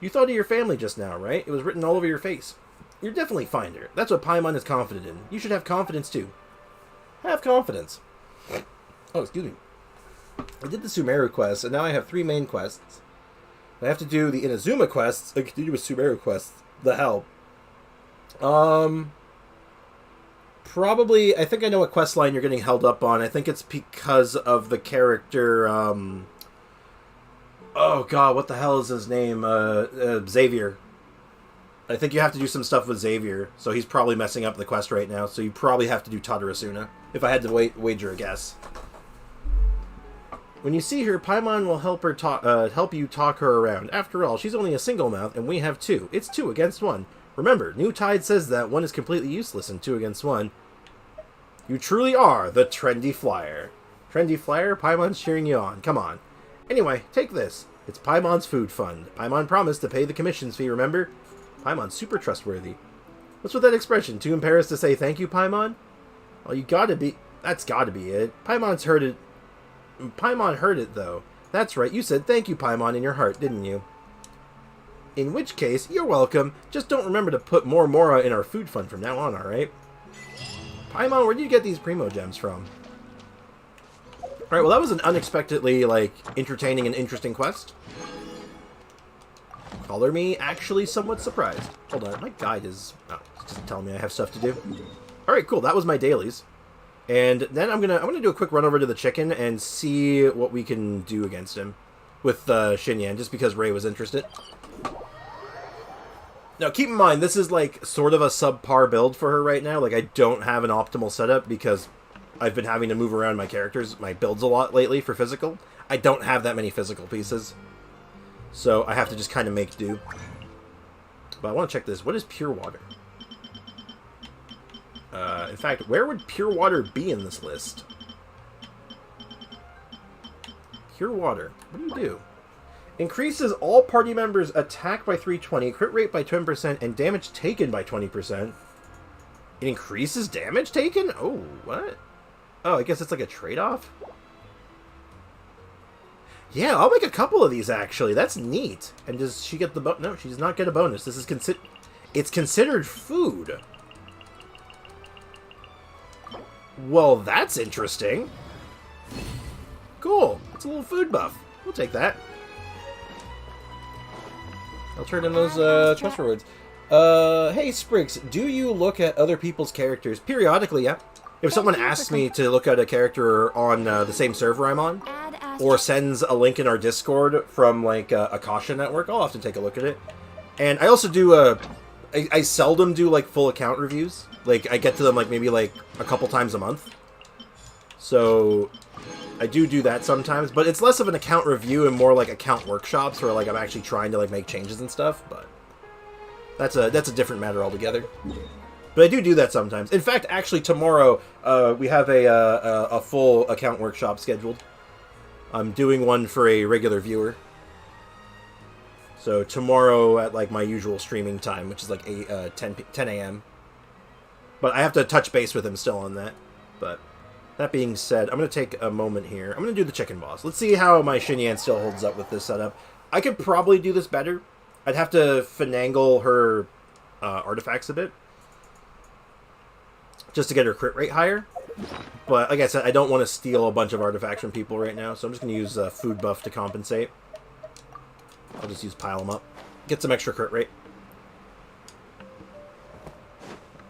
You thought of your family just now, right? It was written all over your face. You're definitely Finder. That's what Paimon is confident in. You should have confidence, too. Have confidence. Oh, excuse me. I did the Sumeru quest, and now I have 3 main quests. I have to do the Inazuma quests, I continue with Sumeru quests. The hell. Probably, I think I know what quest line you're getting held up on. I think it's because of the character, oh god, what the hell is his name? Xavier. I think you have to do some stuff with Xavier, so he's probably messing up the quest right now, so you probably have to do Tadarasuna, if I had to wager a guess. When you see her, Paimon will help you talk her around. After all, she's only a single mouth, and we have 2. It's 2 against 1. Remember, New Tide says that 1 is completely useless in 2 against 1. You truly are the trendy flyer. Trendy flyer? Paimon's cheering you on. Come on. Anyway, take this. It's Paimon's food fund. Paimon promised to pay the commissions fee, remember? Paimon's super trustworthy. What's with that expression? Too embarrassed to say thank you, Paimon? Well, you gotta be... That's gotta be it. Paimon's heard it... Paimon heard it, though. That's right, you said thank you, Paimon, in your heart, didn't you? In which case, you're welcome. Just don't remember to put more Mora in our food fund from now on, alright? Paimon, where did you get these Primo Gems from? Alright, well that was an unexpectedly, entertaining and interesting quest. Color me actually somewhat surprised. Hold on, my guide is... Oh, it's just telling me I have stuff to do. Alright, cool, that was my dailies. And then I'm gonna do a quick run over to the chicken and see what we can do against him. with Xinyan, just because Ray was interested. Now, keep in mind, this is, like, sort of a subpar build for her right now. Like, I don't have an optimal setup because I've been having to move around my characters, my builds a lot lately for Physical. I don't have that many physical pieces. So I have to just kind of make do. But I want to check this. What is pure water? In fact, where would pure water be in this list? Pure water. What do you do? Increases all party members' attack by 320, crit rate by 10%, and damage taken by 20%. It increases damage taken? Oh, what? Oh, I guess it's like a trade-off? Yeah, I'll make a couple of these, actually. That's neat. And does she get the bonus? No, she does not get a bonus. This is it's considered food. Well, that's interesting. Cool. It's a little food buff. We'll take that. I'll turn in those trust rewards. Hey, Spriggs, do you look at other people's characters? Periodically, yeah. If someone asks me to look at a character on the same server I'm on, or sends a link in our Discord from, like, Akasha Network, I'll often take a look at it. And I also do, I seldom do, like, full account reviews. Like, I get to them, like, maybe, like, a couple times a month. So, I do that sometimes, but it's less of an account review and more like account workshops where, like, I'm actually trying to, like, make changes and stuff, but that's a different matter altogether. But I do that sometimes. In fact, actually, tomorrow, we have a full account workshop scheduled. I'm doing one for a regular viewer. So tomorrow at, like, my usual streaming time, which is, like, 10 a.m. But I have to touch base with him still on that. But that being said, I'm going to take a moment here. I'm going to do the chicken boss. Let's see how my Xinyan still holds up with this setup. I could probably do this better. I'd have to finagle her artifacts a bit, just to get her crit rate higher. But like I said, I don't want to steal a bunch of artifacts from people right now, so I'm just going to use food buff to compensate. I'll just use pile them up. Get some extra crit rate.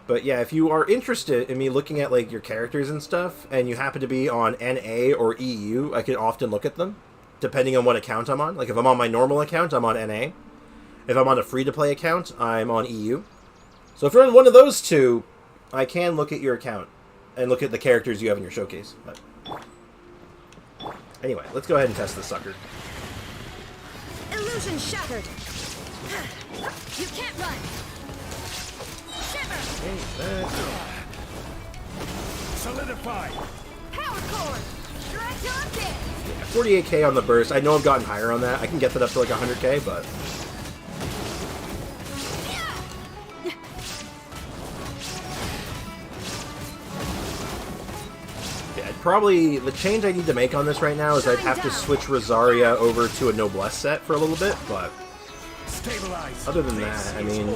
But yeah, if you are interested in me looking at, like, your characters and stuff, and you happen to be on NA or EU, I can often look at them, depending on what account I'm on. Like, if I'm on my normal account, I'm on NA. If I'm on a free-to-play account, I'm on EU. So if you're on one of those two, I can look at your account and look at the characters you have in your showcase. But anyway, let's go ahead and test this sucker. Illusion shattered. You can't run. Solidify. Power cord. Direct on kick. 48k on the burst. I know I've gotten higher on that. I can get that up to like 100k, but yeah, probably the change I need to make on this right now is I'd have to switch Rosaria over to a Noblesse set for a little bit, but Stabilize. other than that, I mean,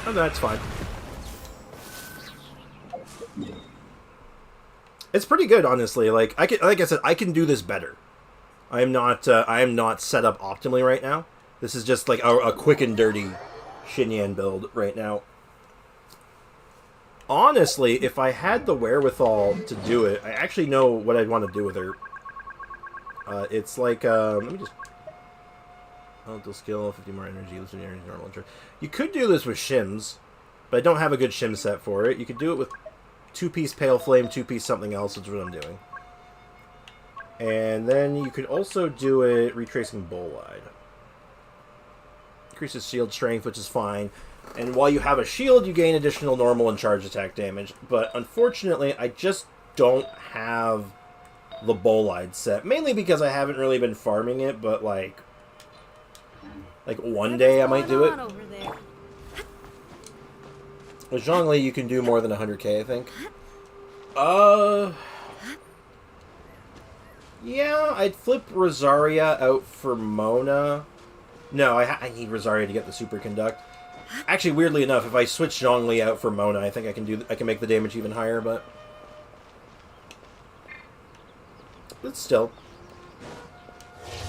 oh, that's fine. It's pretty good, honestly. Like I said, I can do this better. I am not set up optimally right now. This is just like a quick and dirty Xinyan build right now. Honestly, if I had the wherewithal to do it, I actually know what I'd want to do with her. It's like let me just. Elemental skill, 50 more energy, listen to energy, normal intro. You could do this with shims, but I don't have a good shim set for it. You could do it with 2-piece Pale Flame, 2-piece something else, which is what I'm doing. And then you could also do it retracing Bolide. Increases shield strength, which is fine. And while you have a shield, you gain additional normal and charge attack damage. But unfortunately, I just don't have the Bolide set. Mainly because I haven't really been farming it, but like one day I might do it. With Zhongli, you can do more than 100k, I think. Yeah, I'd flip Rosaria out for Mona. No, I need Rosaria to get the Superconduct. Actually, weirdly enough, if I switch Zhongli out for Mona, I think I can make the damage even higher, but still.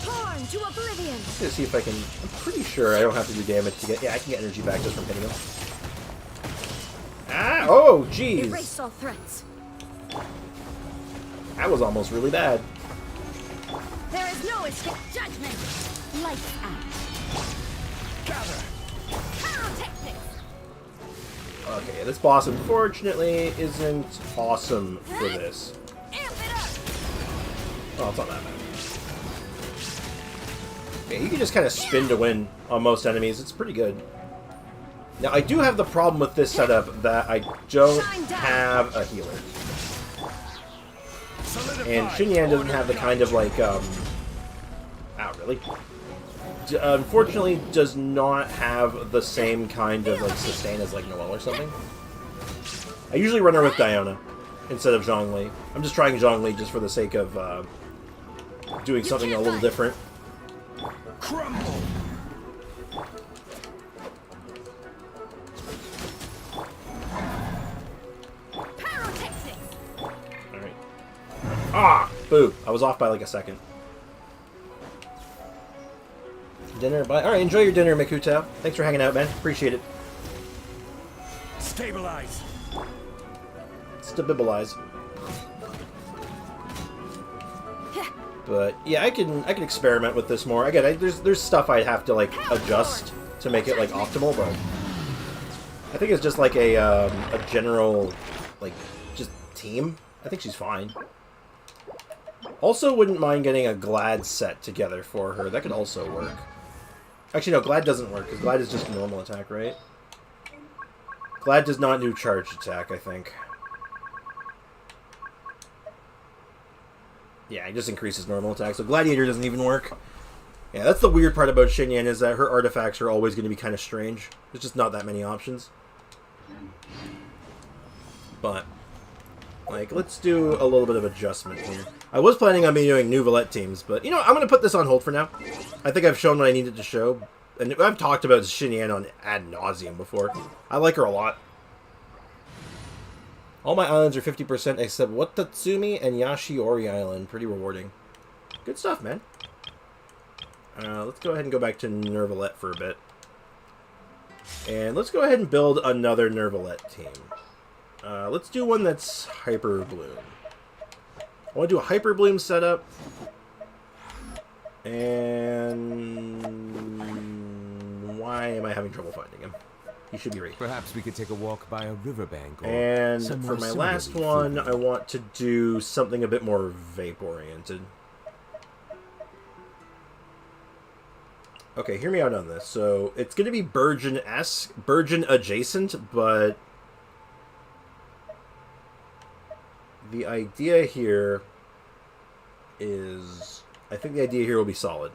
Torn to oblivion. Let's see if I can. I'm pretty sure I don't have to do damage to get. Yeah, I can get energy back just from hitting him. Ah! Oh, jeez. Erase all threats. That was almost really bad. There is no escape. Judgment. Lights out. Gather. Pyrotechnics. Okay, this boss unfortunately isn't awesome for this. Amp it up. Oh, it's not that bad. Yeah, you can just kind of spin to win on most enemies. It's pretty good. Now, I do have the problem with this setup that I don't have a healer. And Xinyan doesn't have the kind of, like, really? Unfortunately, does not have the same kind of, like, sustain as, like, Noelle or something. I usually run her with Diona instead of Zhongli. I'm just trying Zhongli just for the sake of, doing something a little different. Crumble. Pyrotechnics. Alright. Ah! Boo. I was off by like a second. Dinner, bye. Alright, enjoy your dinner, Mikuta. Thanks for hanging out, man. Appreciate it. Stabilize. Stabilize. But yeah, I can experiment with this more. Again, there's stuff I'd have to like adjust to make it like optimal, but I think it's just like a general like just team. I think she's fine. Also, wouldn't mind getting a Glad set together for her. That could also work. Actually, no, Glad doesn't work because Glad is just a normal attack, right? Glad does not do charged attack, I think. Yeah, it just increases normal attack. So Gladiator doesn't even work. Yeah, that's the weird part about Xinyan is that her artifacts are always going to be kind of strange. There's just not that many options. But, like, let's do a little bit of adjustment here. I was planning on me doing Neuvillette teams, but, you know, I'm going to put this on hold for now. I think I've shown what I needed to show. And I've talked about Xinyan on ad nauseum before. I like her a lot. All my islands are 50% except Watatsumi and Yashiori Island. Pretty rewarding. Good stuff, man. Let's go ahead and go back to Neuvillette for a bit. And let's go ahead and build another Neuvillette team. Let's do one that's Hyper Bloom. I want to do a Hyper Bloom setup. And why am I having trouble finding him? He should be right. Perhaps we could take a walk by a riverbank. Or and somewhere for my last one, I want to do something a bit more vape-oriented. Okay, hear me out on this. So, it's going to be Burgeon-esque, Burgeon-adjacent, but the idea here is... I think the idea here will be solid.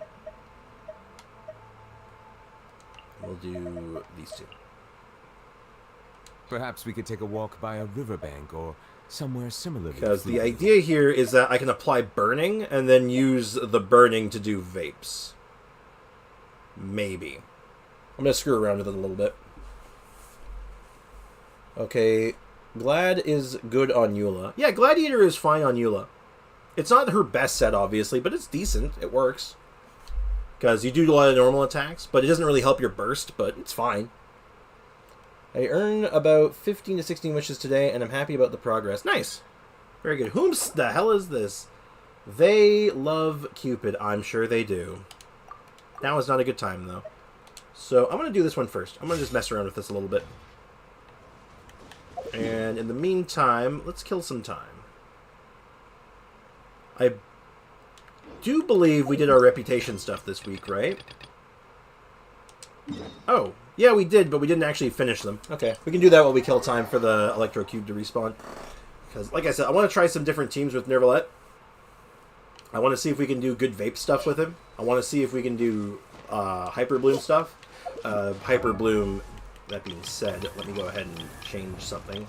We'll do these two. Perhaps we could take a walk by a riverbank or somewhere similar. Because the idea here is that I can apply burning and then use the burning to do vapes. Maybe. I'm going to screw around with it a little bit. Okay, Glad is good on Eula. Yeah, Gladiator is fine on Eula. It's not her best set, obviously, but it's decent. It works. Because you do a lot of normal attacks, but it doesn't really help your burst, but it's fine. I earn about 15 to 16 wishes today, and I'm happy about the progress. Nice. Very good. Whom the hell is this? They love Cupid. I'm sure they do. Now is not a good time, though. So I'm going to do this one first. I'm going to just mess around with this a little bit. And in the meantime, let's kill some time. I do believe we did our reputation stuff this week, right? Oh, yeah, we did, but we didn't actually finish them. Okay, we can do that while we kill time for the Electro Cube to respawn. Because, like I said, I want to try some different teams with Neuvillette. I want to see if we can do good vape stuff with him. I want to see if we can do Hyper Bloom stuff. Hyper Bloom, that being said, let me go ahead and change something.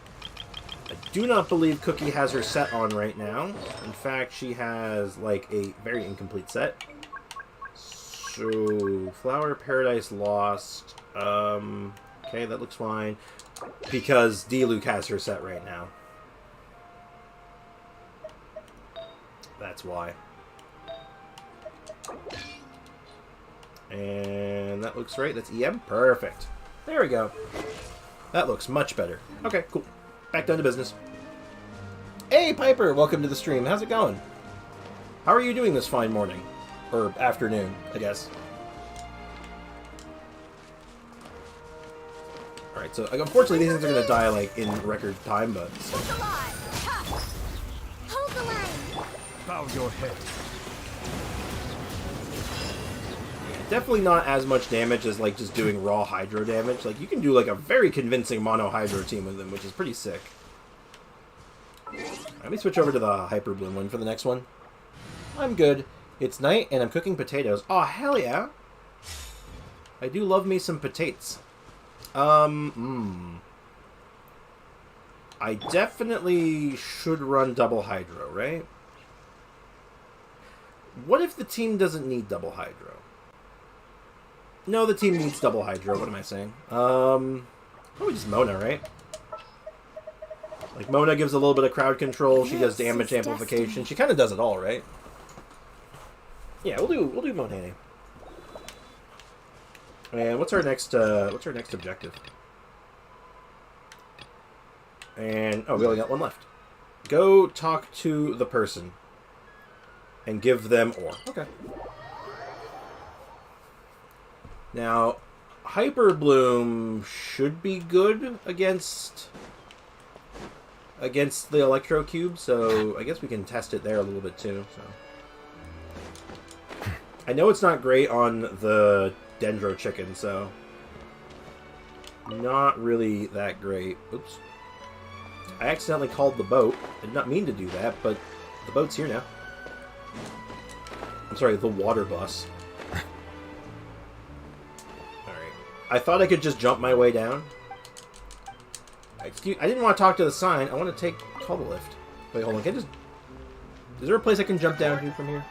I do not believe Cookie has her set on right now. In fact, she has, like, a very incomplete set. So, Flower Paradise Lost. Okay, that looks fine. Because D-Luke has her set right now. That's why. And that looks right. That's EM. Perfect. There we go. That looks much better. Okay, cool. Back down to business. Hey, Piper! Welcome to the stream. How's it going? How are you doing this fine morning? Or afternoon, I guess. Alright, so unfortunately these things are going to die, like, in record time, but... Keep alive! Ha! Hold the line! Bow your head. Definitely not as much damage as, like, just doing raw Hydro damage. Like, you can do, like, a very convincing mono Hydro team with them, which is pretty sick. Let me switch over to the Hyper Bloom one for the next one. I'm good. It's night, and I'm cooking potatoes. Oh, hell yeah! I do love me some potatoes. I definitely should run double Hydro, right? What if the team doesn't need double Hydro? No, the team needs double Hydro. What am I saying? Probably just Mona, right? Like, Mona gives a little bit of crowd control. She does damage amplification. She kind of does it all, right? Yeah, we'll do Mona. And what's our next objective? And oh, we only got one left. Go talk to the person and give them ore. Okay. Now, Hyper Bloom should be good against the Electro Cube, so I guess we can test it there a little bit too. So I know it's not great on the Dendro Chicken, so not really that great. Oops. I accidentally called the boat. I did not mean to do that, but the boat's here now. I'm sorry, the water bus. I thought I could just jump my way down. I didn't want to talk to the sign. I want to call the lift. Wait, hold on. Is there a place I can jump down to from here?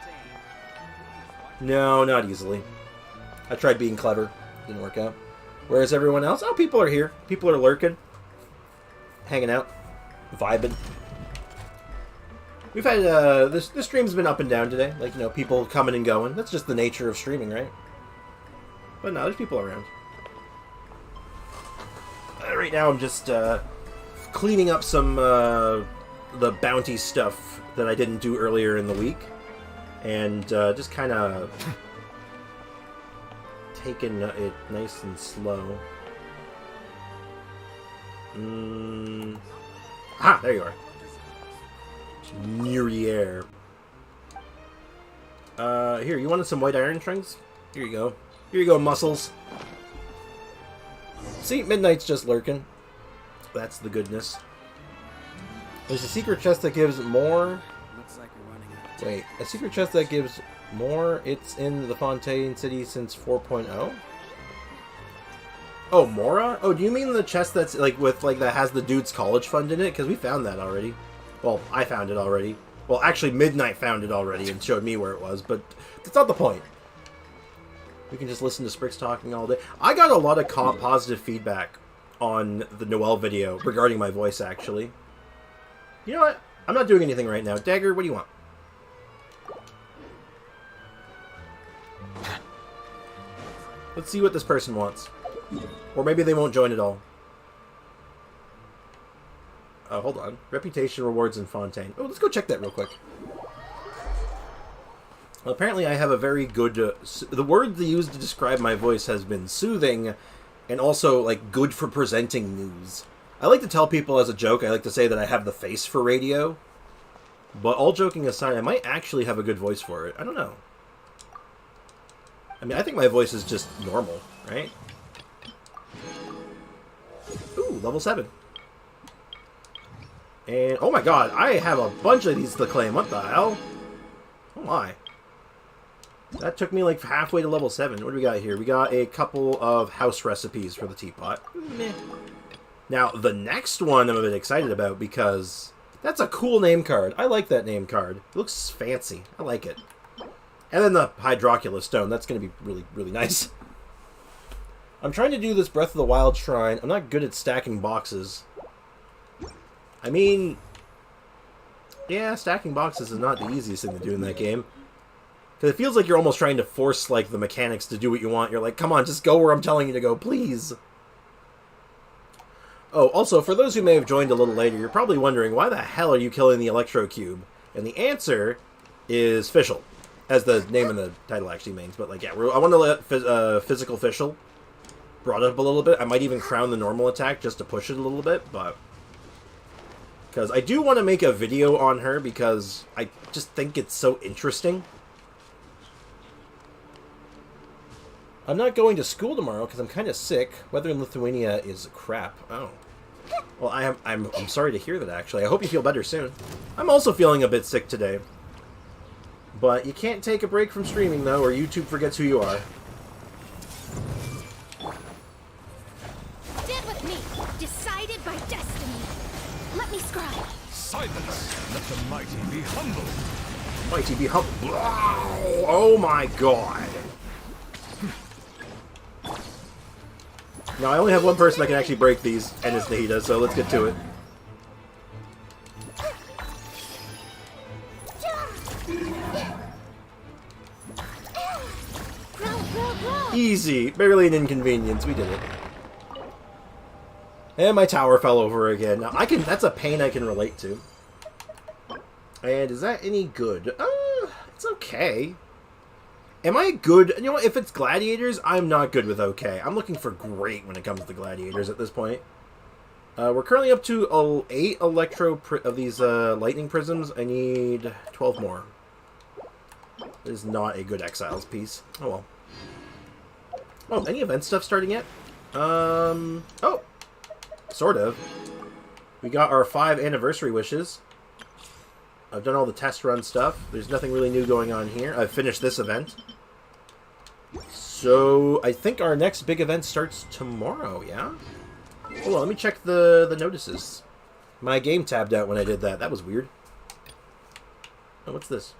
No, not easily. I tried being clever. Didn't work out. Whereas everyone else? Oh, people are here. People are lurking. Hanging out. Vibing. We've had, this stream's been up and down today. Like, you know, people coming and going. That's just the nature of streaming, right? But no, there's people around. Right now I'm just cleaning up some the bounty stuff that I didn't do earlier in the week, and just kind of taking it nice and slow. Ah, there you are. Muriere. Here, you wanted some white iron strings? Here you go. Here you go, muscles. See, Midnight's just lurking. That's the goodness. There's a secret chest that gives more. Looks like we're running out of Wait, a secret chest that gives more. It's in the Fontaine City since 4.0. Oh, Mora? Oh, do you mean the chest that's like with like that has the dude's college fund in it? Because we found that already. Well, I found it already. Well, actually, Midnight found it already and showed me where it was, but that's not the point. We can just listen to Sprix talking all day. I got a lot of positive feedback on the Noelle video regarding my voice, actually. You know what? I'm not doing anything right now. Dagger, what do you want? Let's see what this person wants. Or maybe they won't join at all. Hold on. Reputation rewards in Fontaine. Oh, let's go check that real quick. Well, apparently I have a very good... the word they used to describe my voice has been soothing and also, like, good for presenting news. I like to tell people as a joke, I like to say that I have the face for radio. But all joking aside, I might actually have a good voice for it. I don't know. I mean, I think my voice is just normal, right? Ooh, level 7. And, oh my god, I have a bunch of these to claim. What the hell? Oh my. That took me like halfway to level 7. What do we got here? We got a couple of house recipes for the teapot. Meh. Now, the next one I'm a bit excited about because that's a cool name card. I like that name card. It looks fancy. I like it. And then the Hydrocula Stone. That's going to be really, really nice. I'm trying to do this Breath of the Wild shrine. I'm not good at stacking boxes. I mean, yeah, stacking boxes is not the easiest thing to do in that game. Because it feels like you're almost trying to force, like, the mechanics to do what you want. You're like, come on, just go where I'm telling you to go, please. Oh, also, for those who may have joined a little later, you're probably wondering, why the hell are you killing the Electro Cube? And the answer is Physcl, as the name in the title actually means. But, like, yeah, I want to let Physical Physcl brought it up a little bit. I might even crown the normal attack just to push it a little bit, but... Because I do want to make a video on her, because I just think it's so interesting. I'm not going to school tomorrow because I'm kind of sick. Weather in Lithuania is crap. Oh. Well, I'm sorry to hear that, actually. I hope you feel better soon. I'm also feeling a bit sick today. But you can't take a break from streaming, though, or YouTube forgets who you are. Stand with me, decided by destiny. Let me scribe. Silence! Let the mighty be humble! Mighty be humble. Oh my god. Now, I only have one person that can actually break these, and it's Nahida, so let's get to it. Easy. Barely an inconvenience. We did it. And my tower fell over again. Now, that's a pain I can relate to. And is that any good? It's okay. Am I good? You know what? If it's gladiators, I'm not good with okay. I'm looking for great when it comes to gladiators at this point. We're currently up to 8 electro of these lightning prisms. I need 12 more. This is not a good exiles piece. Oh well. Oh, any event stuff starting yet? Oh, sort of. We got our 5 anniversary wishes. I've done all the test run stuff. There's nothing really new going on here. I've finished this event. So, I think our next big event starts tomorrow, yeah? Hold on, let me check the notices. My game tabbed out when I did that. That was weird. Oh, what's this?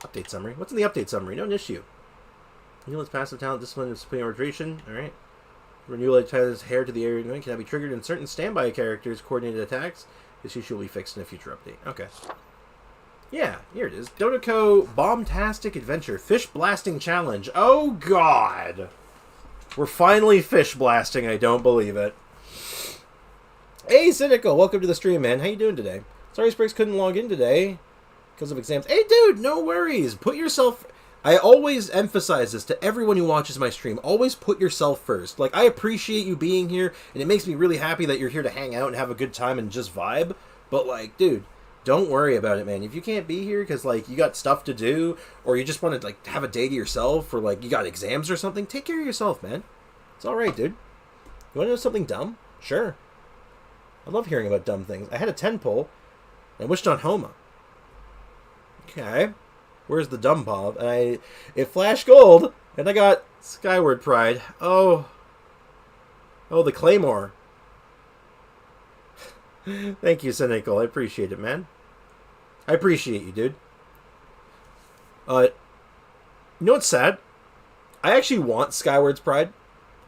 Update summary. What's in the update summary? No issue. Neuville's passive talent, discipline, and discipline arbitration. Alright. Neuvillette has hair to the area can be triggered in certain standby characters' coordinated attacks. This issue will be fixed in a future update. Okay. Yeah, here it is. Dotoko Bombtastic Adventure. Fish Blasting Challenge. Oh, God. We're finally fish blasting. I don't believe it. Hey, Cynical. Welcome to the stream, man. How you doing today? Sorry Spriggs couldn't log in today because of exams. Hey, dude, no worries. Put yourself... I always emphasize this to everyone who watches my stream. Always put yourself first. Like, I appreciate you being here, and it makes me really happy that you're here to hang out and have a good time and just vibe. But, like, dude... Don't worry about it, man. If you can't be here because, like, you got stuff to do, or you just want to, like, have a day to yourself, or, like, you got exams or something, take care of yourself, man. It's alright, dude. You want to know something dumb? Sure. I love hearing about dumb things. I had a 10 pull, and I wished on Homa. Okay. Where's the dumb bob? And it flashed gold, and I got Skyward Pride. Oh. Oh, the Claymore. Thank you, Cynical. I appreciate it, man. I appreciate you, dude. You know what's sad? I actually want Skyward's Pride.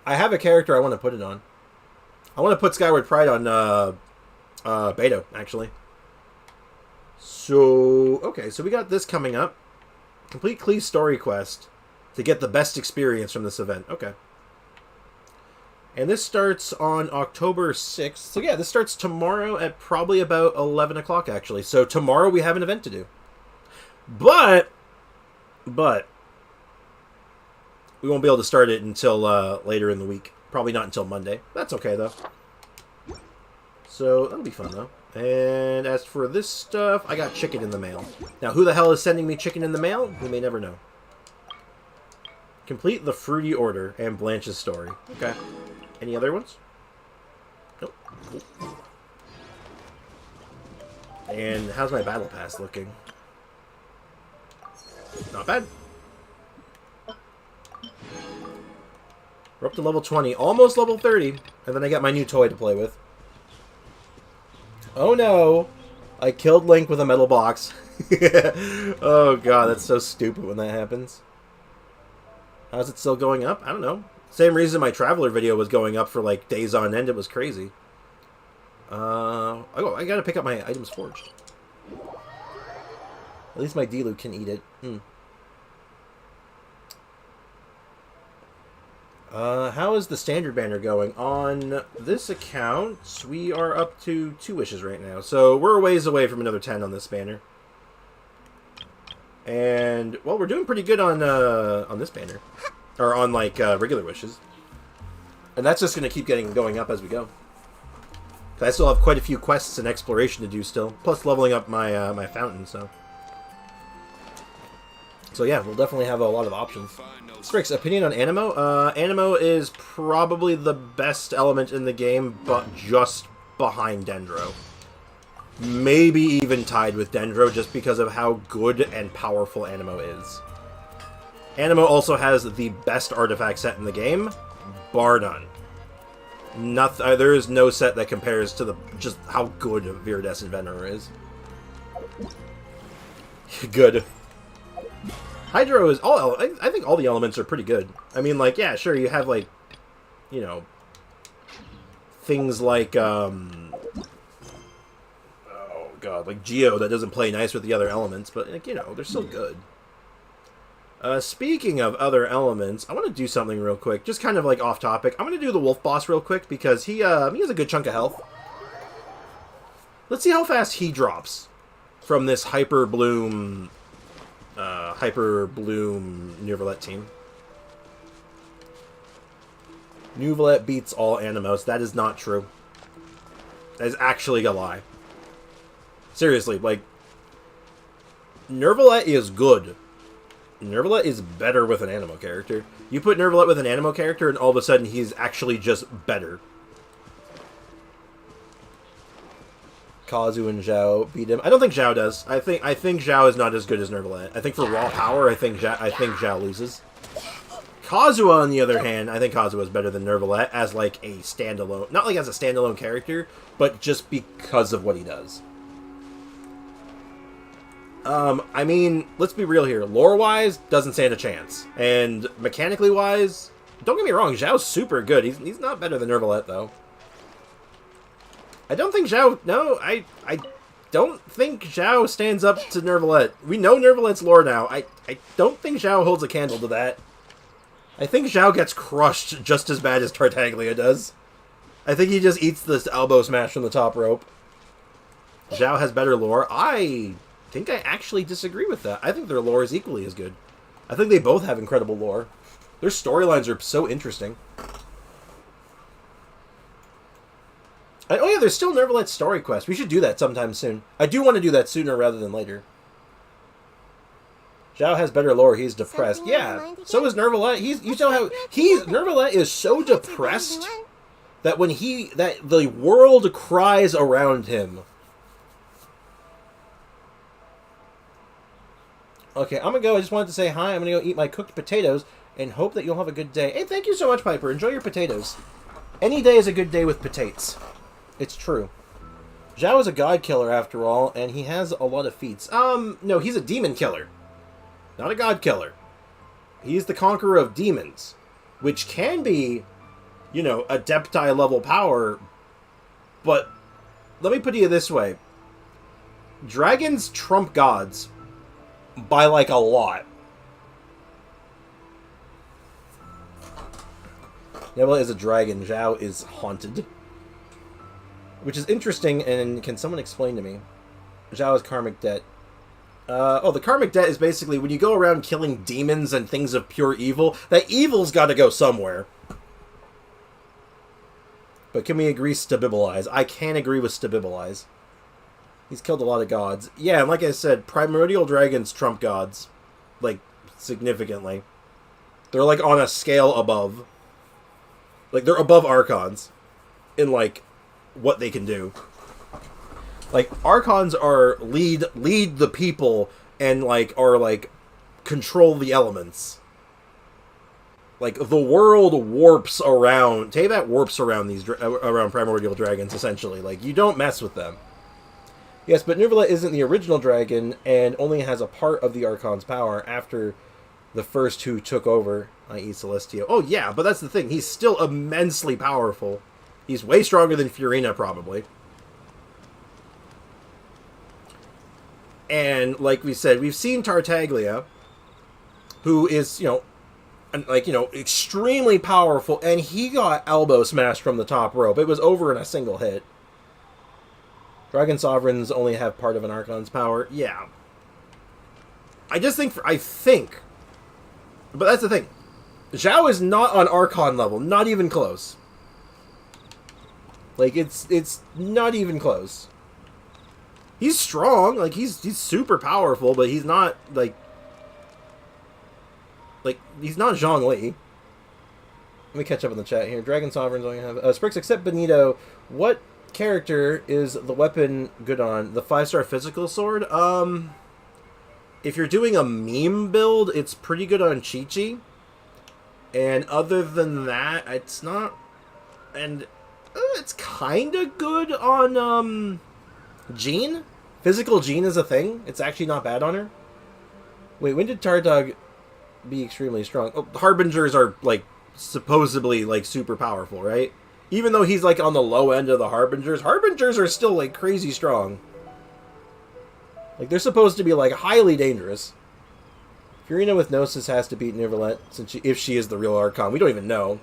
I have a character I want to put it on. I want to put Skyward Pride on Beto, actually. So, okay, so we got this coming up. Complete Clee's story quest to get the best experience from this event. Okay. And this starts on October 6th. So yeah, this starts tomorrow at probably about 11 o'clock, actually. So tomorrow we have an event to do. But, we won't be able to start it until later in the week. Probably not until Monday. That's okay, though. So, that'll be fun, though. And as for this stuff, I got chicken in the mail. Now, who the hell is sending me chicken in the mail? We may never know. Complete the Fruity Order and Blanche's story. Okay. Any other ones? Nope. Cool. And how's my battle pass looking? Not bad. We're up to level 20. Almost level 30. And then I got my new toy to play with. Oh no! I killed Link with a metal box. Oh god, that's so stupid when that happens. How's it still going up? I don't know. Same reason my Traveler video was going up for like days on end. It was crazy. Oh, I gotta pick up my items forged. At least my Diluc can eat it. How is the standard banner going? On this account, we are up to 2 wishes right now. So we're a ways away from another 10 on this banner. And, well, we're doing pretty good on this banner. Or on, like, regular wishes. And that's just going to keep going up as we go. I still have quite a few quests and exploration to do still. Plus leveling up my my fountain, so... So yeah, we'll definitely have a lot of options. Strix, opinion on Anemo? Anemo is probably the best element in the game, but just behind Dendro. Maybe even tied with Dendro, just because of how good and powerful Anemo is. Anemo also has the best artifact set in the game, bar none. There is no set that compares to just how good Viridescent Venerer is. Good. Hydro is I think all the elements are pretty good. I mean, like, yeah, sure, you have, like, you know, things like, oh god, like Geo that doesn't play nice with the other elements, but, like, you know, they're still good. Speaking of other elements, I want to do something real quick, just kind of, like, off topic. I'm going to do the Wolf Boss real quick, because he has a good chunk of health. Let's see how fast he drops from this Hyper Bloom Neuvillette team. Neuvillette beats all Animos. That is not true. That is actually a lie. Seriously, like, Neuvillette is good. Neuvillette is better with an Anemo character. You put Neuvillette with an Anemo character, and all of a sudden he's actually just better. Kazu and Zhao beat him. I don't think Zhao does. I think Zhao is not as good as Neuvillette. I think for raw power, I think Zhao loses. Kazuha, on the other hand, I think Kazuha is better than Neuvillette as, like, a standalone... Not, like, as a standalone character, but just because of what he does. I mean, let's be real here. Lore-wise, doesn't stand a chance. And mechanically-wise, don't get me wrong, Zhao's super good. He's not better than Neuvillette, though. I don't think Zhao... No, I don't think Zhao stands up to Neuvillette. We know Neuvillette's lore now. I don't think Zhao holds a candle to that. I think Zhao gets crushed just as bad as Tartaglia does. I think he just eats this elbow smash from the top rope. Zhao has better lore. I think I actually disagree with that. I think their lore is equally as good. I think they both have incredible lore. Their storylines are so interesting. Oh yeah, there's still Neuvillette's story quest. We should do that sometime soon. I do want to do that sooner rather than later. Zhao has better lore. He's depressed. Something Yeah, so is Neuvillette. Neuvillette is so depressed that when the world cries around him. Okay, I'm gonna go. I just wanted to say hi. I'm gonna go eat my cooked potatoes and hope that you'll have a good day. Hey, thank you so much, Piper. Enjoy your potatoes. Any day is a good day with potatoes. It's true. Zhao is a god killer after all, and he has a lot of feats. No, he's a demon killer. Not a god killer. He's the conqueror of demons, which can be, you know, Adepti level power, but let me put it this way. Dragons trump gods by, like, a lot. Neuvillette is a dragon. Zhao is haunted. Which is interesting, and can someone explain to me? Zhao is karmic debt. The karmic debt is basically when you go around killing demons and things of pure evil, that evil's got to go somewhere. But can we agree Stabibilize? I can agree with Stabibilize. He's killed a lot of gods. Yeah, and like I said, primordial dragons trump gods. Like, significantly. They're, like, on a scale above. Like, they're above Archons. In, like, what they can do. Like, Archons are lead the people and, like, are, like, control the elements. Like, the world warps around... Teyvat warps around these around primordial dragons, essentially. Like, you don't mess with them. Yes, but Neuvillette isn't the original dragon and only has a part of the Archon's power after the first who took over, i.e. Celestio. Oh, yeah, but that's the thing. He's still immensely powerful. He's way stronger than Furina, probably. And, like we said, we've seen Tartaglia, who is, you know, like, you know, extremely powerful, and he got elbow smashed from the top rope. It was over in a single hit. Dragon Sovereigns only have part of an Archon's power. Yeah. I think, but that's the thing. Zhao is not on Archon level, not even close. Like, it's not even close. He's strong, like, he's super powerful, but he's not, like, he's not Zhongli. Let me catch up on the chat here. Dragon Sovereigns only have... Sprix, except Benito, what character is the weapon good on? The 5-star Physical sword? If you're doing a meme build, it's pretty good on Chi-Chi. And other than that, it's not... And it's kind of good on, Jean? Physical Jean is a thing. It's actually not bad on her. Wait, when did Tardog be extremely strong? Oh, Harbingers are, like, supposedly, like, super powerful, right? Even though he's, like, on the low end of the Harbingers, Harbingers are still, like, crazy strong. Like, they're supposed to be, like, highly dangerous. Furina with Gnosis has to beat Neuvillette, if she is the real Archon. We don't even know.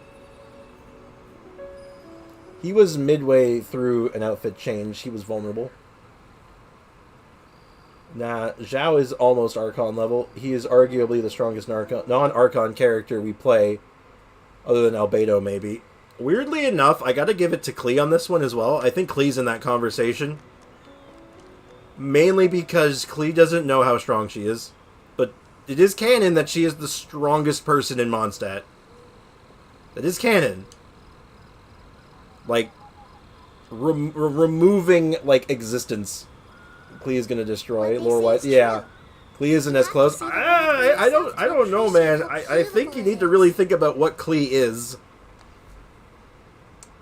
He was midway through an outfit change. He was vulnerable. Nah, Zhao is almost Archon level. He is arguably the strongest non-Archon character we play, other than Albedo, maybe. Weirdly enough, I gotta give it to Klee on this one as well. I think Klee's in that conversation. Mainly because Klee doesn't know how strong she is. But it is canon that she is the strongest person in Mondstadt. That is canon. Like, removing, like, existence. Klee is gonna destroy lore-wise. Yeah. Klee isn't as close. I don't know, man. I think you need to really think about what Klee is.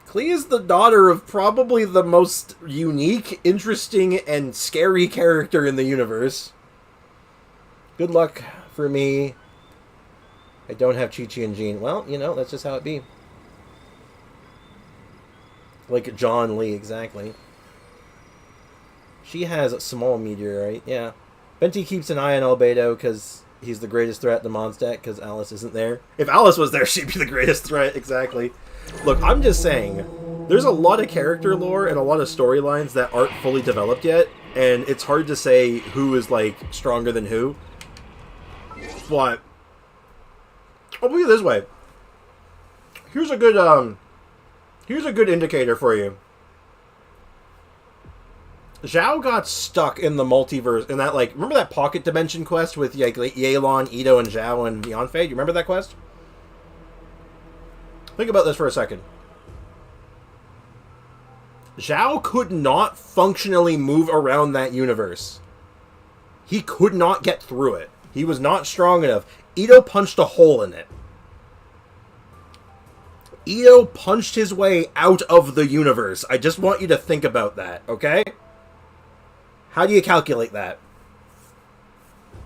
Klee is the daughter of probably the most unique, interesting, and scary character in the universe. Good luck for me. I don't have Chi-Chi and Jean. Well, you know, that's just how it be. Like John Lee, exactly. She has a small meteorite, yeah. Venti keeps an eye on Albedo because he's the greatest threat to Mondstadt because Alice isn't there. If Alice was there, she'd be the greatest threat, exactly. Look, I'm just saying, there's a lot of character lore and a lot of storylines that aren't fully developed yet, and it's hard to say who is, like, stronger than who. But I'll put it this way. Here's a good indicator for you. Zhao got stuck in the multiverse, in that, like, remember that pocket dimension quest with, like, Yelan, Ito, and Zhao and Yanfei? Do you remember that quest? Think about this for a second. Zhao could not functionally move around that universe. He could not get through it. He was not strong enough. Ito punched a hole in it. Ito punched his way out of the universe. I just want you to think about that, okay? How do you calculate that?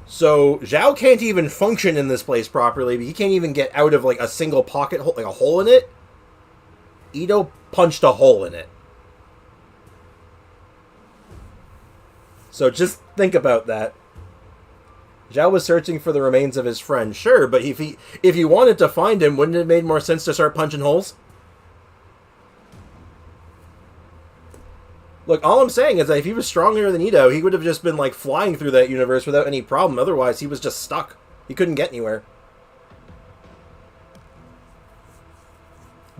So, Zhao can't even function in this place properly. He can't even get out of, like, a single pocket hole, like a hole in it. Ito punched a hole in it. So just think about that. Zhao was searching for the remains of his friend. Sure, but if he wanted to find him, wouldn't it have made more sense to start punching holes? Look, all I'm saying is that if he was stronger than Ito, he would have just been, like, flying through that universe without any problem. Otherwise, he was just stuck. He couldn't get anywhere.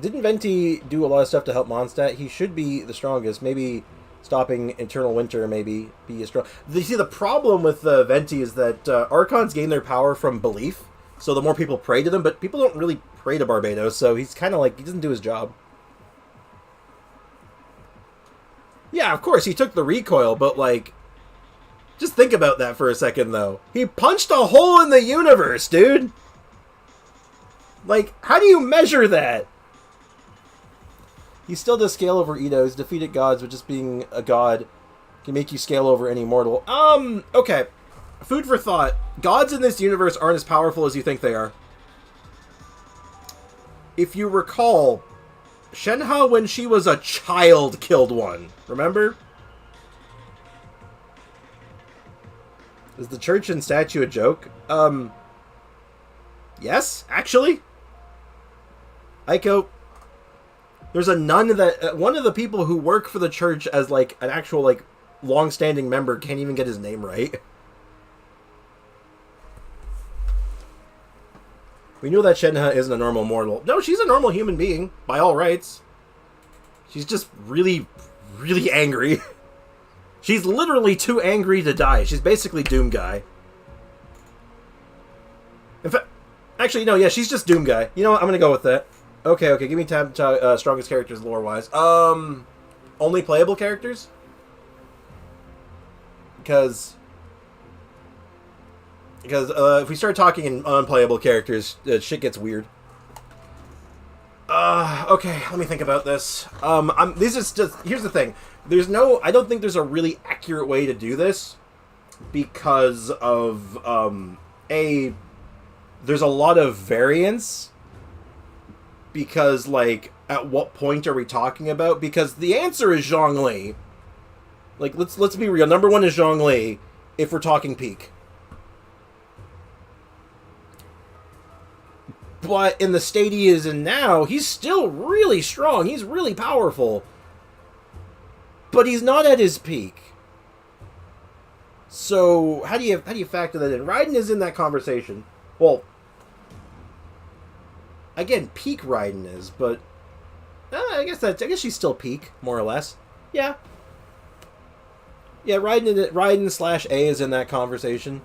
Didn't Venti do a lot of stuff to help Mondstadt? He should be the strongest. Maybe stopping Eternal Winter, maybe be a strong... You see, the problem with Venti is that Archons gain their power from belief. So the more people pray to them, but people don't really pray to Barbados, so he's kind of like, he doesn't do his job. Yeah, of course, he took the recoil, but, like, just think about that for a second, though. He punched a hole in the universe, dude! Like, how do you measure that? He still does scale over Ito. He's defeated gods, but just being a god can make you scale over any mortal. Okay. Food for thought. Gods in this universe aren't as powerful as you think they are. If you recall, Shenhe, when she was a child, killed one. Remember? Is the church and statue a joke? Yes, actually. Aiko, there's a nun that... one of the people who work for the church as, like, an actual, like, long-standing member can't even get his name right. We knew that Shenhe isn't a normal mortal. No, she's a normal human being, by all rights. She's just really, really angry. She's literally too angry to die. She's basically Doom Guy. In fact, actually, no, yeah, she's just Doom Guy. You know what? I'm gonna go with that. Okay, give me strongest characters lore-wise. Only playable characters? Because if we start talking in unplayable characters, shit gets weird. Okay, let me think about this. This is just... Here's the thing. I don't think there's a really accurate way to do this. Because of, there's a lot of variance. Because, like, at what point are we talking about? Because the answer is Zhongli. Like, let's be real. Number one is Zhongli, if we're talking peak. But in the state he is in now, he's still really strong. He's really powerful. But he's not at his peak. So, how do you factor that in? Raiden is in that conversation. Well, again, peak Raiden is, but I guess she's still peak, more or less. Yeah. Yeah, Raiden / A is in that conversation.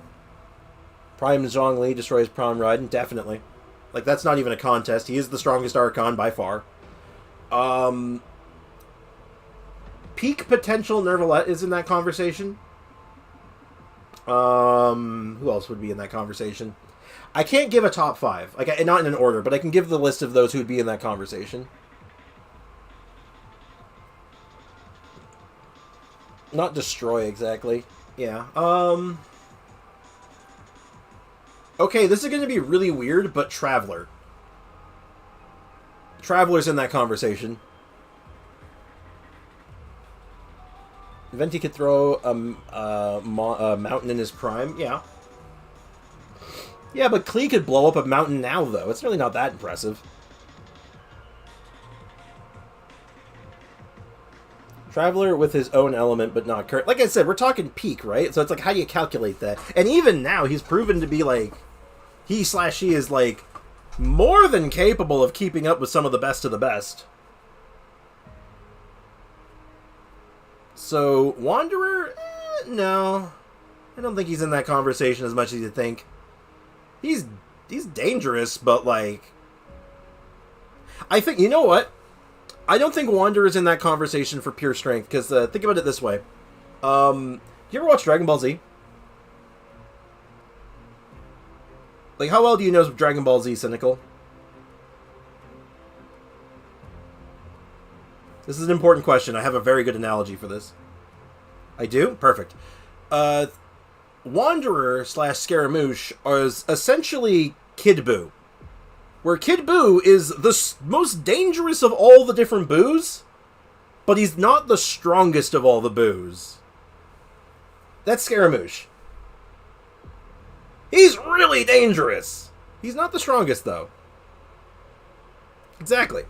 Prime Zhongli destroys Prime Raiden, definitely. Like, that's not even a contest. He is the strongest Archon by far. Peak potential Neuvillette is in that conversation. Who else would be in that conversation? I can't give a top 5. Like, not in an order, but I can give the list of those who would be in that conversation. Not destroy, exactly. Yeah. Okay, this is going to be really weird, but Traveler. Traveler's in that conversation. Venti could throw a mountain in his prime. Yeah. Yeah, but Klee could blow up a mountain now, though. It's really not that impressive. Traveler with his own element, but not current. Like I said, we're talking peak, right? So it's like, how do you calculate that? And even now, he's proven to be, like... He/she is, like, more than capable of keeping up with some of the best. So, Wanderer? No. I don't think he's in that conversation as much as you think. He's dangerous, but, like... I think, you know what? I don't think Wanderer's in that conversation for pure strength, because think about it this way. You ever watch Dragon Ball Z? Like, how well do you know Dragon Ball Z, Cynical? This is an important question. I have a very good analogy for this. I do? Perfect. Wanderer / Scaramouche is essentially Kid Buu. Where Kid Buu is the most dangerous of all the different Boos, but he's not the strongest of all the Boos. That's Scaramouche. He's really dangerous. He's not the strongest, though. Exactly.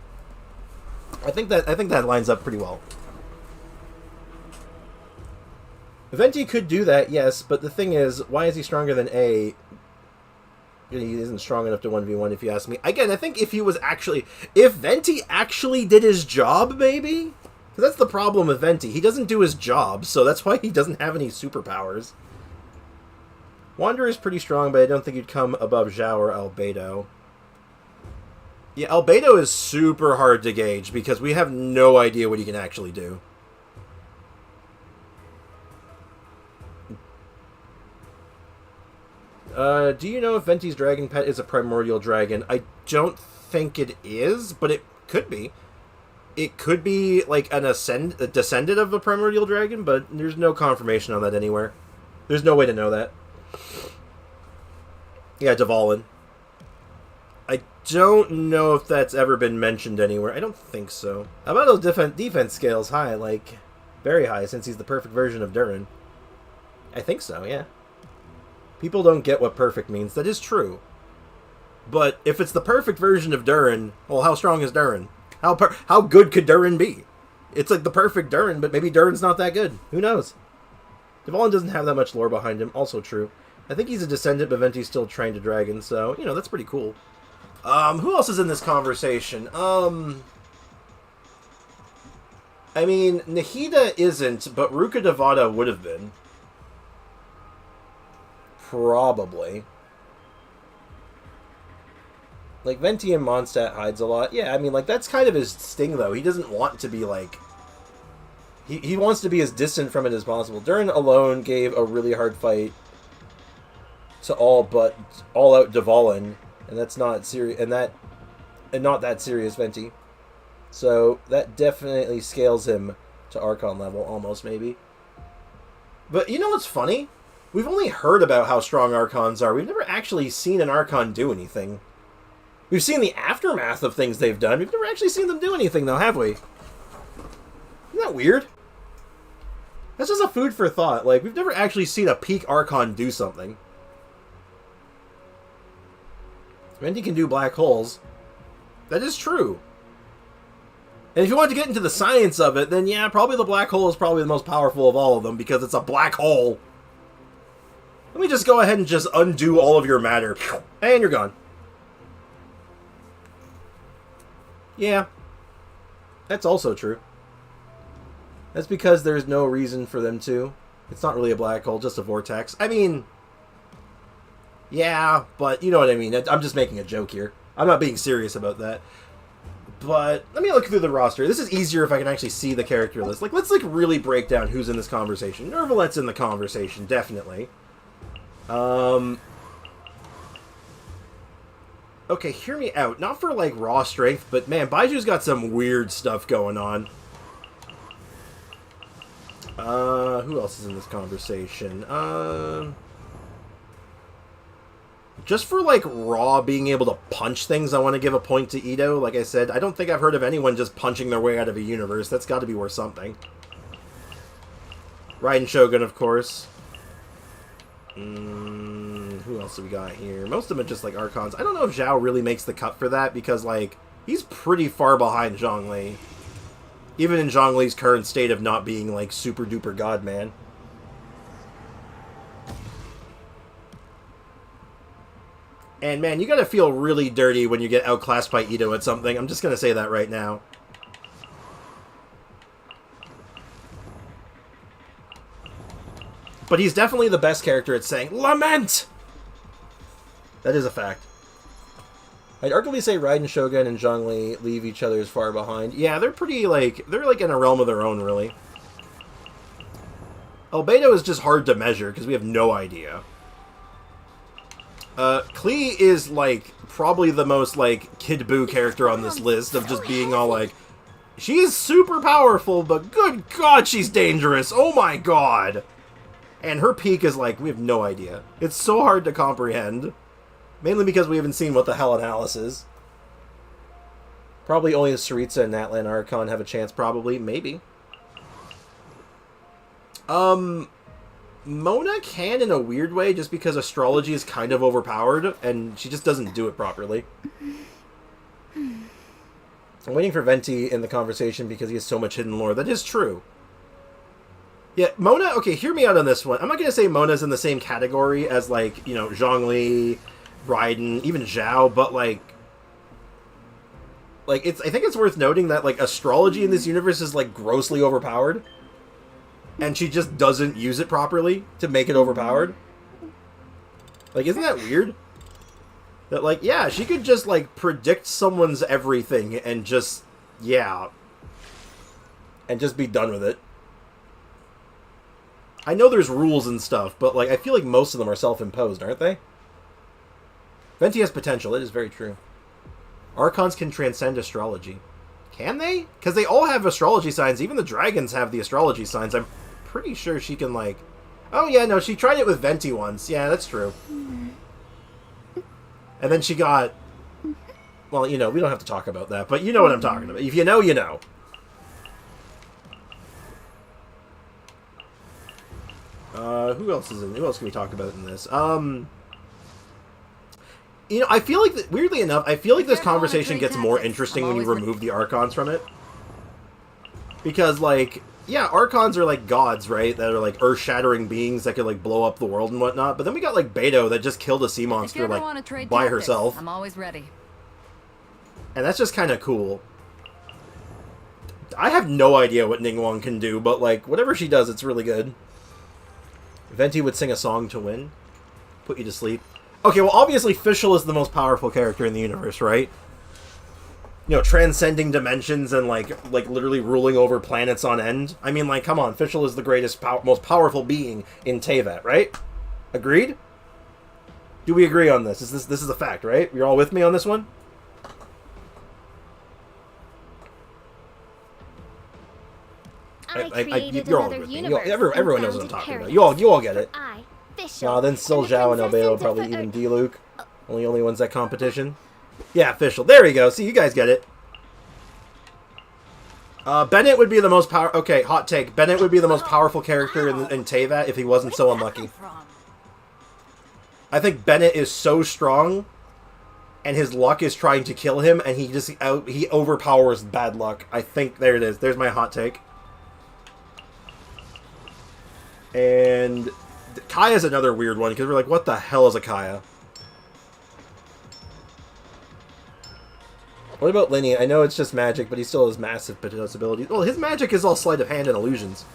I think that lines up pretty well. Venti could do that, yes, but the thing is, why is he stronger than A? He isn't strong enough to 1v1, if you ask me. Again, I think if Venti actually did his job, maybe? Because that's the problem with Venti. He doesn't do his job, so that's why he doesn't have any superpowers. Wanderer is pretty strong, but I don't think he'd come above Zhao or Albedo. Yeah, Albedo is super hard to gauge, because we have no idea what he can actually do. Do you know if Venti's dragon pet is a primordial dragon? I don't think it is, but it could be. It could be, like, a descendant of a primordial dragon, but there's no confirmation on that anywhere. There's no way to know that. Yeah, Dvalin. I don't know if that's ever been mentioned anywhere. I don't think so. How about those defense scales high? Like, very high, since he's the perfect version of Durin. I think so, yeah. People don't get what perfect means. That is true. But if it's the perfect version of Durin, well, how strong is Durin? How good could Durin be? It's like the perfect Durin, but maybe Durin's not that good. Who knows? Dvalin doesn't have that much lore behind him. Also true. I think he's a descendant, but Venti's still trained a dragon, so, you know, that's pretty cool. Who else is in this conversation? I mean, Nahida isn't, but Ruka Devada would have been. Probably. Like, Venti and Mondstadt hides a lot. Yeah, I mean, like, that's kind of his sting, though. He doesn't want to be, like... He wants to be as distant from it as possible. Durin alone gave a really hard fight to all-out Dvalin, and that's not serious, and not that serious Venti. So, that definitely scales him to Archon level, almost, maybe. But, you know what's funny? We've only heard about how strong Archons are. We've never actually seen an Archon do anything. We've seen the aftermath of things they've done. We've never actually seen them do anything, though, have we? Isn't that weird? That's just a food for thought. Like, we've never actually seen a peak Archon do something. Venti can do black holes. That is true. And if you want to get into the science of it, then yeah, probably the black hole is probably the most powerful of all of them, because it's a black hole. Let me just go ahead and just undo all of your matter. And you're gone. Yeah. That's also true. That's because there's no reason for them to. It's not really a black hole, just a vortex. I mean... Yeah, but you know what I mean. I'm just making a joke here. I'm not being serious about that. But let me look through the roster. This is easier if I can actually see the character list. Like, let's like really break down who's in this conversation. Neuvillette's in the conversation, definitely. Okay, hear me out. Not for like raw strength, but man, Baiju's got some weird stuff going on. Who else is in this conversation? Just for, like, raw being able to punch things, I want to give a point to Ito. Like I said, I don't think I've heard of anyone just punching their way out of a universe. That's got to be worth something. Raiden Shogun, of course. Who else do we got here? Most of them are just, like, Archons. I don't know if Zhao really makes the cut for that, because, like, he's pretty far behind Zhongli. Even in Zhongli's current state of not being, like, super-duper God-man. And, man, you gotta feel really dirty when you get outclassed by Ito at something. I'm just gonna say that right now. But he's definitely the best character at saying, "Lament!" That is a fact. I'd arguably say Raiden Shogun and Zhongli leave each other as far behind. Yeah, they're pretty, like, they're, like, in a realm of their own, really. Albedo is just hard to measure, because we have no idea. Klee is, like, probably the most, like, Kid Buu character on this list of just being all, like, she is super powerful, but good God, she's dangerous. Oh my God. And her peak is, like, we have no idea. It's so hard to comprehend. Mainly because we haven't seen what the hell an Alice is. Probably only Saritsa and Natlan Archon have a chance, probably. Maybe. Mona can in a weird way, just because astrology is kind of overpowered, and she just doesn't do it properly. I'm waiting for Venti in the conversation because he has so much hidden lore. That is true. Yeah, Mona, okay, hear me out on this one. I'm not going to say Mona's in the same category as, like, you know, Zhongli, Raiden, even Zhao, but, like, I think it's worth noting that, like, astrology in this universe is, like, grossly overpowered. And she just doesn't use it properly to make it overpowered. Like, isn't that weird? That, like, yeah, she could just, like, predict someone's everything and just, yeah. And just be done with it. I know there's rules and stuff, but, like, I feel like most of them are self-imposed, aren't they? Venti has potential, it is very true. Archons can transcend astrology. Can they? Because they all have astrology signs. Even the dragons have the astrology signs. I'm pretty sure she can, like... Oh, yeah, no, she tried it with Venti once. Yeah, that's true. And then she got... Well, you know, we don't have to talk about that, but you know what I'm talking about. If you know, you know. Who else is in? Who else can we talk about in this? You know, I feel like, weirdly enough, I feel like this Careful on the conversation trade gets more tactics. interesting I'm when you always remove the Archons from it. Because, like, yeah, Archons are, like, gods, right? That are, like, earth-shattering beings that could, like, blow up the world and whatnot. But then we got, like, Beto that just killed a sea If you monster, ever like, want to trade by tactics, herself. I'm always ready. And that's just kind of cool. I have no idea what Ningguang can do, but, like, whatever she does, it's really good. Venti would sing a song to win. Put you to sleep. Okay, well, obviously, Physcl is the most powerful character in the universe, right? You know, transcending dimensions and, like literally ruling over planets on end. I mean, like, come on, Physcl is the greatest, most powerful being in Teyvat, right? Agreed? Do we agree on this? This is a fact, right? You're all with me on this one? You're all with me. Everyone knows what I'm talking about. You all get it. No, then still Zhao and Albedo, probably even D-Luke. Only ones that competition. Yeah, Physcl. There we go. See, you guys get it. Bennett would be the most power. Okay, hot take. Bennett would be the most powerful character in Teyvat if he wasn't so unlucky. I think Bennett is so strong, and his luck is trying to kill him, and he overpowers bad luck. I think there it is. There's my hot take. And Kaya's another weird one, because we're like, what the hell is a Kaya? What about Linny? I know it's just magic, but he still has massive abilities. Well, his magic is all sleight of hand and illusions.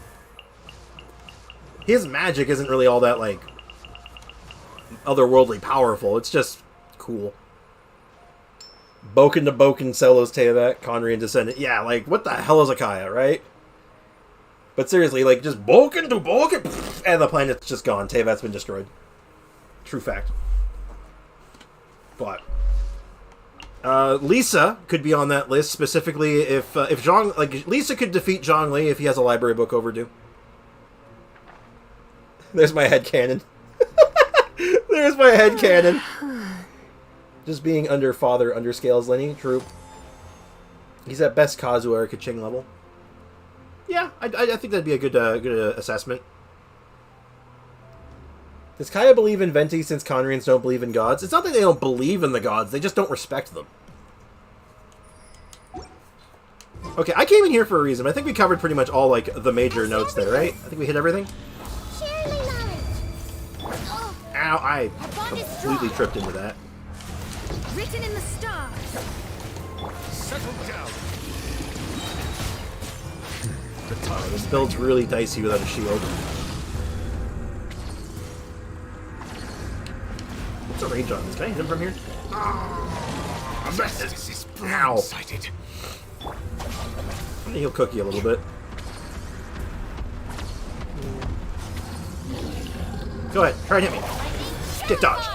His magic isn't really all that, like, otherworldly powerful. It's just cool. Boken to Boken, Celos Teyvat, Conry and Descendant. Yeah, like, what the hell is a Kaya, right? But seriously, like, just Boken to Boken, and the planet's just gone. Teyvat's been destroyed. True fact. But Lisa could be on that list, specifically if Zhang, like, Lisa could defeat Zhang Li if he has a library book overdue. There's my headcanon. There's my headcanon. Just being under father underscales Lenny. True. He's at best Kazuo or Kaching level. Yeah, I think that'd be a good assessment. Does Kaya believe in Venti since Conrians don't believe in gods? It's not that they don't believe in the gods, they just don't respect them. Okay, I came in here for a reason. I think we covered pretty much all, like, the major notes there, right? I think we hit everything. Ow, I completely tripped into that. Written in the stars. Settle down. This build's really dicey without a shield. What's the range on this? Can I hit him from here? Justice is Ow. blindsided. I'm gonna heal Cookie a little bit. Go ahead, try and hit me. Get dodged.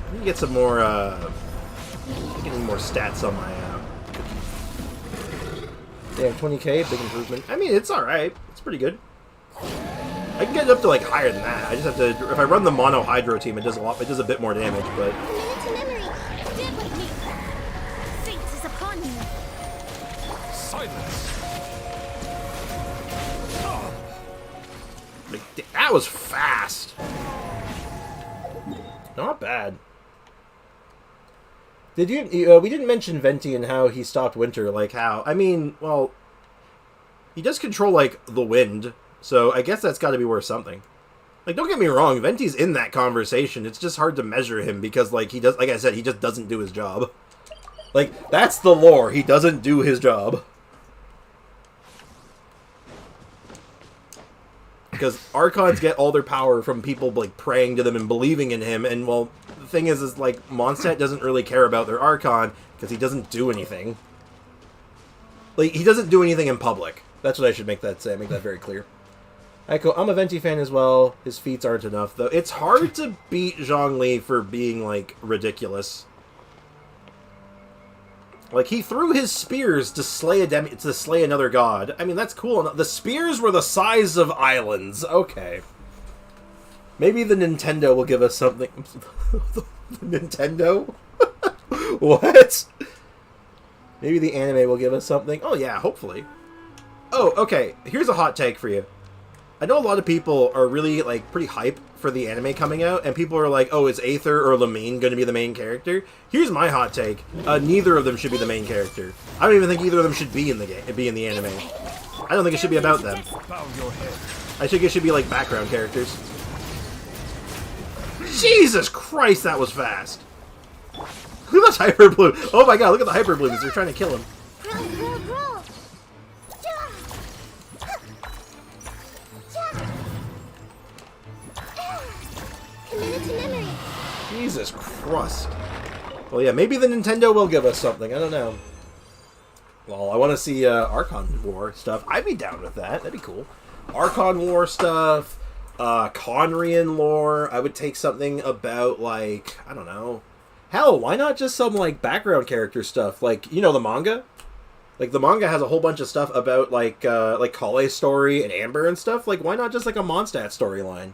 I need to get some more, getting more stats on my, Damn, 20k, big improvement. I mean, it's alright. It's pretty good. I can get it up to, like, higher than that. I just have to, if I run the mono hydro team, it does a bit more damage, but... Fate is upon you. Silence. Like, that was fast. Not bad. Did you? We didn't mention Venti and how he stopped winter. Like how? I mean, well, he does control like the wind, so I guess that's got to be worth something. Like, don't get me wrong, Venti's in that conversation. It's just hard to measure him because, like, he does. Like I said, he just doesn't do his job. Like, that's the lore. He doesn't do his job. Because Archons get all their power from people, like, praying to them and believing in him, and, well, the thing is like, Mondstadt doesn't really care about their Archon, because he doesn't do anything. Like, he doesn't do anything in public. That's what I should make that very clear. Aiko, I'm a Venti fan as well. His feats aren't enough, though. It's hard to beat Zhang Li for being, like, ridiculous. Like, he threw his spears to slay another god. I mean, that's cool. The spears were the size of islands. Okay. Maybe the Nintendo will give us something. The Nintendo? What? Maybe the anime will give us something. Oh, yeah, hopefully. Oh, okay. Here's a hot take for you. I know a lot of people are really, like, pretty hype for the anime coming out, and people are like, oh, is Aether or Lamine going to be the main character? Here's my hot take. Neither of them should be the main character. I don't even think either of them should be in the anime. I don't think it should be about them. Bow your head. I think it should be, like, background characters. Jesus Christ, that was fast. Look at this Hyper Bloom. Oh my god, look at the Hyper Blooms. They're trying to kill him. Roll. Committed to memory. Jesus Christ. Well, yeah, maybe the Nintendo will give us something. I don't know. Well, I want to see Archon War stuff. I'd be down with that. That'd be cool. Archon War stuff, Conrian lore. I would take something about, like, I don't know. Hell, why not just some, like, background character stuff? Like, you know, the manga? Like, the manga has a whole bunch of stuff about, like Kale's story and Amber and stuff. Like, why not just, like, a Mondstadt storyline?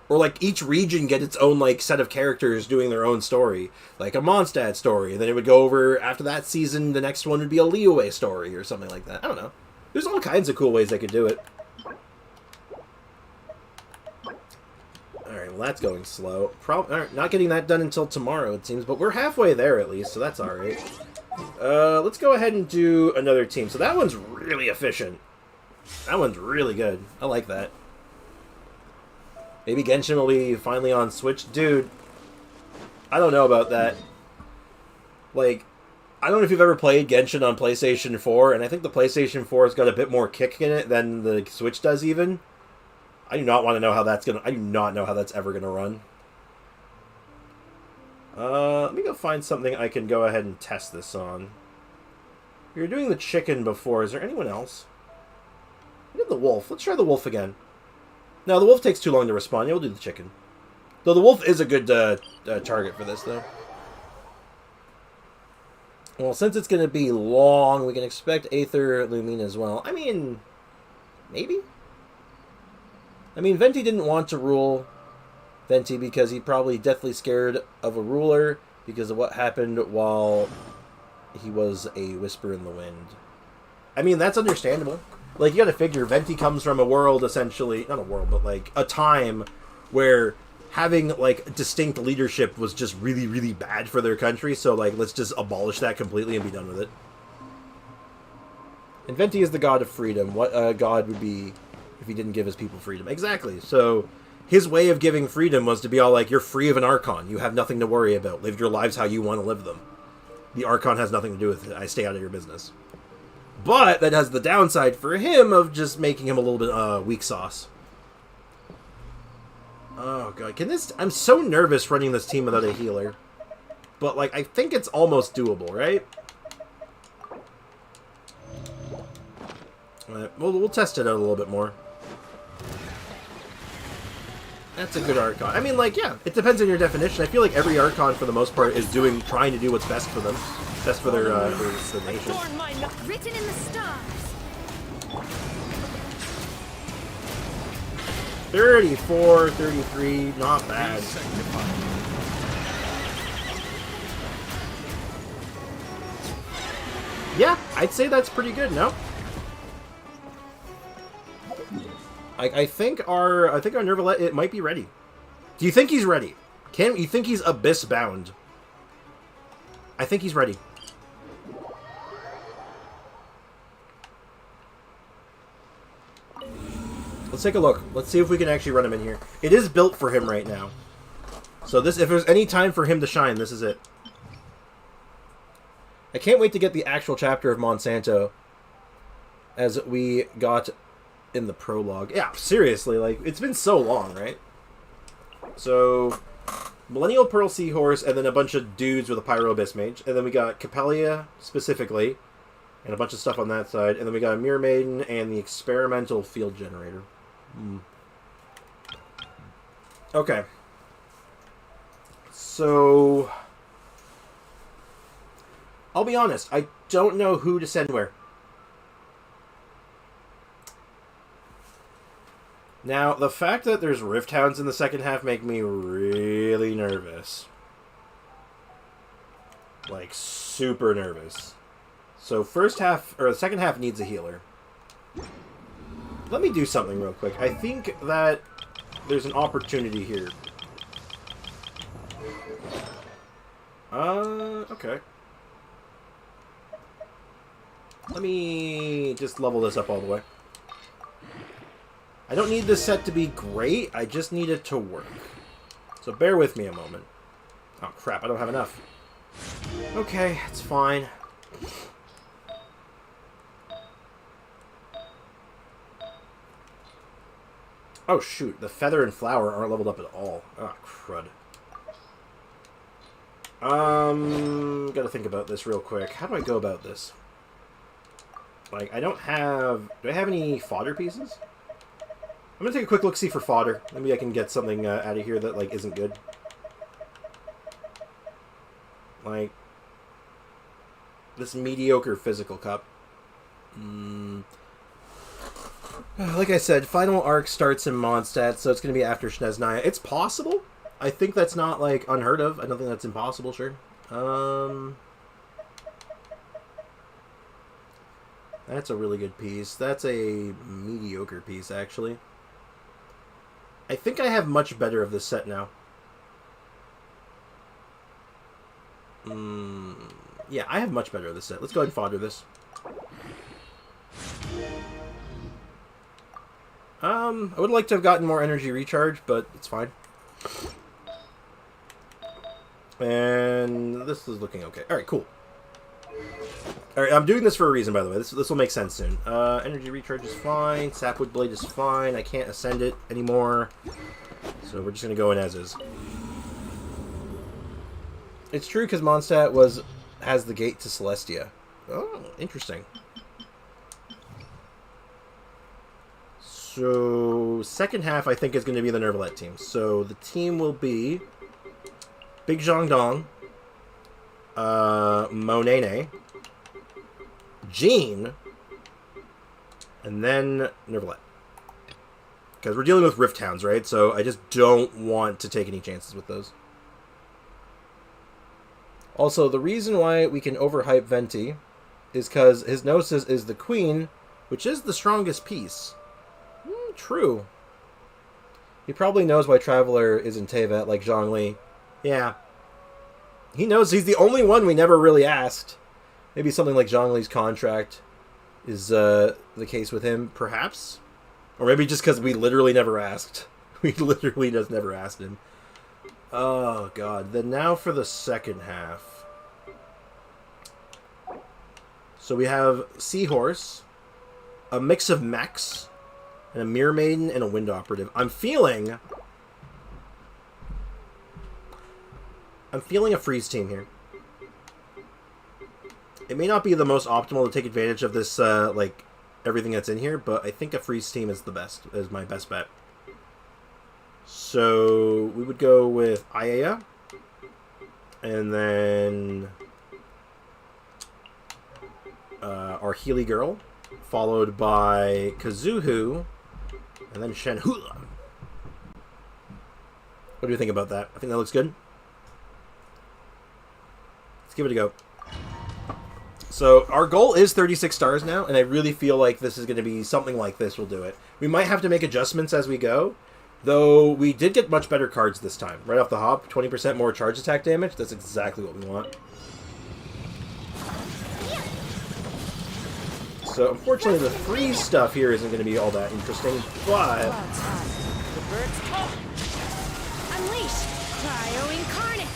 Or, like, each region get its own, like, set of characters doing their own story. Like, a Mondstadt story. And then it would go over, after that season, the next one would be a Liyue story or something like that. I don't know. There's all kinds of cool ways they could do it. Alright, well, that's going slow. Alright, not getting that done until tomorrow, it seems. But we're halfway there, at least, so that's alright. Let's go ahead and do another team. So that one's really efficient. That one's really good. I like that. Maybe Genshin will be finally on Switch. Dude, I don't know about that. Like, I don't know if you've ever played Genshin on PlayStation 4, and I think the PlayStation 4 has got a bit more kick in it than the Switch does even. I do not want to know how that's gonna... I do not know how that's ever gonna run. Let me go find something I can go ahead and test this on. We were doing the chicken before. Is there anyone else? I did the wolf. Let's try the wolf again. No, the wolf takes too long to respond. Yeah, we'll do the chicken. Though the wolf is a good target for this, though. Well, since it's going to be long, we can expect Aether Lumine as well. I mean, maybe? I mean, Venti didn't want to rule Venti because he's probably deathly scared of a ruler because of what happened while he was a whisper in the wind. I mean, that's understandable. Like, you gotta figure, Venti comes from a world, essentially, not a world, but, like, a time where having, like, distinct leadership was just really, really bad for their country, so, like, let's just abolish that completely and be done with it. And Venti is the god of freedom. What a god would be if he didn't give his people freedom? Exactly. So, his way of giving freedom was to be all like, you're free of an Archon. You have nothing to worry about. Live your lives how you want to live them. The Archon has nothing to do with it. I stay out of your business. But that has the downside for him of just making him a little bit weak sauce. Oh god, can this... I'm so nervous running this team without a healer. But, like, I think it's almost doable, right? Alright, we'll test it out a little bit more. That's a good Archon. I mean, like, yeah, it depends on your definition. I feel like every Archon, for the most part, is trying to do what's best for them. Best for their nation. Written in the stars. 34, 33, not bad. Yeah, I'd say that's pretty good, no? I think our Neuvillette, it might be ready. Do you think he's ready? You think he's abyss bound? I think he's ready. Let's take a look. Let's see if we can actually run him in here. It is built for him right now. So this, if there's any time for him to shine, this is it. I can't wait to get the actual chapter of Monsanto as we got in the prologue. Yeah, seriously, like, it's been so long, right? So, Millennial Pearl Seahorse, and then a bunch of dudes with a Pyro Abyss Mage. And then we got Capelia, specifically, and a bunch of stuff on that side. And then we got a Mirror Maiden and the Experimental Field Generator. Okay. So, I'll be honest, I don't know who to send where. Now, the fact that there's Rift Hounds in the second half make me really nervous. Like, super nervous. So, first half, or the second half needs a healer. Let me do something real quick. I think that there's an opportunity here. Okay. Let me just level this up all the way. I don't need this set to be great, I just need it to work. So bear with me a moment. Oh crap, I don't have enough. Okay, it's fine. Oh shoot, the feather and flower aren't leveled up at all. Oh crud. Gotta think about this real quick. How do I go about this? Like, I don't have... Do I have any fodder pieces? I'm gonna take a quick look-see for fodder. Maybe I can get something out of here that, like, isn't good. Like... This mediocre Physcl cup. Like I said, final arc starts in Mondstadt, so it's gonna be after Snezhnaya. It's possible. I think that's not, like, unheard of. I don't think that's impossible, sure. That's a really good piece. That's a mediocre piece, actually. I think I have much better of this set now. Yeah, I have much better of this set. Let's go ahead and fodder this. I would like to have gotten more energy recharge, but it's fine. And this is looking okay. Alright, cool. Alright, I'm doing this for a reason, by the way. This will make sense soon. Energy recharge is fine. Sapwood blade is fine. I can't ascend it anymore. So we're just going to go in as is. It's true, because Mondstadt has the gate to Celestia. Oh, interesting. So, second half, I think, is going to be the Neuvillette team. So, the team will be Big Zhongdong, Monene, Jean, and then Neuvillette. Because we're dealing with Rift Hounds, right? So, I just don't want to take any chances with those. Also, the reason why we can overhype Venti is because his Gnosis is the Queen, which is the strongest piece. True. He probably knows why Traveler is in Tevat, like Zhongli. Yeah. He knows he's the only one we never really asked. Maybe something like Zhongli's contract is the case with him, perhaps? Or maybe just because we literally never asked. We literally just never asked him. Oh, God. Then now for the second half. So we have Seahorse, a mix of mechs, and a Mirror Maiden, and a Wind Operative. I'm feeling a freeze team here. It may not be the most optimal to take advantage of this, like, everything that's in here, but I think a freeze team is my best bet. So, we would go with Ayaya, and then our Healy Girl, followed by Kazuhu, and then Shenhula. What do you think about that? I think that looks good. Let's give it a go. So, our goal is 36 stars now, and I really feel like this is going to be something like this will do it. We might have to make adjustments as we go, though we did get much better cards this time. Right off the hop, 20% more charge attack damage. That's exactly what we want. So, unfortunately, the freeze stuff here isn't going to be all that interesting, but... Unleash Cryo Incarnate.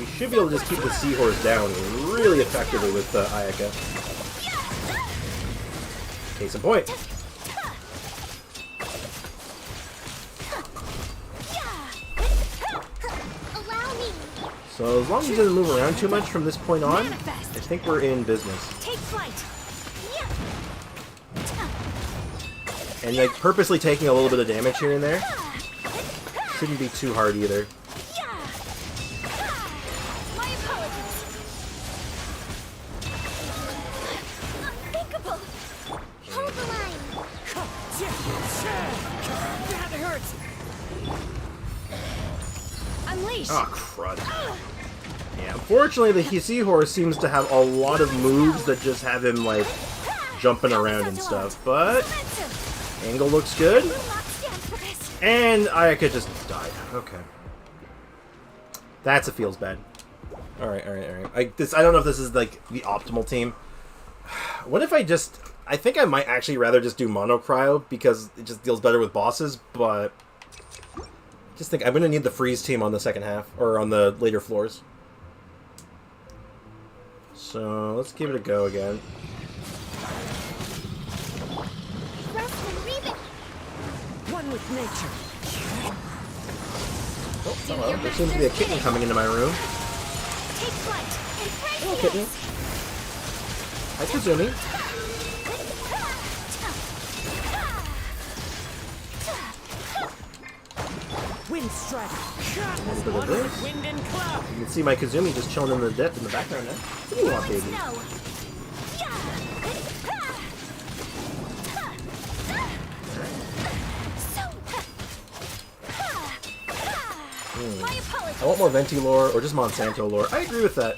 we should be able to just keep the Seahorse down really effectively with Ayaka. Case in point. So as long as he doesn't move around too much from this point on, I think we're in business. Take flight. And like purposely taking a little bit of damage here and there shouldn't be too hard either. My apologies. Unthinkable. Hold the line. That hurts. Unleash. Oh, crud. Yeah, unfortunately the Seahorse seems to have a lot of moves that just have him like jumping around and stuff, but Angle looks good. Will not stand for this. And Ayaka just died. Okay. That's a feels bad. Alright. I don't know if this is, like, the optimal team. What if I think I might actually rather just do Mono Cryo, because it just deals better with bosses, but... Just think, I'm going to need the freeze team on the second half, or on the later floors. So, let's give it a go again. One with nature. Oh, hello. There seems to be a kitten coming into my room. Take flight and Hello, kitten. Hi, Kazumi. Wind strike. A little bit of this. Wind and cloud. You can see my Kazumi just chilling in the depth in the background now. What do you want, baby? I want more Venti lore, or just Monsanto lore. I agree with that.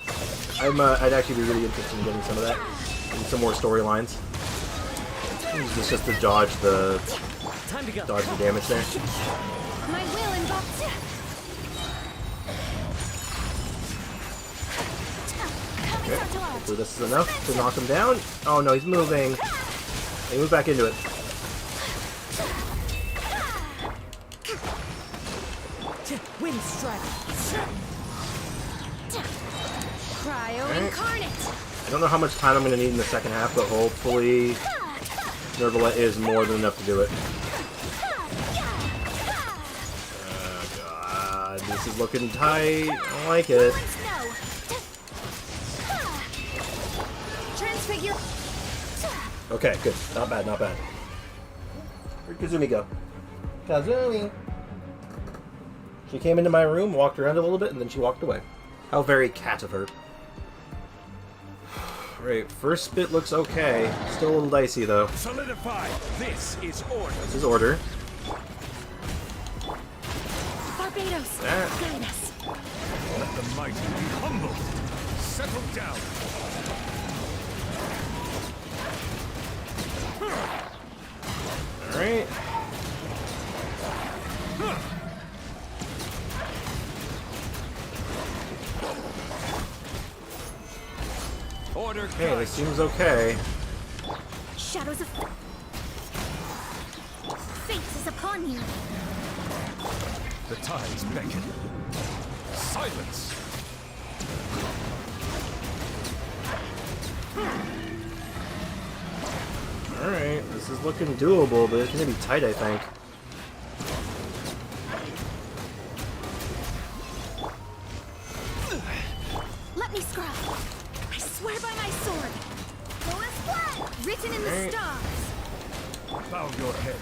I'd actually be really interested in getting some of that. And some more storylines. It's just to dodge the damage there. My will involves. Okay. Hopefully this is enough to knock him down. Oh no, he's moving. He moved back into it. Wind strike. Cryo incarnate. I don't know how much time I'm going to need in the second half, but hopefully Neuvillette is more than enough to do it. Oh god, this is looking tight. I don't like it. Transfigure. Okay, good. Not bad, not bad. Where'd Kazumi go? Kazumi! She came into my room, walked around a little bit, and then she walked away. How very cat of her. Right, first bit looks okay. Still a little dicey, though. Solidify. This is order. This is order. Barbados. Ah. Guide us. Let the mighty be humbled. Settle down. Alright. Order. Okay, this seems okay. Shadows of fate is upon you. The tides beckon. Silence. Alright, this is looking doable, but it's gonna be tight, I think. Let me scrub. I swear by my sword. Noah's blood, written in the stars. Bow your head.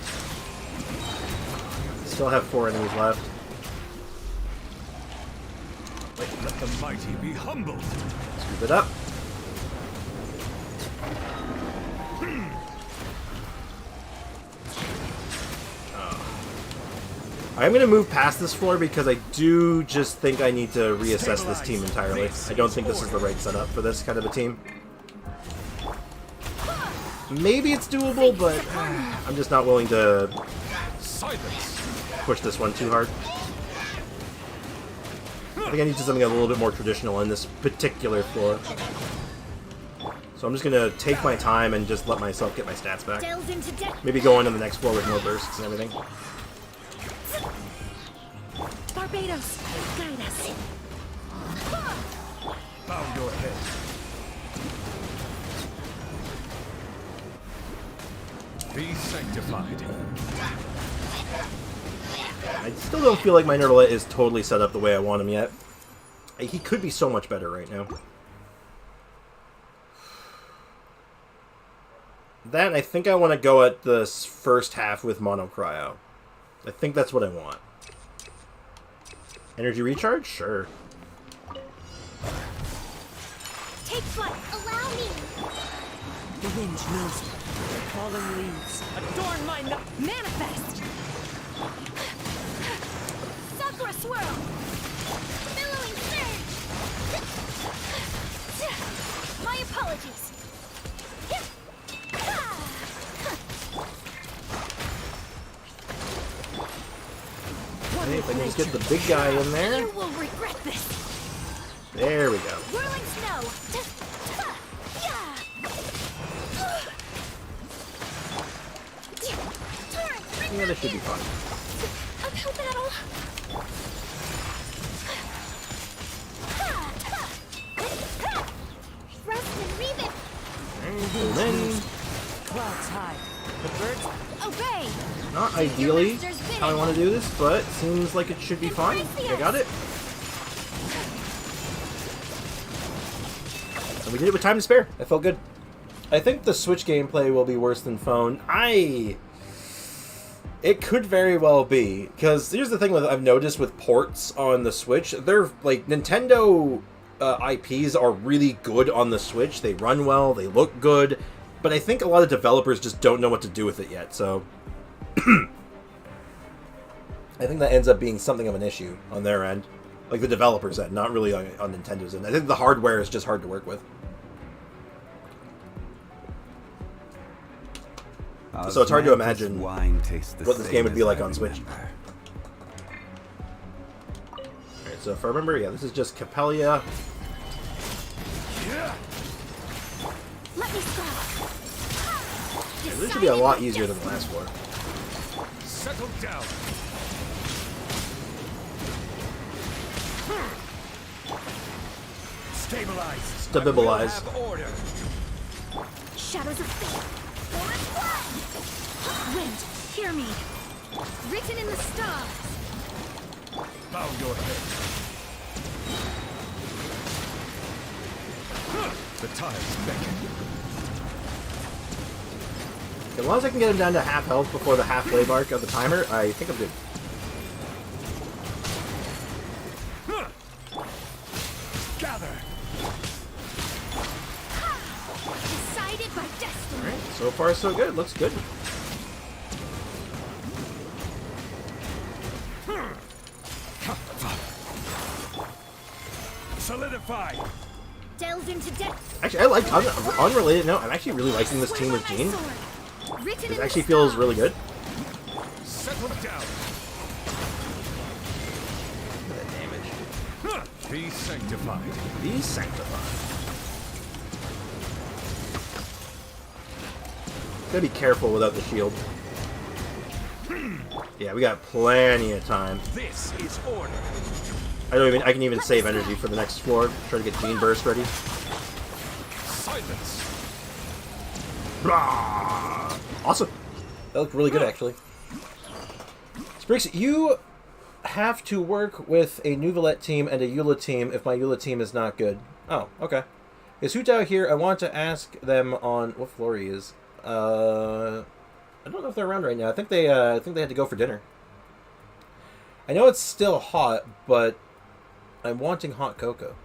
Still have 4 enemies left. Let the mighty be humbled. Scoop it up. I'm going to move past this floor because I do just think I need to reassess this team entirely. I don't think this is the right setup for this kind of a team. Maybe it's doable, but I'm just not willing to push this one too hard. I think I need to do something a little bit more traditional in this particular floor. So I'm just going to take my time and just let myself get my stats back. Delve into death. Maybe go on to the next floor with more bursts and everything. Barbados, guide us. Bow your head. Be sanctified. I still don't feel like my Neuvillette is totally set up the way I want him yet. He could be so much better right now. Then I think I want to go at the first half with Mono Cryo. I think that's what I want. Energy recharge? Sure. Take flight. Allow me. The wind knows it. Fallen leaves. Adorn my Manifest. Sakura swirl. Billowing surge. My apologies. Okay, if I can just get the big guy in there. You will regret this. There we go. Whirling snow. Yeah. Yeah, this should be fun. Uphill battle. Thrust and reeve it. And then, Clouds high. The birds Obey. not ideally how I want to do this, but seems like it should be fine. I got it. And we did it with time to spare. I felt good. I think the Switch gameplay will be worse than phone. It could very well be, because here's the thing with I've noticed with ports on the Switch, they're like Nintendo IPs are really good on the Switch. They run well, they look good, but I think a lot of developers just don't know what to do with it yet. So I think that ends up being something of an issue on their end, like the developers' end, not really on Nintendo's end. I think the hardware is just hard to work with. So it's hard to imagine what this game would be like on Switch. Alright, so if I remember, yeah, this is just Capelia. Let me scrap. Yeah, this should be a lot easier than the last floor. Settle down. Stabilize. Stabilize. Have order. Shadows of fate. Wind, hear me. Written in the stars. Bow your head. The tides beckon. As long as I can get him down to half health before the halfway mark of the timer, I think I'm good. Gather. Decided by destiny. Alright, so far so good. Looks good. Solidify. Delve into depth. Actually, I like, on an unrelated note, I'm actually really liking this team with Jean. It actually feels really good. Settle down. Look at that damage. Be sanctified. Be sanctified. Gotta be careful without the shield. Yeah, we got plenty of time. This is order. I can even save energy for the next floor. Try to get Jean Burst ready. Silence. Blah! Awesome. That looked really good, actually. Spriggs, you have to work with a Neuvillette team and a Eula team if my Eula team is not good. Oh, okay. Is Hutao here? I want to ask them on what floor he is. I don't know if they're around right now. I think they had to go for dinner. I know it's still hot, but I'm wanting hot cocoa.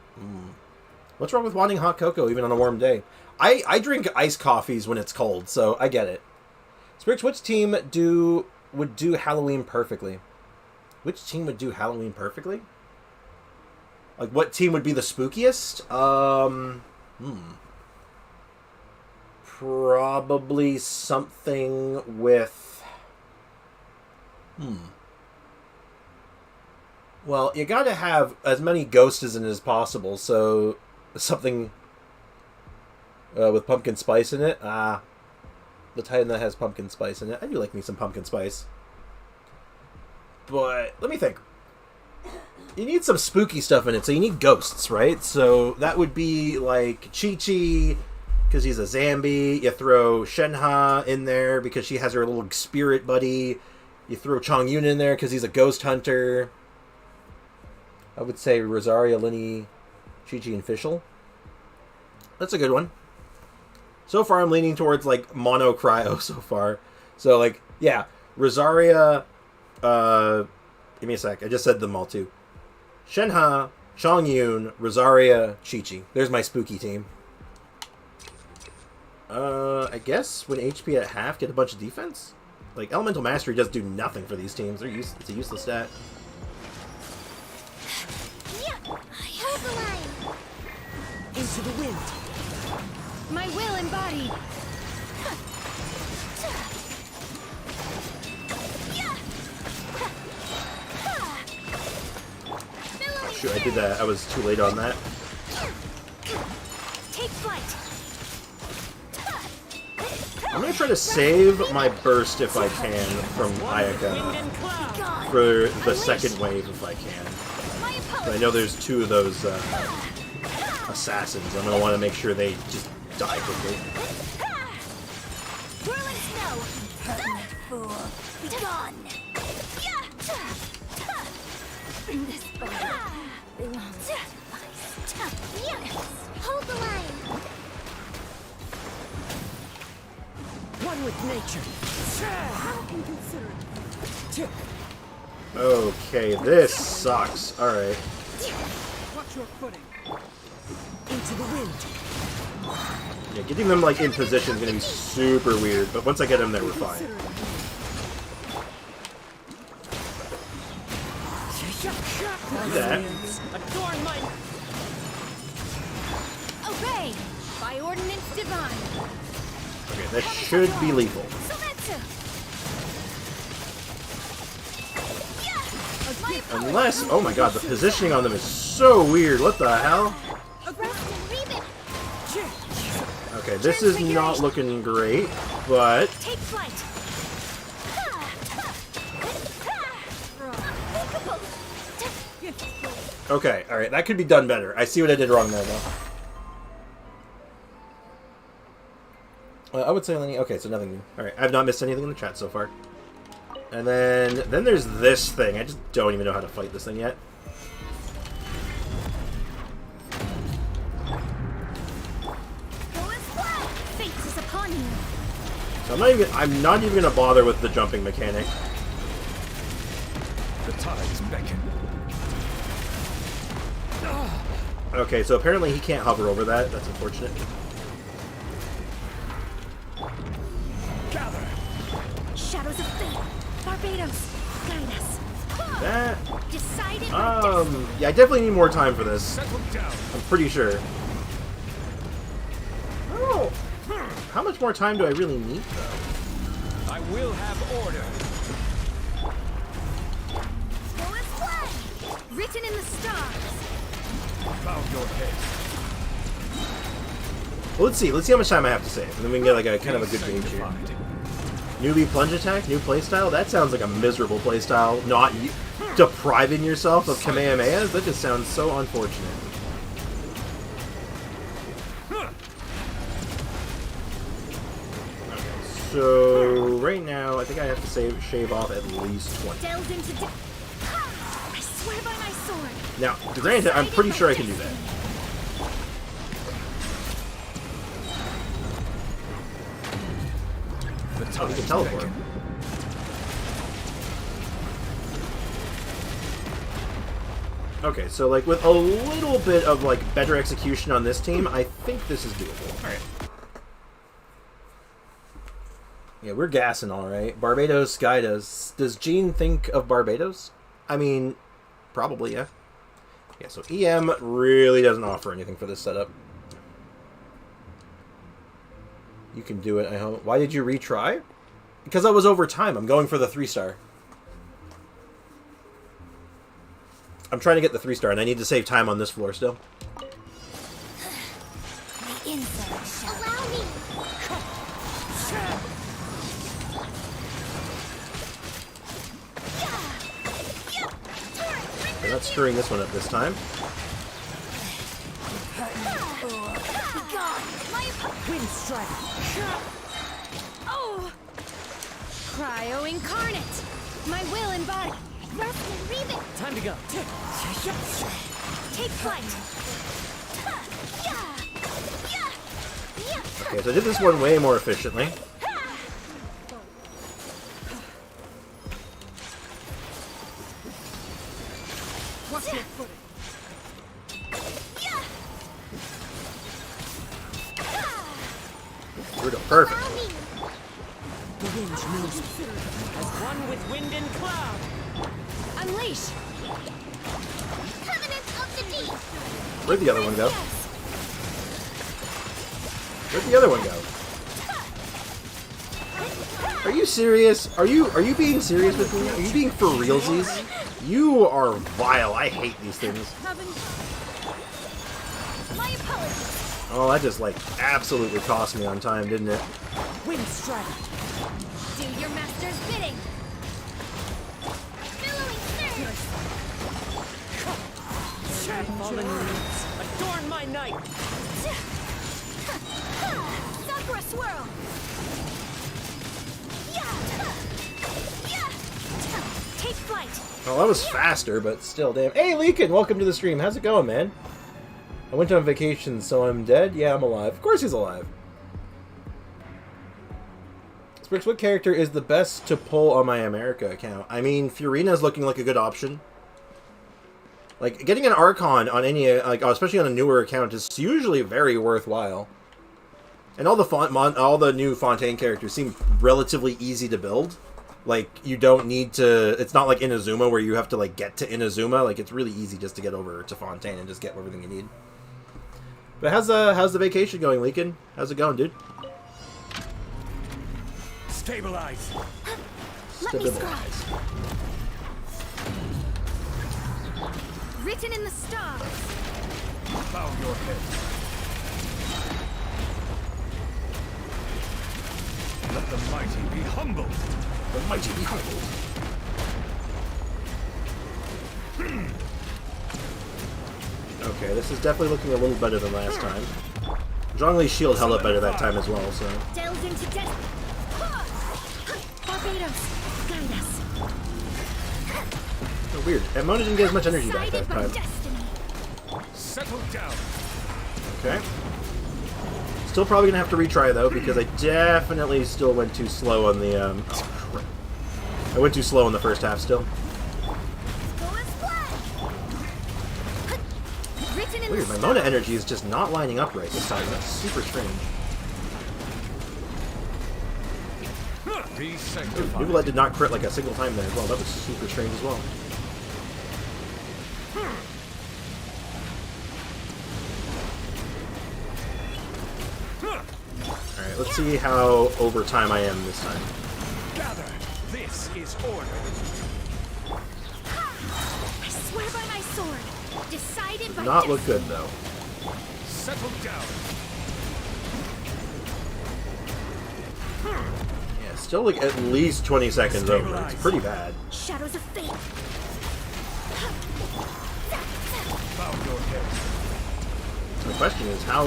What's wrong with wanting hot cocoa even on a warm day? I drink iced coffees when it's cold, so I get it. Spriggs, which team would do Halloween perfectly? Which team would do Halloween perfectly? Like, what team would be the spookiest? Probably something with... Well, you gotta have as many ghosts in it as possible, so something with pumpkin spice in it. The Titan that has pumpkin spice in it. I do like me some pumpkin spice. But, let me think. You need some spooky stuff in it, so you need ghosts, right? So that would be like Chi-Chi, because he's a Zambi. You throw Shenhe in there because she has her little spirit buddy. You throw Chongyun in there because he's a ghost hunter. I would say Rosaria, Linny, Chi-Chi, and Physcl. That's a good one. So far, I'm leaning towards, like, Mono Cryo so far. So, like, yeah. Rosaria, give me a sec. I just said them all, too. Shenhe, Chongyun, Rosaria, Chi-Chi. There's my spooky team. I guess when HP at half, get a bunch of defense? Like, Elemental Mastery does do nothing for these teams. It's a useless stat. Helpline. into the wind. My will embodied. shoot, I did that. I was too late on that. Take flight. I'm gonna try to save my burst if I can from Ayaka for the second wave if I can. My But I know there's two of those assassins. I'm gonna want to make sure they just die quickly. Whirling snow. Fool. Gone. This body belongs to yes. Hold the line. One with nature. How can consider it? Okay, this sucks. Alright. Watch your footing. Into the wind. Yeah, getting them like in position is gonna be super weird, but once I get them there, we're fine. Do that. Adorn my Obey. By ordinance divine. Okay, that should be lethal. Sometsu. Unless, oh my god, the positioning on them is so weird. What the hell? Arrest and read it. Okay, this is not looking great, but Take flight. okay, alright, that could be done better. I see what I did wrong there, though. I would say Lenny. Okay, so nothing new. Alright, I've not missed anything in the chat so far. And then there's this thing. I just don't even know how to fight this thing yet. Fate is upon you. So I'm not even gonna bother with the jumping mechanic. The tides beckon. Okay, so apparently he can't hover over that. That's unfortunate. Gather. Shadows of fate. Barbados. Guide us. That. Decided Yeah, I definitely need more time for this. Settle down. I'm pretty sure. Oh, how much more time do I really need, though? I will have order. written in the stars. Bow your head. Well, let's see how much time I have to save, and then we can get like a kind of a good game here. Newbie plunge attack, new playstyle. That sounds like a miserable playstyle. Not depriving yourself of Kamehamehas. That just sounds so unfortunate. Okay, so right now I think I have to shave off at least 20. Delve into I swear by my sword. Now, granted, I'm pretty sure I can do that. Oh, we can teleport. Okay, so like with a little bit of like better execution on this team, I think this is doable. Alright. Yeah, we're gassing alright. Barbados guide us. Does Gene think of Barbados? I mean, probably, yeah. Yeah, so EM really doesn't offer anything for this setup. You can do it, I hope. Why did you retry? Because I was over time. I'm going for the 3-star. I'm trying to get the 3-star, and I need to save time on this floor still. The inside shall allow me. We're not screwing this one up this time. Wind strike. Oh! Cryo incarnate. My will embodied. Rest and read it. Time to go. Take flight. Okay, so I did this one way more efficiently. Watch your footing. We're doing perfect. The wind knows it. As one with wind and cloud. Unleash. Covenant of the deep. Where'd the other one go? Where'd the other one go? Are you serious? Are you being serious with me? Are you being for realsies? You are vile. I hate these things. My apologies. Oh, that just, like, absolutely cost me on time, didn't it? Wind strike. Do your master's bidding. Billowing surge. Falling leaves. Adorn my night. Sakura swirl. Take flight. Well, that was faster, but still, damn. Hey, Leakin, welcome to the stream. How's it going, man? I went on vacation, so I'm dead? Yeah, I'm alive. Of course he's alive. Sprix, what character is the best to pull on my America account? I mean, Furina's looking like a good option. Like, getting an Archon on any, like, especially on a newer account is usually very worthwhile. And all the new Fontaine characters seem relatively easy to build. Like, you don't need to... It's not like Inazuma where you have to, like, get to Inazuma. Like, it's really easy just to get over to Fontaine and just get everything you need. But how's the vacation going, Leakin? How's it going, dude? Stabilize. Let me scry. Written in the stars. Bow your head. Let the mighty be humbled. The mighty be humbled. Okay, this is definitely looking a little better than last time. Zhongli's shield held up better that time as well, so... Delves into death. Barbados, guide us. Oh, weird. Mona didn't get as much energy back that Guided by time. destiny. Settle down. Okay. Still probably gonna have to retry though, because I definitely still went too slow on the, oh, crap. I went too slow in the first half still. Weird, my Mona energy is just not lining up right this time. That's super strange. Be sanctified. Neuvillette did not crit like a single time there as well. That was super strange as well. Alright, let's see how over time I am this time. Gather. This is order. I swear by my sword. Decided by Not look destiny. good though. Settle down. Yeah, still like at least 20 seconds over. It's pretty bad. Shadows of fate. Bow your head. So the question is how,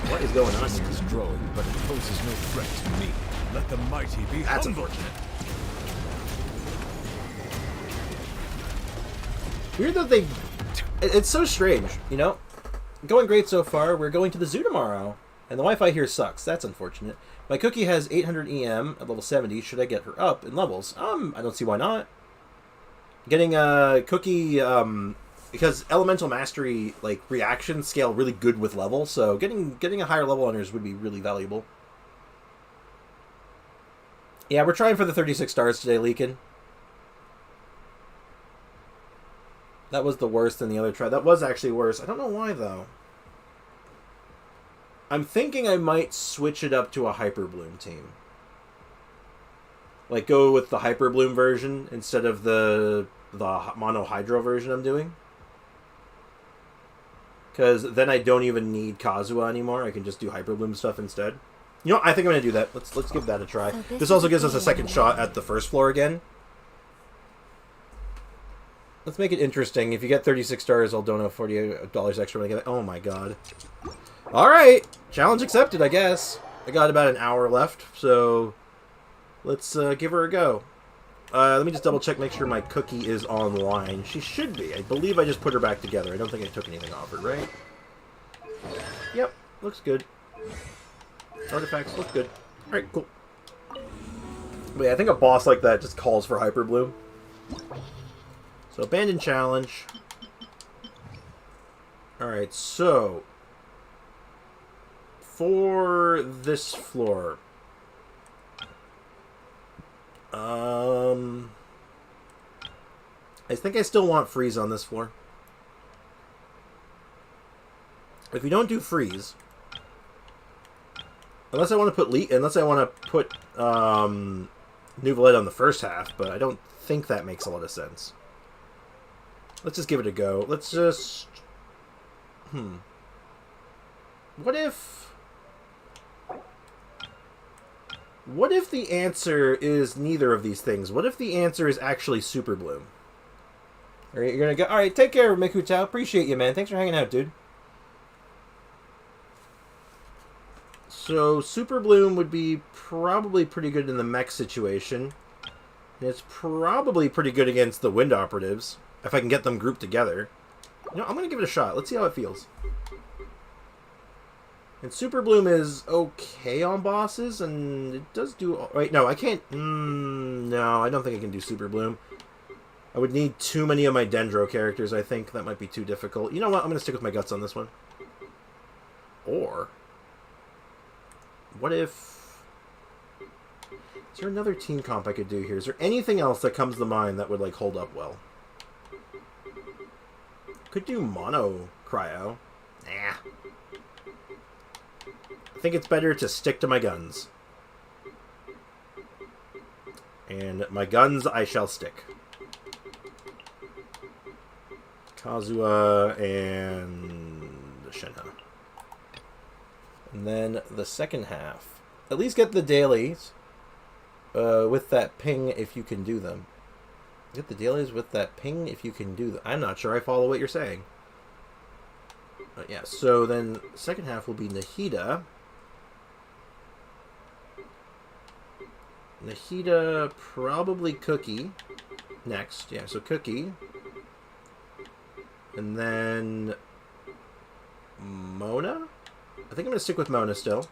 what is going on This here? is growing, but it poses no threat to me. Let the mighty be That's humbled. unfortunate. Weird that they... It's so strange, you know? Going great so far. We're going to the zoo tomorrow. And the Wi-Fi here sucks. That's unfortunate. My cookie has 800 EM at level 70. Should I get her up in levels? I don't see why not. Getting a cookie, because Elemental Mastery, like, reactions scale really good with level. So getting a higher level on hers would be really valuable. Yeah, we're trying for the 36 stars today, Leakin. That was the worst than the other try. That was actually worse. I don't know why, though. I'm thinking I might switch it up to a Hyper Bloom team. Like, go with the Hyper Bloom version instead of the Mono Hydro version I'm doing. Because then I don't even need Kazuha anymore. I can just do Hyper Bloom stuff instead. You know, I think I'm going to do that. Let's give that a try. So This also gives us a second shot at the first floor again. Let's make it interesting. If you get 36 stars, I'll donate $40 extra when I get it. Oh my god. Alright! Challenge accepted, I guess. I got about an hour left, so let's give her a go. Let me just double check, make sure my cookie is online. She should be. I believe I just put her back together. I don't think I took anything off her, right? Yep, looks good. Artifacts look good. Alright, cool. Wait, I think a boss like that just calls for Hyper Bloom. So, abandon challenge. Alright, so for this floor, I think I still want freeze on this floor. If we don't do freeze, unless I want to put Neuvillette on the first half, but I don't think that makes a lot of sense. Let's just give it a go. Let's just... What if... What if the answer is neither of these things? What if the answer is actually Super Bloom? Alright, you're gonna go... Alright, take care, Mikutao. Appreciate you, man. Thanks for hanging out, dude. So, Super Bloom would be probably pretty good in the mech situation. And it's probably pretty good against the Wind Operatives, if I can get them grouped together. You know, I'm gonna give it a shot. Let's see how it feels. And Super Bloom is okay on bosses, and it does do... Wait, no, I can't... no, I don't think I can do Super Bloom. I would need too many of my Dendro characters, I think. That might be too difficult. You know what? I'm going to stick with my guts on this one. Or... What if... Is there another team comp I could do here? Is there anything else that comes to mind that would, like, hold up well? Could do Mono Cryo. Nah. I think it's better to stick to my guns. And my guns I shall stick. Kazuha and Shenhe. And then the second half. At least get the dailies with that ping if you can do them. Get the dailies with that ping if you can do them. I'm not sure I follow what you're saying. But yeah, so then second half will be Nahida. Nahida, probably Cookie next. Yeah, so Cookie. And then Mona? I think I'm going to stick with Mona still.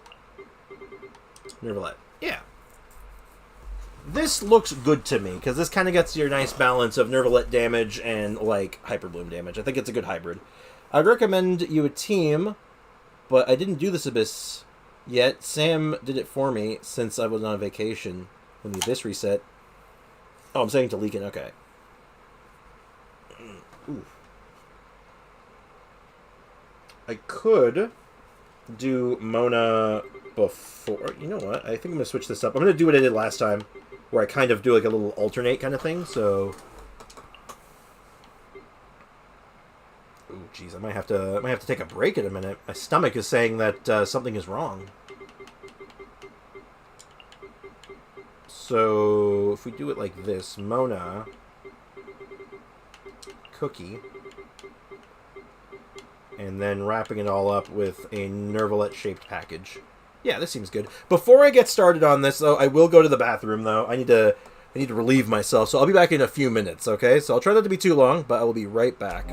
Neuvillette. Yeah. This looks good to me, because this kind of gets your nice balance of Neuvillette damage and, like, Hyper Bloom damage. I think it's a good hybrid. I'd recommend you a team, but I didn't do this Abyss yet. Sam did it for me since I was on vacation when the Abyss reset. Oh, I'm saying to leak it. Okay. Ooh. I could do Mona before... You know what? I think I'm going to switch this up. I'm going to do what I did last time, where I kind of do like a little alternate kind of thing, so... Ooh, jeez, I might have to take a break in a minute. My stomach is saying that something is wrong. So, if we do it like this, Mona, Cookie, and then wrapping it all up with a Neuvillette-shaped package. Yeah, this seems good. Before I get started on this, though, I will go to the bathroom, though. I need to relieve myself, so I'll be back in a few minutes, okay? So I'll try not to be too long, but I will be right back.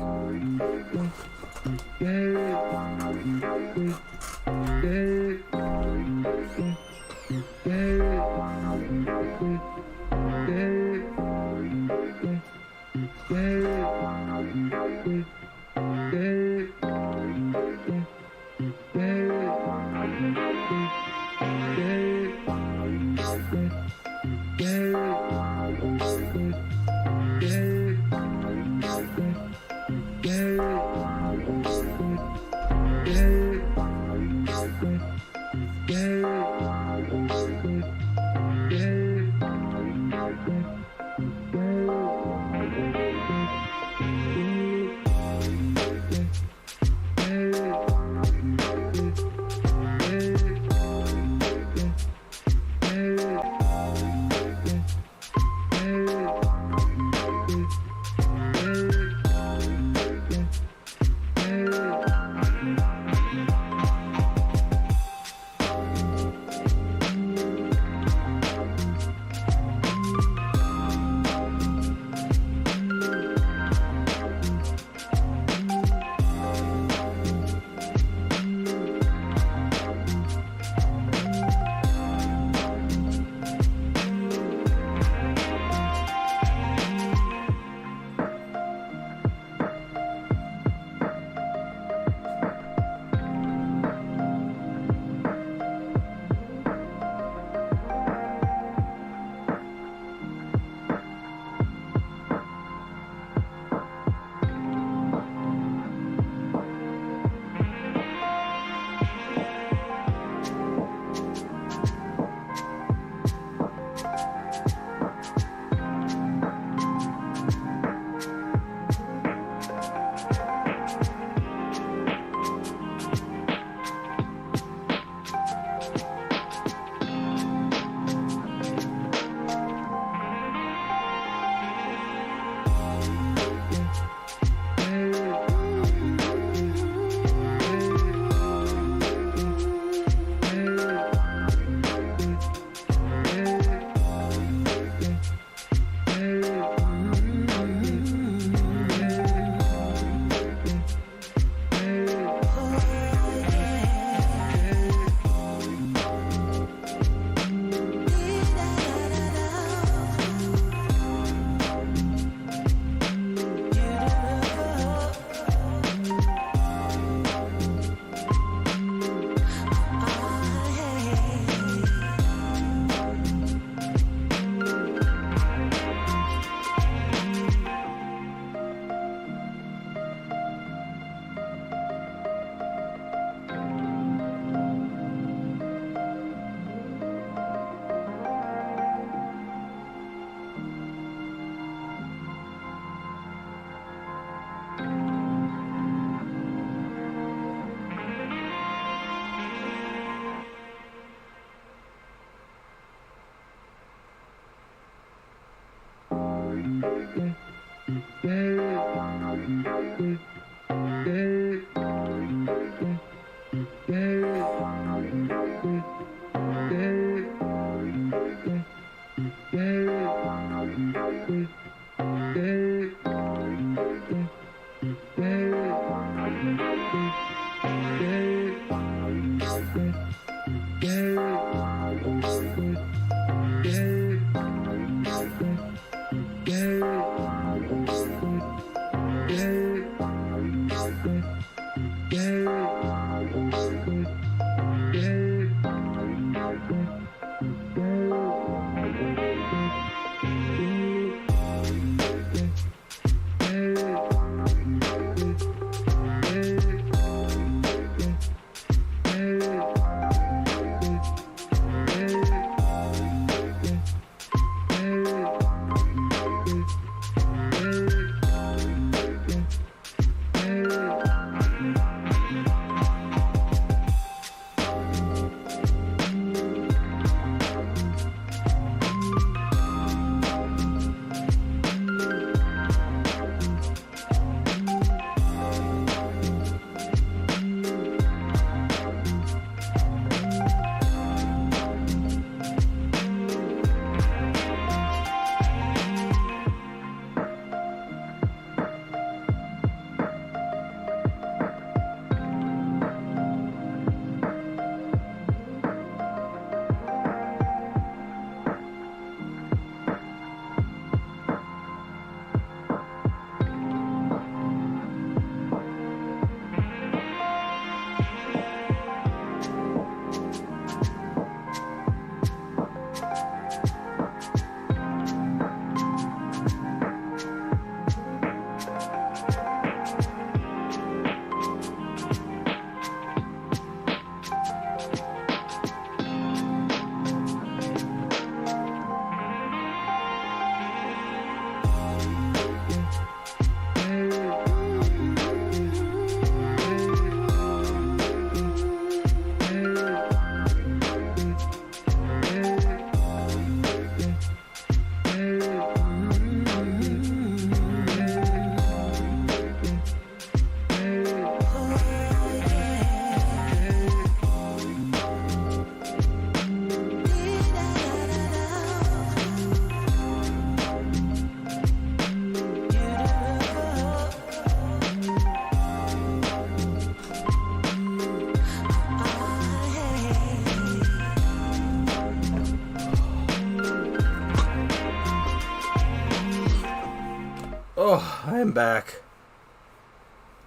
am back.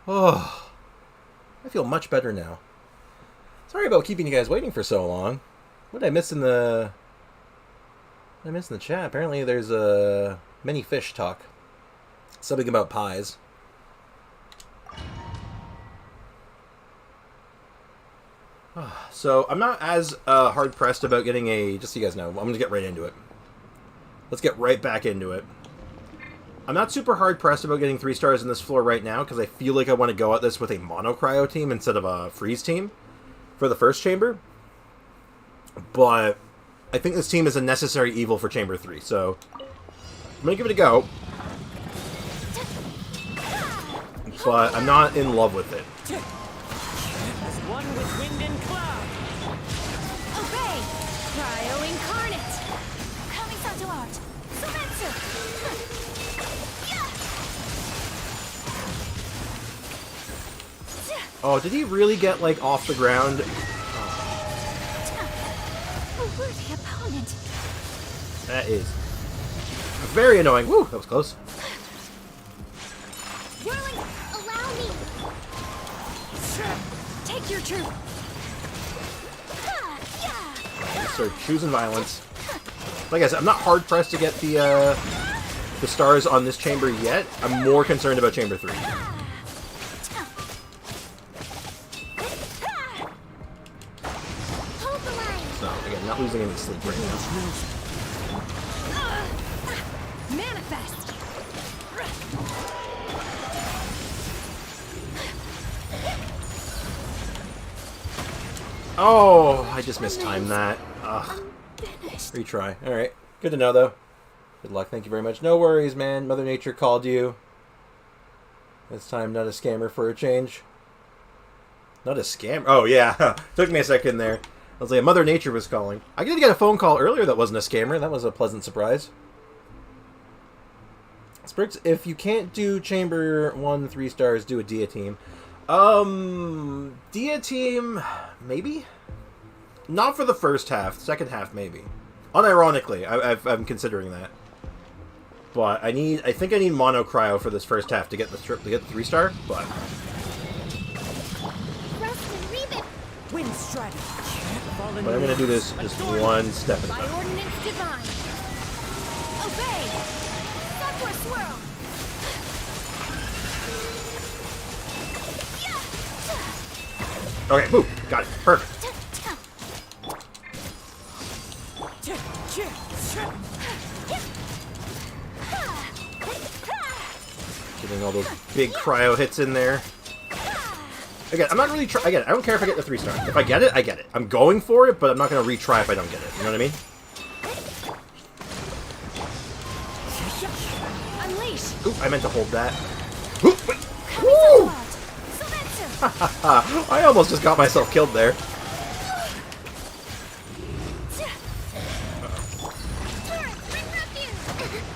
Oh, I feel much better now. Sorry about keeping you guys waiting for so long. What did I miss in the... What did I miss in the chat? Apparently there's a mini fish talk. Something about pies. So I'm not as hard pressed about getting a... Just so you guys know, I'm going to get right into it. Let's get right back into it. I'm not super hard pressed about getting 3 stars in this floor right now because I feel like I want to go at this with a mono cryo team instead of a freeze team for the first chamber. But I think this team is a necessary evil for chamber 3, so I'm going to give it a go. But I'm not in love with it. As one with wind and cloud. Obey! Cryo incarnate! Kamisato art! Sumetsu! Oh, did he really get, like, off the ground? A worthy opponent! That is very annoying. Woo, that was close. Whirling, allow me! Take your troop! Start choosing violence. Like I said, I'm not hard pressed to get the stars on this chamber yet. I'm more concerned about chamber 3. So again, not losing any sleep right now. Manifest! Oh, I just mistimed that. Ugh. Retry. Alright. Good to know, though. Good luck. Thank you very much. No worries, man. Mother Nature called you. This time, not a scammer for a change. Not a scammer? Oh, yeah. Took me a second there. I was like, Mother Nature was calling. I did get a phone call earlier that wasn't a scammer. That was a pleasant surprise. Sprix, if you can't do Chamber 1 3 stars, do a Dia team. Dia team, maybe? Not for the first half. Second half, maybe. Unironically, I'm considering that. But I think I need mono cryo for this first half to get the 3 star. But Wind strike. I'm gonna do this just one step at a By time. ordinance divine! Obey! Backward swirl! Okay, boom, got it, perfect. Getting all those big cryo hits in there. Again, I'm not really again, I don't care if I get the 3 star. If I get it, I get it. I'm going for it, but I'm not going to retry if I don't get it. You know what I mean? Unleash! Oop, I meant to hold that. Oop, wait. Woo! I almost just got myself killed there.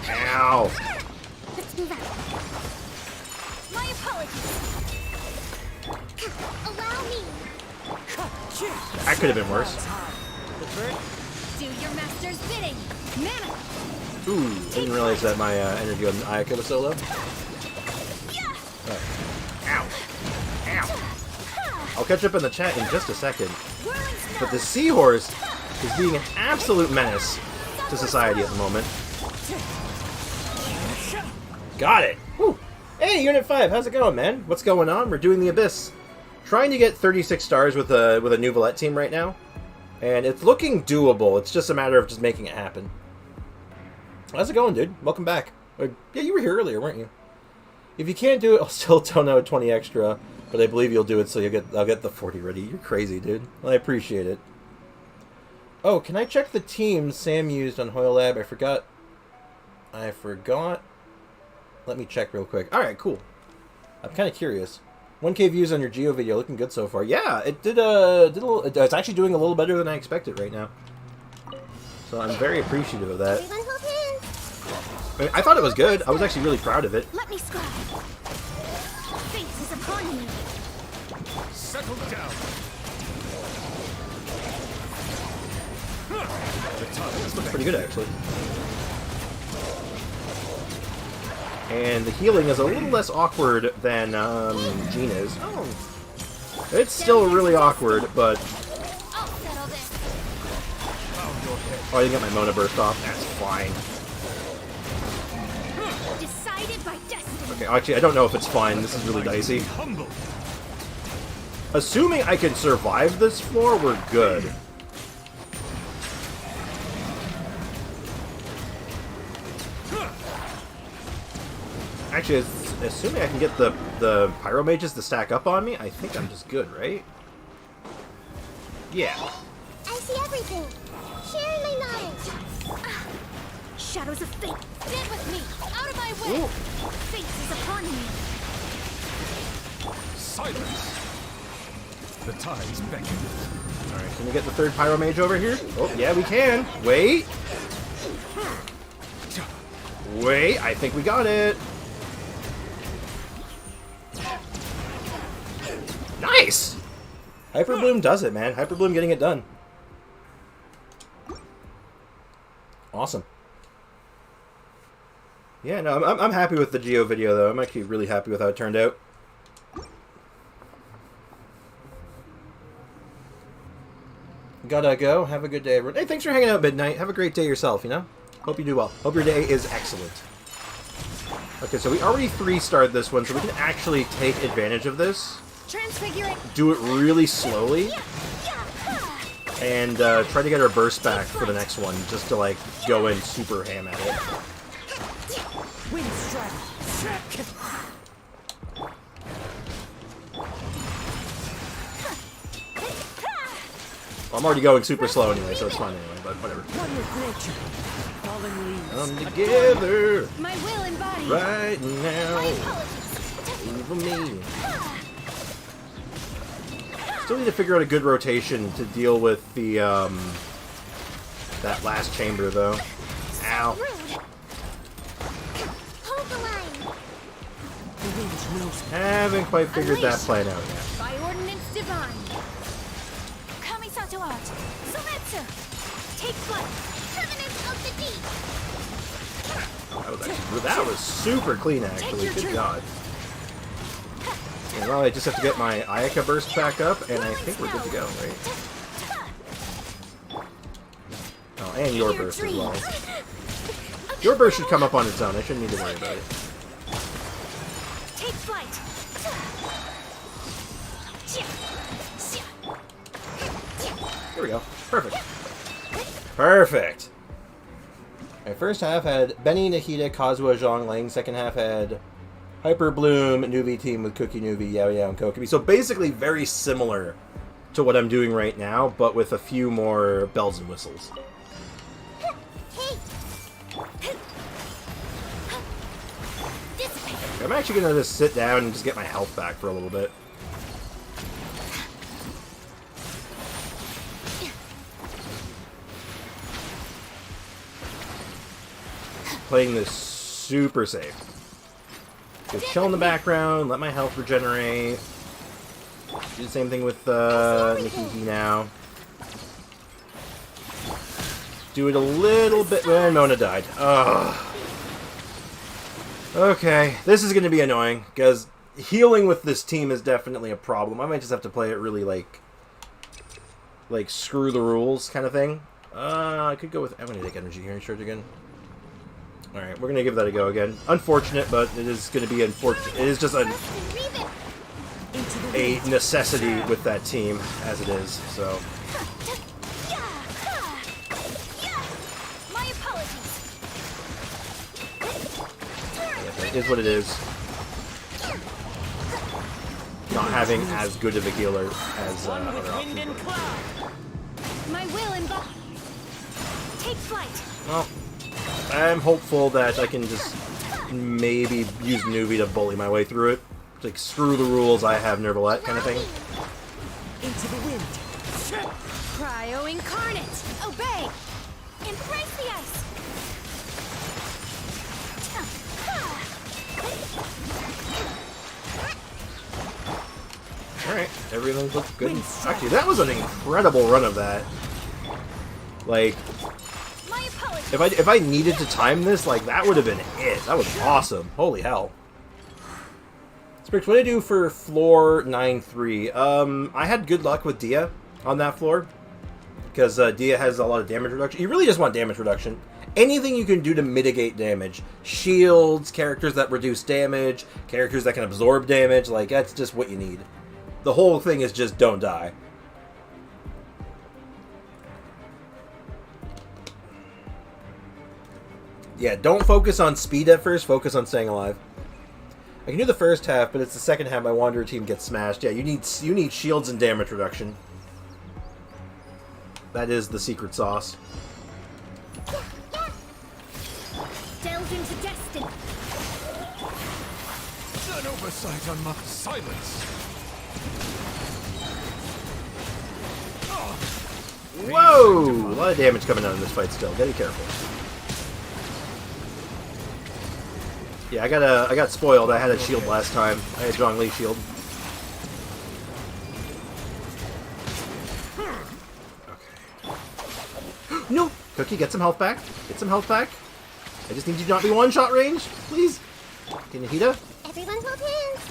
Ow. Let's move out. My apologies. Allow me. That could have been worse. Do your master's bidding. Mana. Ooh, I didn't realize that my energy on Ayaka was so low. Ow. Ow. I'll catch up in the chat in just a second. But the seahorse is being an absolute menace to society at the moment. Got it! Woo. Hey, Unit 5, how's it going, man? What's going on? We're doing the Abyss. Trying to get 36 stars with a Neuvillette team right now. And it's looking doable. It's just a matter of just making it happen. How's it going, dude? Welcome back. Yeah, you were here earlier, weren't you? If you can't do it, I'll still tone out 20 extra. But I believe you'll do it, so I'll get the 40 ready. You're crazy, dude. Well, I appreciate it. Oh, can I check the teams Sam used on Hoyle Lab? I forgot. Let me check real quick. Alright, cool. I'm kind of curious. 1K views on your Geo video, looking good so far. Yeah, it did a little... It's actually doing a little better than I expected right now. So I'm very appreciative of that. I thought it was good. I was actually really proud of it. Let me scribe. Fate is upon me. Settle down. This looks pretty good, actually. And the healing is a little less awkward than Jean is. Oh. It's still really awkward, but... I'll settle this. Oh, I didn't get my Mona burst off. That's fine. Decided by destiny. Okay, actually, I don't know if it's fine. This is really dicey. Humble. Assuming I can survive this floor, we're good. Actually, assuming I can get the Pyro Mages to stack up on me, I think I'm just good, right? Yeah. I see everything. Sharing my knowledge. Shadows of fate. Stand with me. Out of my way. Ooh. Fate is upon me. Silence. The tides beckon. Alright, can we get the third Pyro Mage over here? Oh, yeah, we can. Wait. Wait, I think we got it. Nice! Hyper Bloom does it, man. Hyper Bloom getting it done. Awesome. Yeah, no, I'm happy with the Geo video, though. I'm actually really happy with how it turned out. Gotta go. Have a good day, everyone. Hey, thanks for hanging out at midnight. Have a great day yourself, you know? Hope you do well. Hope your day is excellent. Okay, so we already 3-starred this one, so we can actually take advantage of this. Transfigure it. Do it really slowly. And try to get our burst back for the next one, just to, like, go in super ham at it. Wind strike. Well, I'm already going super slow anyway, so it's fine anyway, but whatever. One with nature. Falling leaves. Come together My will embodied. right now Apologies. over me. Still need to figure out a good rotation to deal with the, that last chamber, though. Ow. Rude. Hold the line. The wind knows. Haven't quite figured that plan out yet. By ordinance divine. Kamisato art. Sometsu. Take flight. Covenant of the deep. That was super clean, actually. Take your Good turn. God. And well, I just have to get my Ayaka burst back up, and I think we're good to go, right? Oh, and your burst as well. Your burst should come up on its own. I shouldn't need to worry about it. Take flight. Here we go. Perfect. Perfect. My first half had Benny, Nikita, Kazuha, Zhongling. Second half had Hyper Bloom, Nuvi team with Cookie Nuvi, Yao Yao, and Kokomi. So basically very similar to what I'm doing right now, but with a few more bells and whistles. I'm actually going to just sit down and just get my health back for a little bit. Playing this super safe. Just chill in the background, let my health regenerate. Do the same thing with Nikiki now. Do it a little bit. Well, Mona died. Ugh. Okay, this is going to be annoying, because healing with this team is definitely a problem. I might just have to play it really, like screw the rules kind of thing. I could go with... I'm going to take energy here and charge again. Alright, we're going to give that a go again. Unfortunate, but it is going to be unfortunate. It is just a necessity with that team, as it is, so... My apologies. It is what it is. Not having as good of a healer as other options. My will embodied. Take flight. Well, I'm hopeful that I can just maybe use Nuvi to bully my way through it. Like, screw the rules, I have Neuvillette kind of thing. Into the wind. Cryo incarnate. Obey. Embrace the ice. Alright, everything looks good. Actually, that was an incredible run of that. Like, My apologies. If I needed to time this, like, that would have been it. That was awesome. Holy hell. Sprix, what did I do for floor 9-3? I had good luck with Dia on that floor. Because Dia has a lot of damage reduction. You really just want damage reduction. Anything you can do to mitigate damage. Shields, characters that reduce damage, characters that can absorb damage. Like, that's just what you need. The whole thing is just don't die. Yeah, don't focus on speed at first, focus on staying alive. I can do the first half, but it's the second half my Wanderer team gets smashed. Yeah, you need shields and damage reduction. That is the secret sauce. Delve into destiny. An oversight on my silence. Whoa! A lot of damage coming out of this fight still. Gotta be careful. Yeah, I got spoiled. I had a shield last time. I had Zhongli shield. Okay. No! Cookie, get some health back. Get some health back. I just need you to not be one-shot range, please. Can you heat up? Everyone hold hands.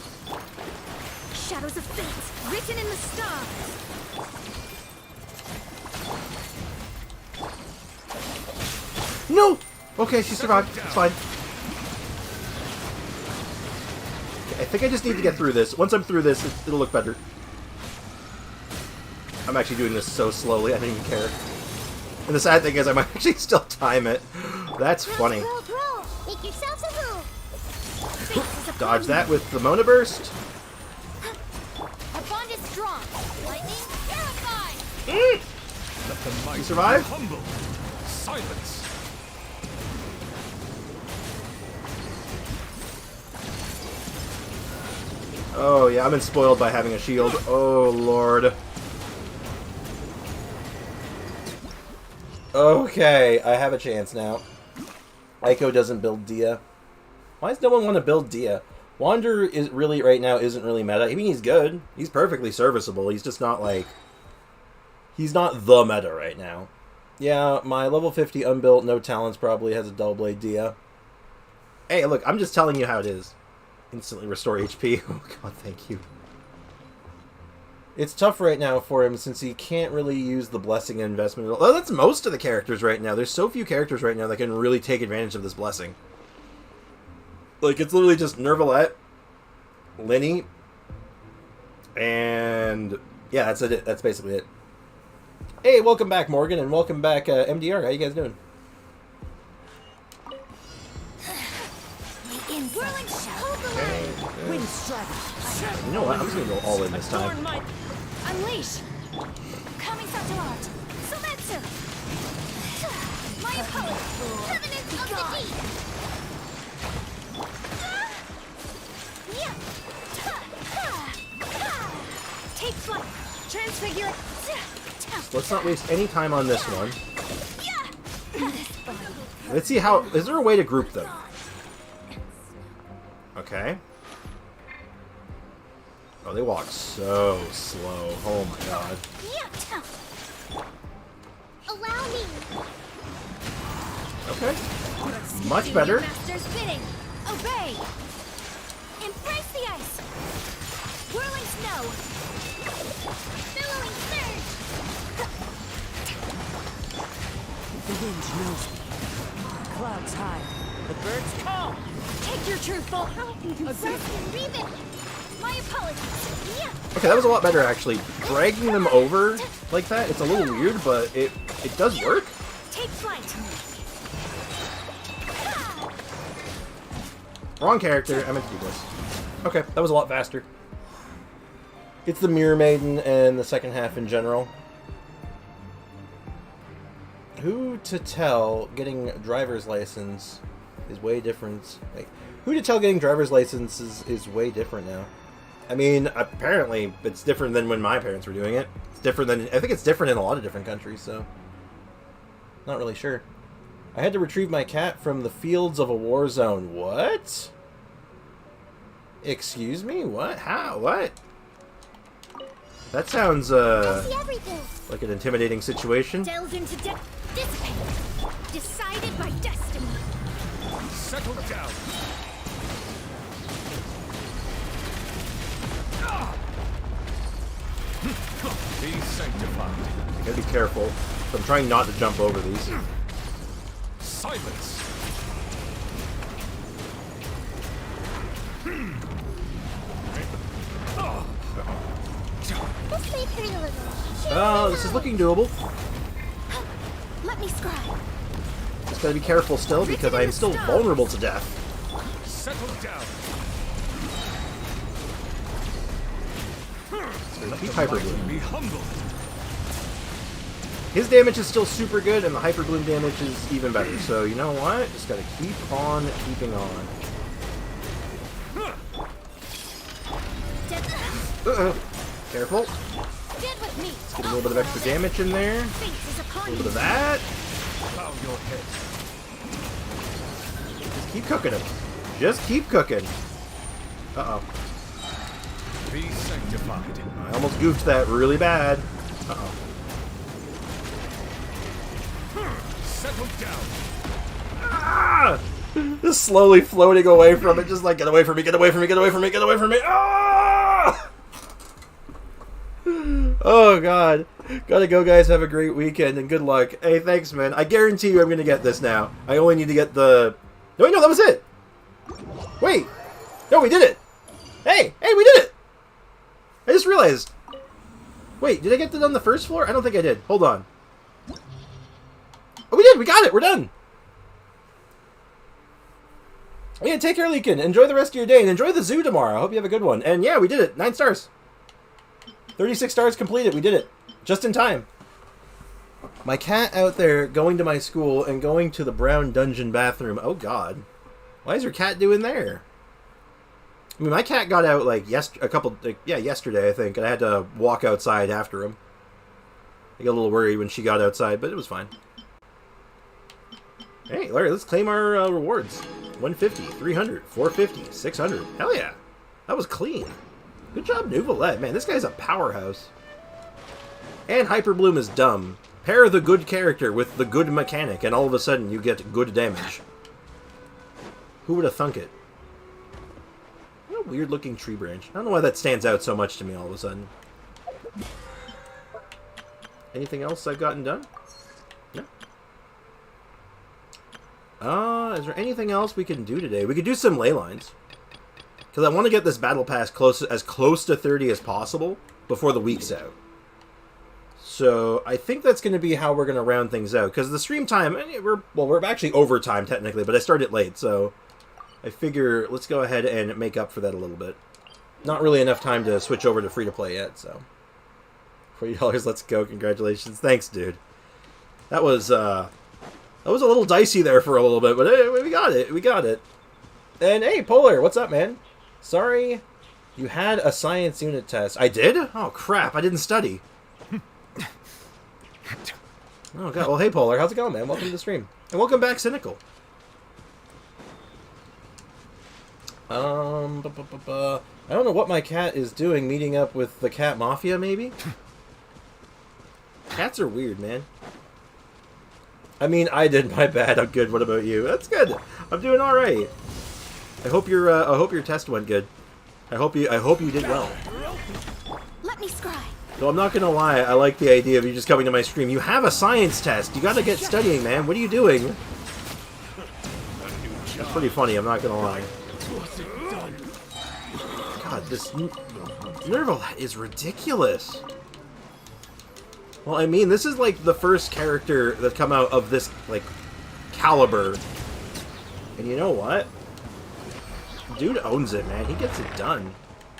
Shadows of fate, written in the stars. No! Okay, she survived. It's fine. I think I just need to get through this. Once I'm through this, it'll look better. I'm actually doing this so slowly, I don't even care. And the sad thing is, I might actually still time it. That's funny. Roll. Make yourselves a move. Dodge that with the Mona Burst. Our bond is strong. Lightning, terrified. Let the mighty You survive? be humbled. Silence. Oh yeah, I've been spoiled by having a shield. Oh lord. Okay, I have a chance now. Aiko doesn't build Dia. Why does no one want to build Dia? Wanderer is really right now isn't really meta. I mean, he's good. He's perfectly serviceable. He's just not like... He's not the meta right now. Yeah, my level 50 unbuilt, no talents probably has a double blade Dia. Hey, look, I'm just telling you how it is. Instantly restore HP. Oh god, thank you. It's tough right now for him since he can't really use the blessing investment. Well, that's most of the characters right now. There's so few characters right now that can really take advantage of this blessing. Like, it's literally just Neuvillette, Linny, and yeah, that's it. That's basically it. Hey, welcome back, Morgan, and welcome back, MDR. How you guys doing? Whirling shadow. Wind strike. You know what? I'm just gonna go all in this time. Unleash. Coming art. Sometsu. My opponent. Covenant of the deep. Take flight. Transfigure. Let's not waste any time on this one. Let's see how... Is there a way to group them? Okay. Oh, they walk so slow. Oh my god. Allow me. Okay. Much better. Master's bidding. Obey. Embrace the ice. Whirling snow. Billowing surge. The wind knows me. Clouds high. The birds call. Take your truthful. Breathe it. My apologies. Yeah. Okay, that was a lot better actually. Dragging them over like that, it's a little weird, but it does work. Take flight. Wrong character. I meant to do this. Okay, that was a lot faster. It's the Mirror Maiden and the second half in general. Who to tell getting driver's license is way different. Like, who to tell getting driver's license is way different now. I mean, apparently it's different than when my parents were doing it. It's different than... I think it's different in a lot of different countries, so... Not really sure. I had to retrieve my cat from the fields of a war zone. What? Excuse me? What? How? What? That sounds, I see everything. like an intimidating situation. Delve into dissipate. Decide. guided by destiny. Settle down. Be sanctified. Gotta be careful. I'm trying not to jump over these. Silence. This may hurt a little. This is looking doable. Let me scribe. Just gotta be careful still because I am still vulnerable to death. Settle down. Keep Hyper Bloom. Be humble. His damage is still super good, and the Hyper Bloom damage is even better. So you know what? Just gotta keep on keeping on. Uh-oh. Careful. Stand with me. Get a little bit of extra damage in there. Fate is A upon little bit you. of that. Bow your head. Just keep cooking him. Just keep cooking. Uh-oh. Be sanctified. I almost goofed that really bad. Uh-oh. Settle down. Ah! Just slowly floating away from it, just like, get away from me, get away from me, get away from me, get away from me. Ah! Oh, God. Gotta go, guys. Have a great weekend, and good luck. Hey, thanks, man. I guarantee you I'm gonna get this now. I only need to get the... No, wait, no, that was it. Wait. No, we did it. Hey, we did it. I just realized. Wait, did I get it on the first floor? I don't think I did. Hold on. Oh, we did. We got it. We're done. Yeah, take care, Leakin. Enjoy the rest of your day, and enjoy the zoo tomorrow. I hope you have a good one. And yeah, we did it. 9 stars. 36 stars completed. We did it. Just in time. My cat out there going to my school and going to the brown dungeon bathroom. Oh, God. Why is your cat doing there? I mean, my cat got out, like, yesterday, I think, and I had to walk outside after him. I got a little worried when she got outside, but it was fine. Hey, Larry, let's claim our rewards. 150, 300, 450, 600. Hell yeah. That was clean. Good job, Neuvillette. Man, this guy's a powerhouse. And Hyper Bloom is dumb. Pair the good character with the good mechanic, and all of a sudden you get good damage. Who would have thunk it? What a weird-looking tree branch. I don't know why that stands out so much to me all of a sudden. Anything else I've gotten done? No. Is there anything else we can do today? We could do some ley lines. Because I want to get this battle pass as close to 30 as possible before the week's out. So I think that's going to be how we're going to round things out. Because the stream time, we're actually overtime technically, but I started late, so I figure let's go ahead and make up for that a little bit. Not really enough time to switch over to free-to-play yet, so $40, let's go. Congratulations. Thanks, dude. That was a little dicey there for a little bit, but hey, we got it. We got it. And hey, Polar, what's up, man? Sorry, you had a science unit test. I did? Oh, crap. I didn't study. Oh, God. Well, hey, Polar. How's it going, man? Welcome to the stream. And welcome back, Cynical. I don't know what my cat is doing, meeting up with the Cat Mafia, maybe? Cats are weird, man. I mean, I did my bad. I'm good. What about you? That's good. I'm doing all right. I hope your test went good. I hope you did well. Let me scribe. So I'm not gonna lie, I like the idea of you just coming to my stream. You have a science test. You gotta get studying, man. What are you doing? That's pretty funny, I'm not gonna lie. God, this Neuvillette is ridiculous. Well, I mean, this is like the first character that come out of this, like, caliber. And you know what? Dude owns it, man. He gets it done.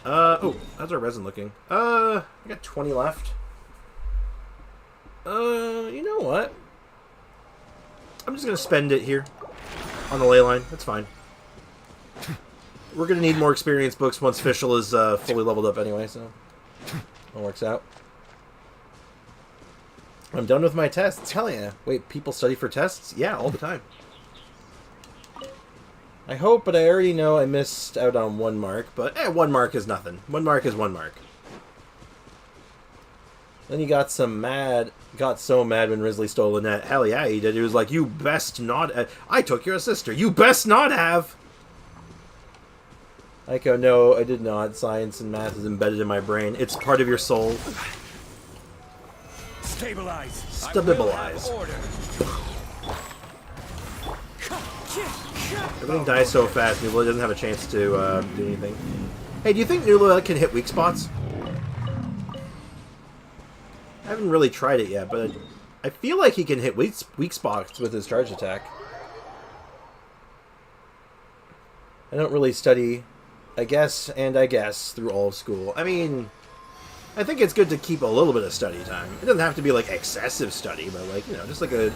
Oh, how's our resin looking? I got 20 left. You know what? I'm just gonna spend it here on the ley line. That's fine. We're gonna need more experience books once Physcl is fully leveled up anyway, so it works out. I'm done with my tests. Hell yeah. Wait, people study for tests? Yeah, all the time. I hope, but I already know I missed out on 1 mark. But, 1 mark is nothing. 1 mark is 1 mark. Then he got so mad when Risley stole the net. Hell yeah, he did. He was like, "You best not. I took your sister. You best not have." Aiko, no, I did not. Science and math is embedded in my brain. It's part of your soul. Stabilize. Stabilize. Everything dies so fast, Neuvillette doesn't have a chance to do anything. Hey, do you think Neuvillette can hit weak spots? I haven't really tried it yet, but I feel like he can hit weak spots with his charge attack. I don't really study, I guess, through all of school. I mean, I think it's good to keep a little bit of study time. It doesn't have to be, like, excessive study, but, like, just like a,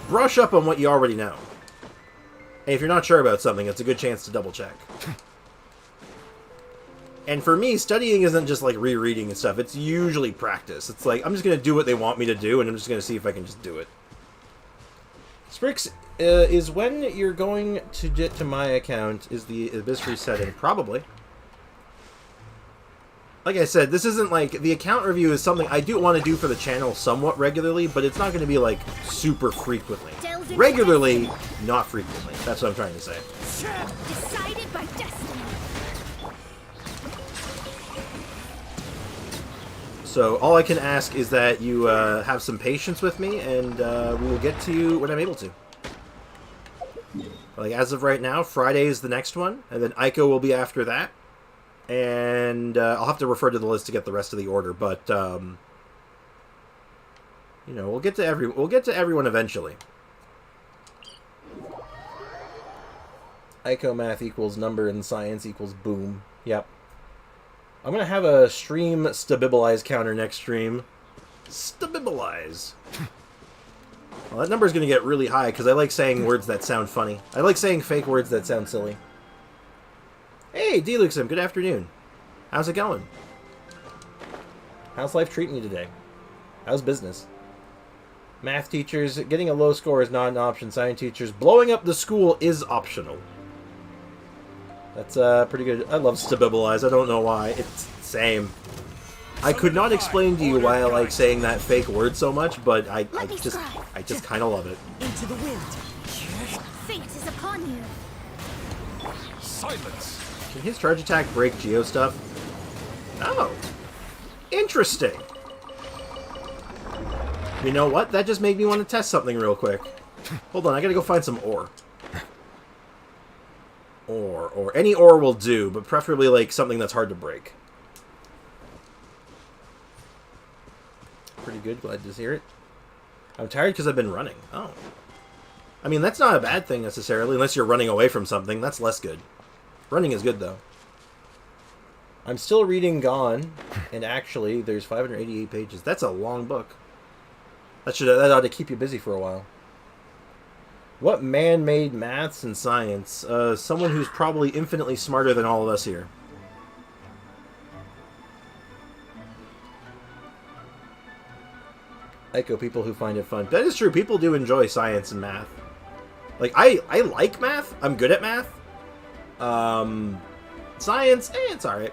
brush up on what you already know. And if you're not sure about something, it's a good chance to double-check. And for me, studying isn't just, like, rereading and stuff. It's usually practice. It's like, I'm just going to do what they want me to do, and I'm just going to see if I can just do it. Sprix, is when you're going to get to my account, is the Abyss resetting? Probably. Like I said, this isn't, like, the account review is something I do want to do for the channel somewhat regularly, but it's not going to be, like, super frequently. Regularly, not frequently. That's what I'm trying to say. Decided by destiny. So all I can ask is that you have some patience with me, and we will get to you when I'm able to. Like, as of right now, Friday is the next one, and then Aiko will be after that. And I'll have to refer to the list to get the rest of the order, but we'll get to everyone eventually. Aiko math equals number and science equals boom. Yep. I'm gonna have a stream Stabibilize counter next stream. Stabibilize. Well, that number's gonna get really high because I like saying words that sound funny. I like saying fake words that sound silly. Hey, Deluxim, good afternoon. How's it going? How's life treating you today? How's business? Math teachers, getting a low score is not an option. Science teachers, blowing up the school is optional. That's pretty good. I love Stabilize. I don't know why. It's same. I could not explain to you why I like saying that fake word so much, but I just kind of love it. Into the wind. Fate is upon you. Silence. Can his charge attack break Geo stuff? Oh. Interesting. You know what? That just made me want to test something real quick. Hold on, I gotta go find some ore. Or any ore will do, but preferably like something that's hard to break. Pretty good, glad to hear it. I'm tired because I've been running. Oh. I mean, that's not a bad thing necessarily, unless you're running away from something. That's less good. Running is good, though. I'm still reading Gone, and actually, there's 588 pages. That's a long book. That ought to keep you busy for a while. What man-made maths and science? Someone who's probably infinitely smarter than all of us here. Echo people who find it fun. That is true. People do enjoy science and math. Like, I like math. I'm good at math. Science, it's alright.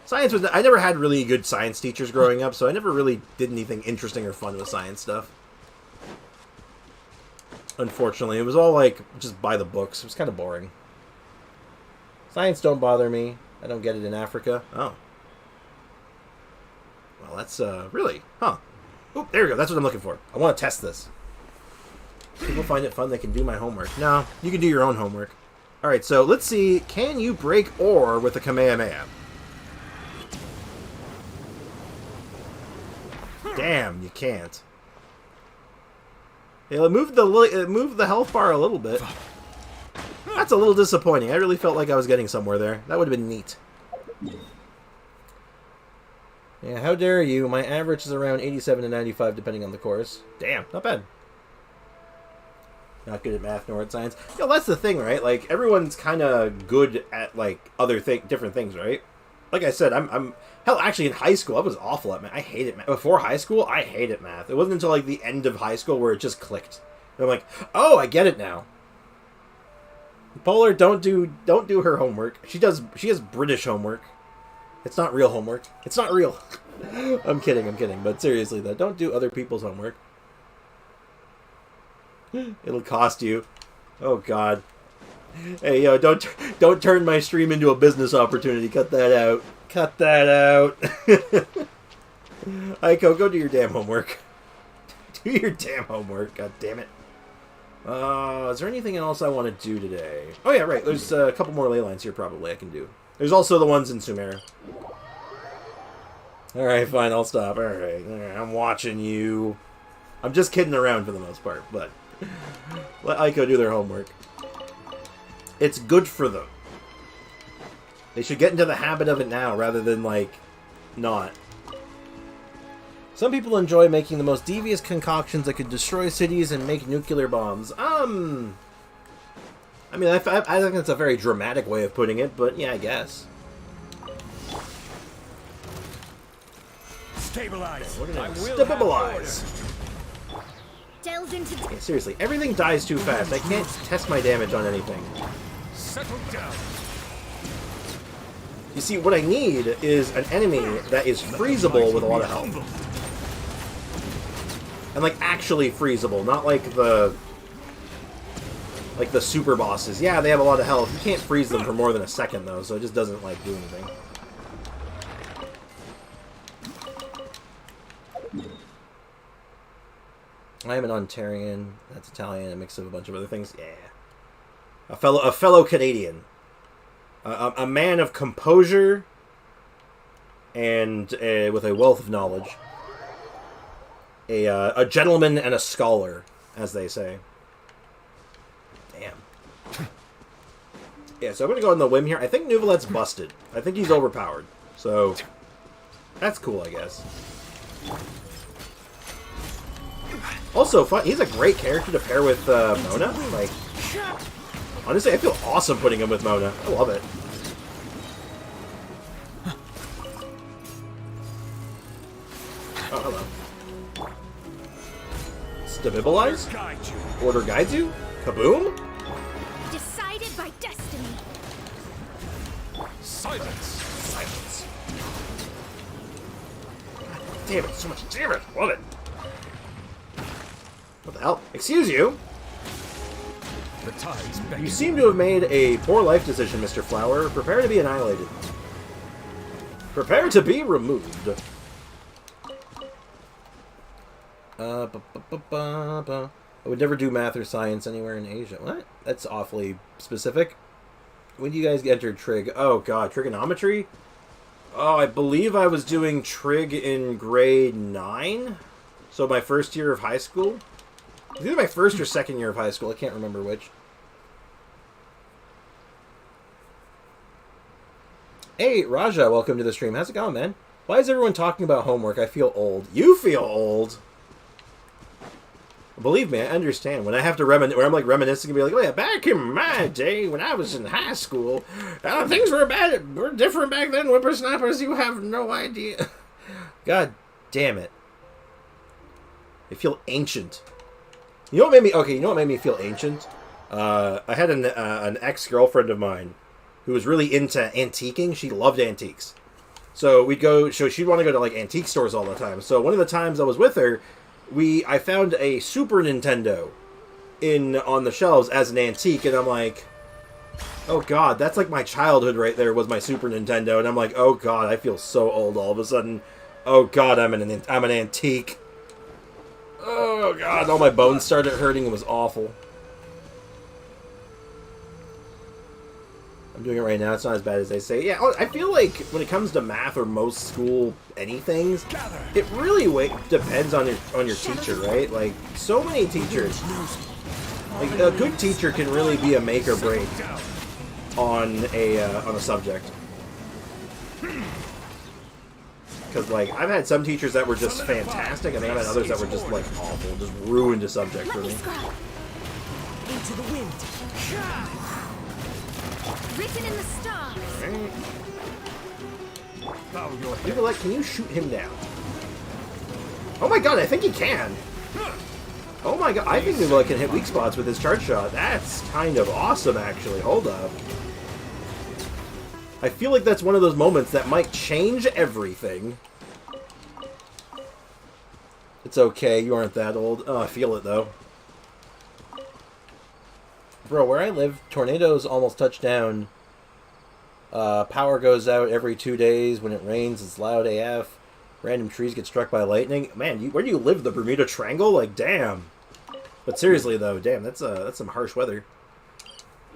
Science was... I never had really good science teachers growing up, so I never really did anything interesting or fun with science stuff. Unfortunately, it was all, like, just by the books. It was kind of boring. Science don't bother me. I don't get it in Africa. Oh. Well, that's, really... Huh. Oop, there we go. That's what I'm looking for. I want to test this. People find it fun, they can do my homework. No, you can do your own homework. Alright, so let's see. Can you break ore with a Kamehameha? Damn, you can't. It moved the health bar a little bit. That's a little disappointing. I really felt like I was getting somewhere there. That would have been neat. Yeah, how dare you? My average is around 87 to 95 depending on the course. Damn, not bad. Not good at math nor at science. Yo, that's the thing, right? Like, everyone's kind of good at, like, different things, right? Like I said, hell, actually, in high school, I was awful at math. I hated math. Before high school, I hated math. It wasn't until, like, the end of high school where it just clicked. And I'm like, oh, I get it now. Polar, don't do her homework. She has British homework. It's not real homework. It's not real. I'm kidding. But seriously, though, don't do other people's homework. It'll cost you. Oh, God. Hey, yo, don't turn my stream into a business opportunity. Cut that out. Cut that out. Aiko, go do your damn homework. Do your damn homework. God damn it. Is there anything else I want to do today? Oh, yeah, right. There's a couple more ley lines here probably I can do. There's also the ones in Sumeru. Alright, fine. I'll stop. Alright. I'm watching you. I'm just kidding around for the most part, but let Aiko do their homework. It's good for them. They should get into the habit of it now rather than, like, not. Some people enjoy making the most devious concoctions that could destroy cities and make nuclear bombs. I mean, I think that's a very dramatic way of putting it, but yeah, I guess. Stabilize. We're gonna stabilize. Delve into Okay, seriously, everything dies too fast. I can't test my damage on anything. Settle down. You see, what I need is an enemy that is freezable with a lot of health. And, like, actually freezable, not like the super bosses. Yeah, they have a lot of health. You can't freeze them for more than a second, though, so it just doesn't, like, do anything. I am an Ontarian. That's Italian, a mix of a bunch of other things. Yeah. A fellow Canadian. A man of composure and with a wealth of knowledge. A gentleman and a scholar, as they say. Damn. Yeah, so I'm going to go on the whim here. I think Neuvillette's busted. I think he's overpowered. So, that's cool, I guess. Also, he's a great character to pair with Mona. Like, honestly, I feel awesome putting him with Mona. I love it. Oh, hello. Stabilize? Order guides you? Kaboom? decided by destiny. Silence. Silence. God damn it, so much damage. Love it. What the hell? Excuse you? The tides beckon. You seem to have made a poor life decision, Mr. Flower. Prepare to be annihilated. Prepare to be removed. I would never do math or science anywhere in Asia. What? That's awfully specific. When do you guys enter trig? Oh god, trigonometry? Oh, I believe I was doing trig in grade 9? So my first year of high school? It was either my first or second year of high school. I can't remember which. Hey, Raja, welcome to the stream. How's it going, man? Why is everyone talking about homework? I feel old. You feel old? Believe me, I understand. When I have to when I'm like reminiscing and be like, oh yeah, back in my day when I was in high school, things were different back then. Whippersnappers, you have no idea. God damn it. I feel ancient. You know what made me? Okay, you know what made me feel ancient? I had an ex-girlfriend of mine who was really into antiquing. She loved antiques, so we'd go. So she'd want to go to like antique stores all the time. So one of the times I was with her, I found a Super Nintendo on the shelves as an antique, and I'm like, oh god, that's like my childhood right there. Was my Super Nintendo, and I'm like, oh god, I feel so old all of a sudden. Oh god, I'm an antique. Oh god, all my bones started hurting. It was awful. I'm doing it right now. It's not as bad as they say. Yeah, I feel like when it comes to math or most school anythings, it really depends on your teacher, right? Like, so many teachers. Like, a good teacher can really be a make or break on a subject. Because, like, I've had some teachers that were just fantastic, and then I've had others that were just, like, awful. Just ruined a subject for me. Into the wind. Written in the stars. Bow your head. Neuvillette, can you shoot him down? Oh my god, I think he can! Oh my god, I think Neuvillette can hit weak spots with his charge shot. That's kind of awesome, actually. Hold up. I feel like that's one of those moments that might change everything. It's okay, you aren't that old. Oh, I feel it, though. Bro, where I live, tornadoes almost touch down. Power goes out every 2 days. When it rains, it's loud AF. Random trees get struck by lightning. Man, where do you live? The Bermuda Triangle? Like, damn. But seriously, though, damn, that's some harsh weather.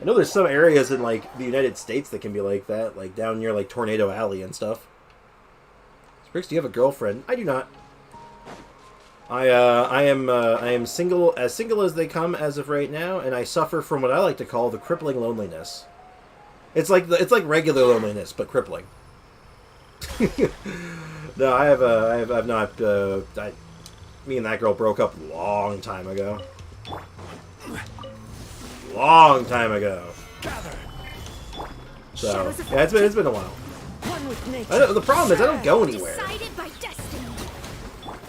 I know there's some areas in, like, the United States that can be like that. Like, down near, like, Tornado Alley and stuff. Sprix, do you have a girlfriend? I do not. I am single as they come as of right now, and I suffer from what I like to call the crippling loneliness. It's like regular loneliness, but crippling. No, I've not. Me and that girl broke up a long time ago. Long time ago. So yeah, it's been a while. One with nature. The problem is I don't go anywhere. Decided by destiny.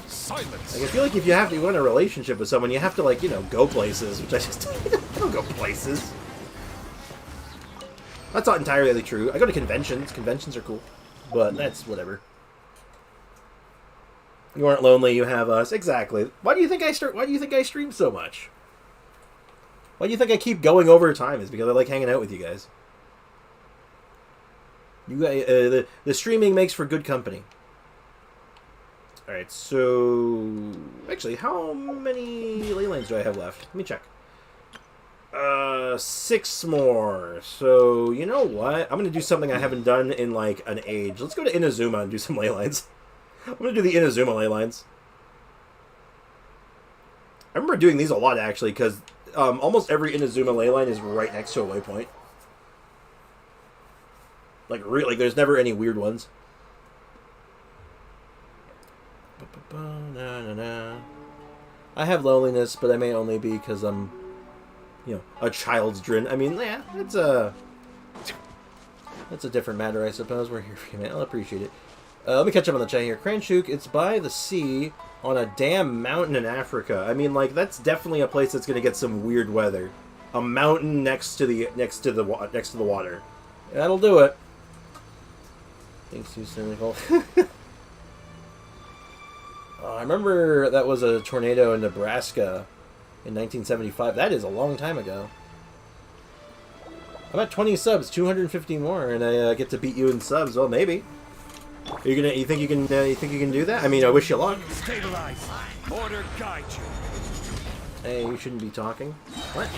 Silence. Like, I feel like if you have to go in a relationship with someone, you have to, like, you know, go places, which I just I don't go places. That's not entirely true. I go to conventions. Conventions are cool, but that's whatever. You aren't lonely. You have us. Exactly. Why do you think I stream so much? Why do you think I keep going over time? Is because I like hanging out with you guys. You guys, the streaming makes for good company. All right, so actually, how many ley lines do I have left? Let me check. 6 more. So you know what? I'm gonna do something I haven't done in like an age. Let's go to Inazuma and do some ley lines. I'm gonna do the Inazuma ley lines. I remember doing these a lot actually, because almost every Inazuma ley line is right next to a waypoint. Like really, there's never any weird ones. I have loneliness, but I may only be because I'm, you know, a child's drin. I mean, yeah, that's a different matter, I suppose. We're here for you, man. I'll appreciate it. Let me catch up on the chat here. Kranchuk, it's by the sea on a damn mountain in Africa. I mean, like, that's definitely a place that's gonna get some weird weather. A mountain next to the water. That'll do it. Thanks, too cynical. I remember that was a tornado in Nebraska in 1975. That is a long time ago. I'm at 20 subs, 250 more, and I get to beat you in subs. Well, maybe. You think you can do that? I mean, I wish you luck. Stabilize. Order guide you. Hey, you shouldn't be talking. What?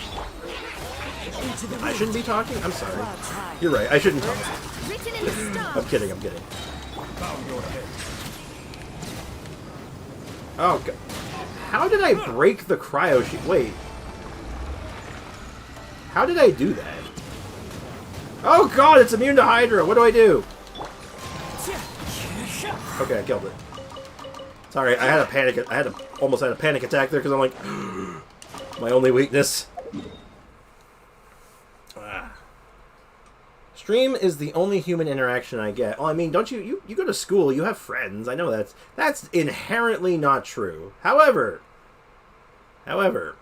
I shouldn't be talking? I'm sorry. You're right. I shouldn't talk. Written in the stars. I'm kidding. Bow your head. Oh, God. How did I break the cryo sheet? Wait. How did I do that? Oh, God, it's immune to Hydra. What do I do? Okay, I killed it. Sorry, I almost had a panic attack there because I'm like, my only weakness. Stream is the only human interaction I get. Well, I mean, don't you go to school, you have friends. I know that's inherently not true. However, I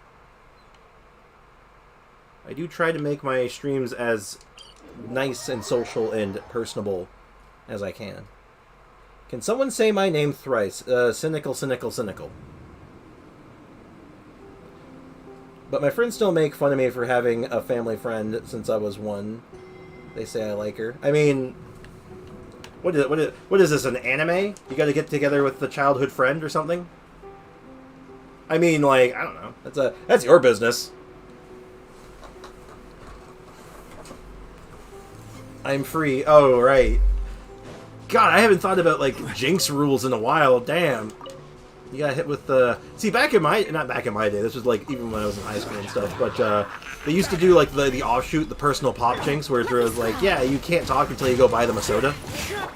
do try to make my streams as nice and social and personable as I can. Can someone say my name thrice? Cynical. But my friends still make fun of me for having a family friend since I was 1. They say I like her. I mean, what is this, an anime? You gotta get together with the childhood friend or something? I mean, like, I don't know. That's your business. I'm free. Oh, right. God, I haven't thought about, like, Jinx rules in a while. Damn. You got hit with the... See, not back in my day. This was, like, even when I was in high school and stuff. But, they used to do, like, the offshoot, the personal pop Jinx, where it was like, yeah, you can't talk until you go buy them a soda.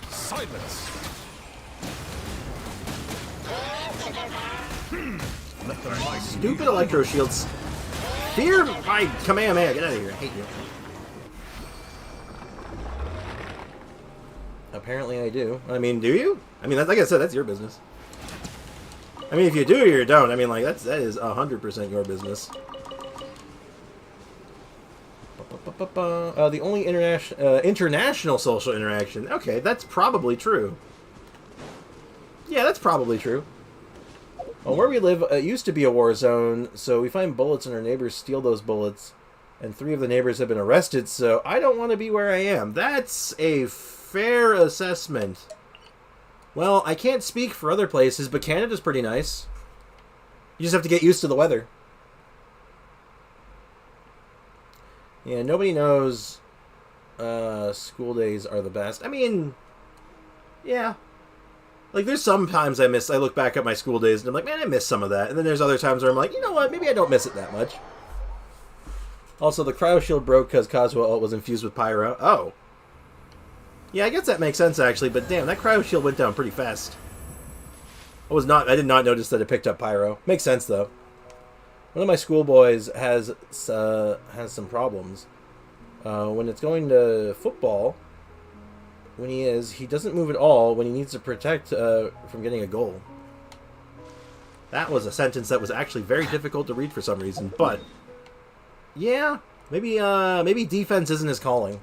Silence. Stupid electro shields. Fear my Kamehameha. Get out of here. I hate you. Apparently I do. I mean, do you? I mean, like I said, that's your business. I mean, if you do or you don't, I mean, like, that is 100% your business. The only international social interaction. Okay, that's probably true. Yeah, that's probably true. Well, where we live, it used to be a war zone, so we find bullets and our neighbors steal those bullets. And 3 of the neighbors have been arrested, so I don't want to be where I am. That's a fair assessment. Well, I can't speak for other places, but Canada's pretty nice. You just have to get used to the weather. Yeah, nobody knows school days are the best. I mean, yeah. Like, there's sometimes I look back at my school days and I'm like, man, I miss some of that. And then there's other times where I'm like, you know what, maybe I don't miss it that much. Also, the cryo shield broke because Kazuha ult was infused with pyro. Oh. Yeah, I guess that makes sense, actually, but damn, that cryo shield went down pretty fast. I did not notice that it picked up pyro. Makes sense, though. One of my schoolboys has some problems. When it's going to football, he doesn't move at all when he needs to protect from getting a goal. That was a sentence that was actually very difficult to read for some reason, but yeah, maybe defense isn't his calling.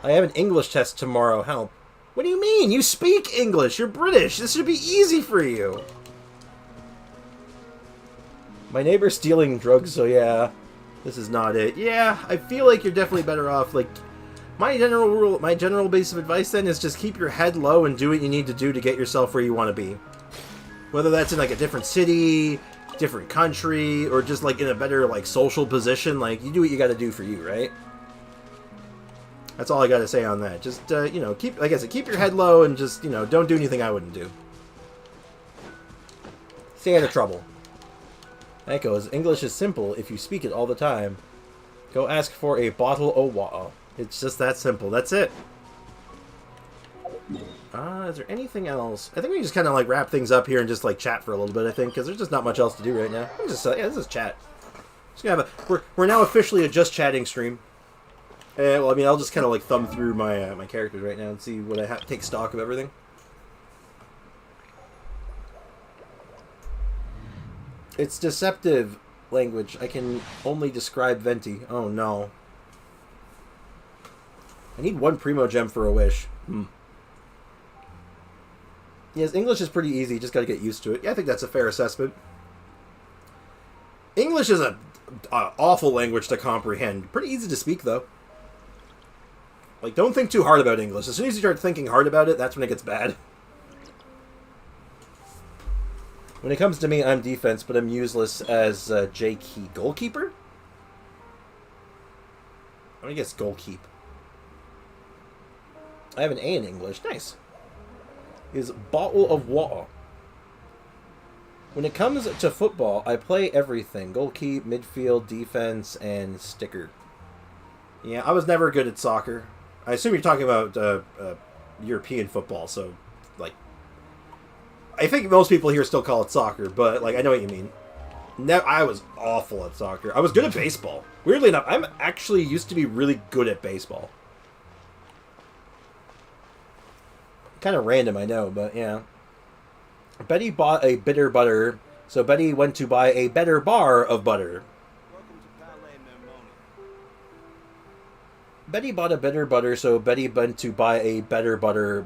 I have an English test tomorrow. Help. What do you mean? You speak English. You're British. This should be easy for you. My neighbor's stealing drugs, so yeah, this is not it. Yeah, I feel like you're definitely better off. Like, my general base of advice then is just keep your head low and do what you need to do to get yourself where you want to be. Whether that's in like a different city, different country, or just like in a better like social position, like you do what you got to do for you, right? That's all I got to say on that. Just you know, keep, like I said, keep your head low and just, you know, don't do anything I wouldn't do. Stay out of trouble. Echoes, English is simple if you speak it all the time. Go ask for a bottle of water. It's just that simple. That's it. Is there anything else? I think we just kind of like wrap things up here and just like chat for a little bit, I think, because there's just not much else to do right now. I'm just yeah, this is chat. Just gonna have we're now officially a just chatting stream. Well, I mean, I'll just kind of like thumb through my my characters right now and see what I have to take stock of everything. It's deceptive language. I can only describe Venti. Oh no. I need 1 Primo Gem for a wish. Yes, English is pretty easy. Just got to get used to it. Yeah, I think that's a fair assessment. English is a awful language to comprehend. Pretty easy to speak, though. Like, don't think too hard about English. As soon as you start thinking hard about it, that's when it gets bad. When it comes to me, I'm defense, but I'm useless as J-Key. Goalkeeper? I'm gonna guess goalkeep. I have an A in English. Nice. Is bottle of water. When it comes to football, I play everything. Goalkeep, midfield, defense, and sticker. Yeah, I was never good at soccer. I assume you're talking about European football, so, like, I think most people here still call it soccer, but, like, I know what you mean. I was awful at soccer. I was good at baseball. Weirdly enough, I'm actually used to be really good at baseball. Kind of random, I know, but yeah. Betty bought a bitter butter, so Betty went to buy a better bar of butter. Betty bought a bitter butter, so Betty went to buy a better butter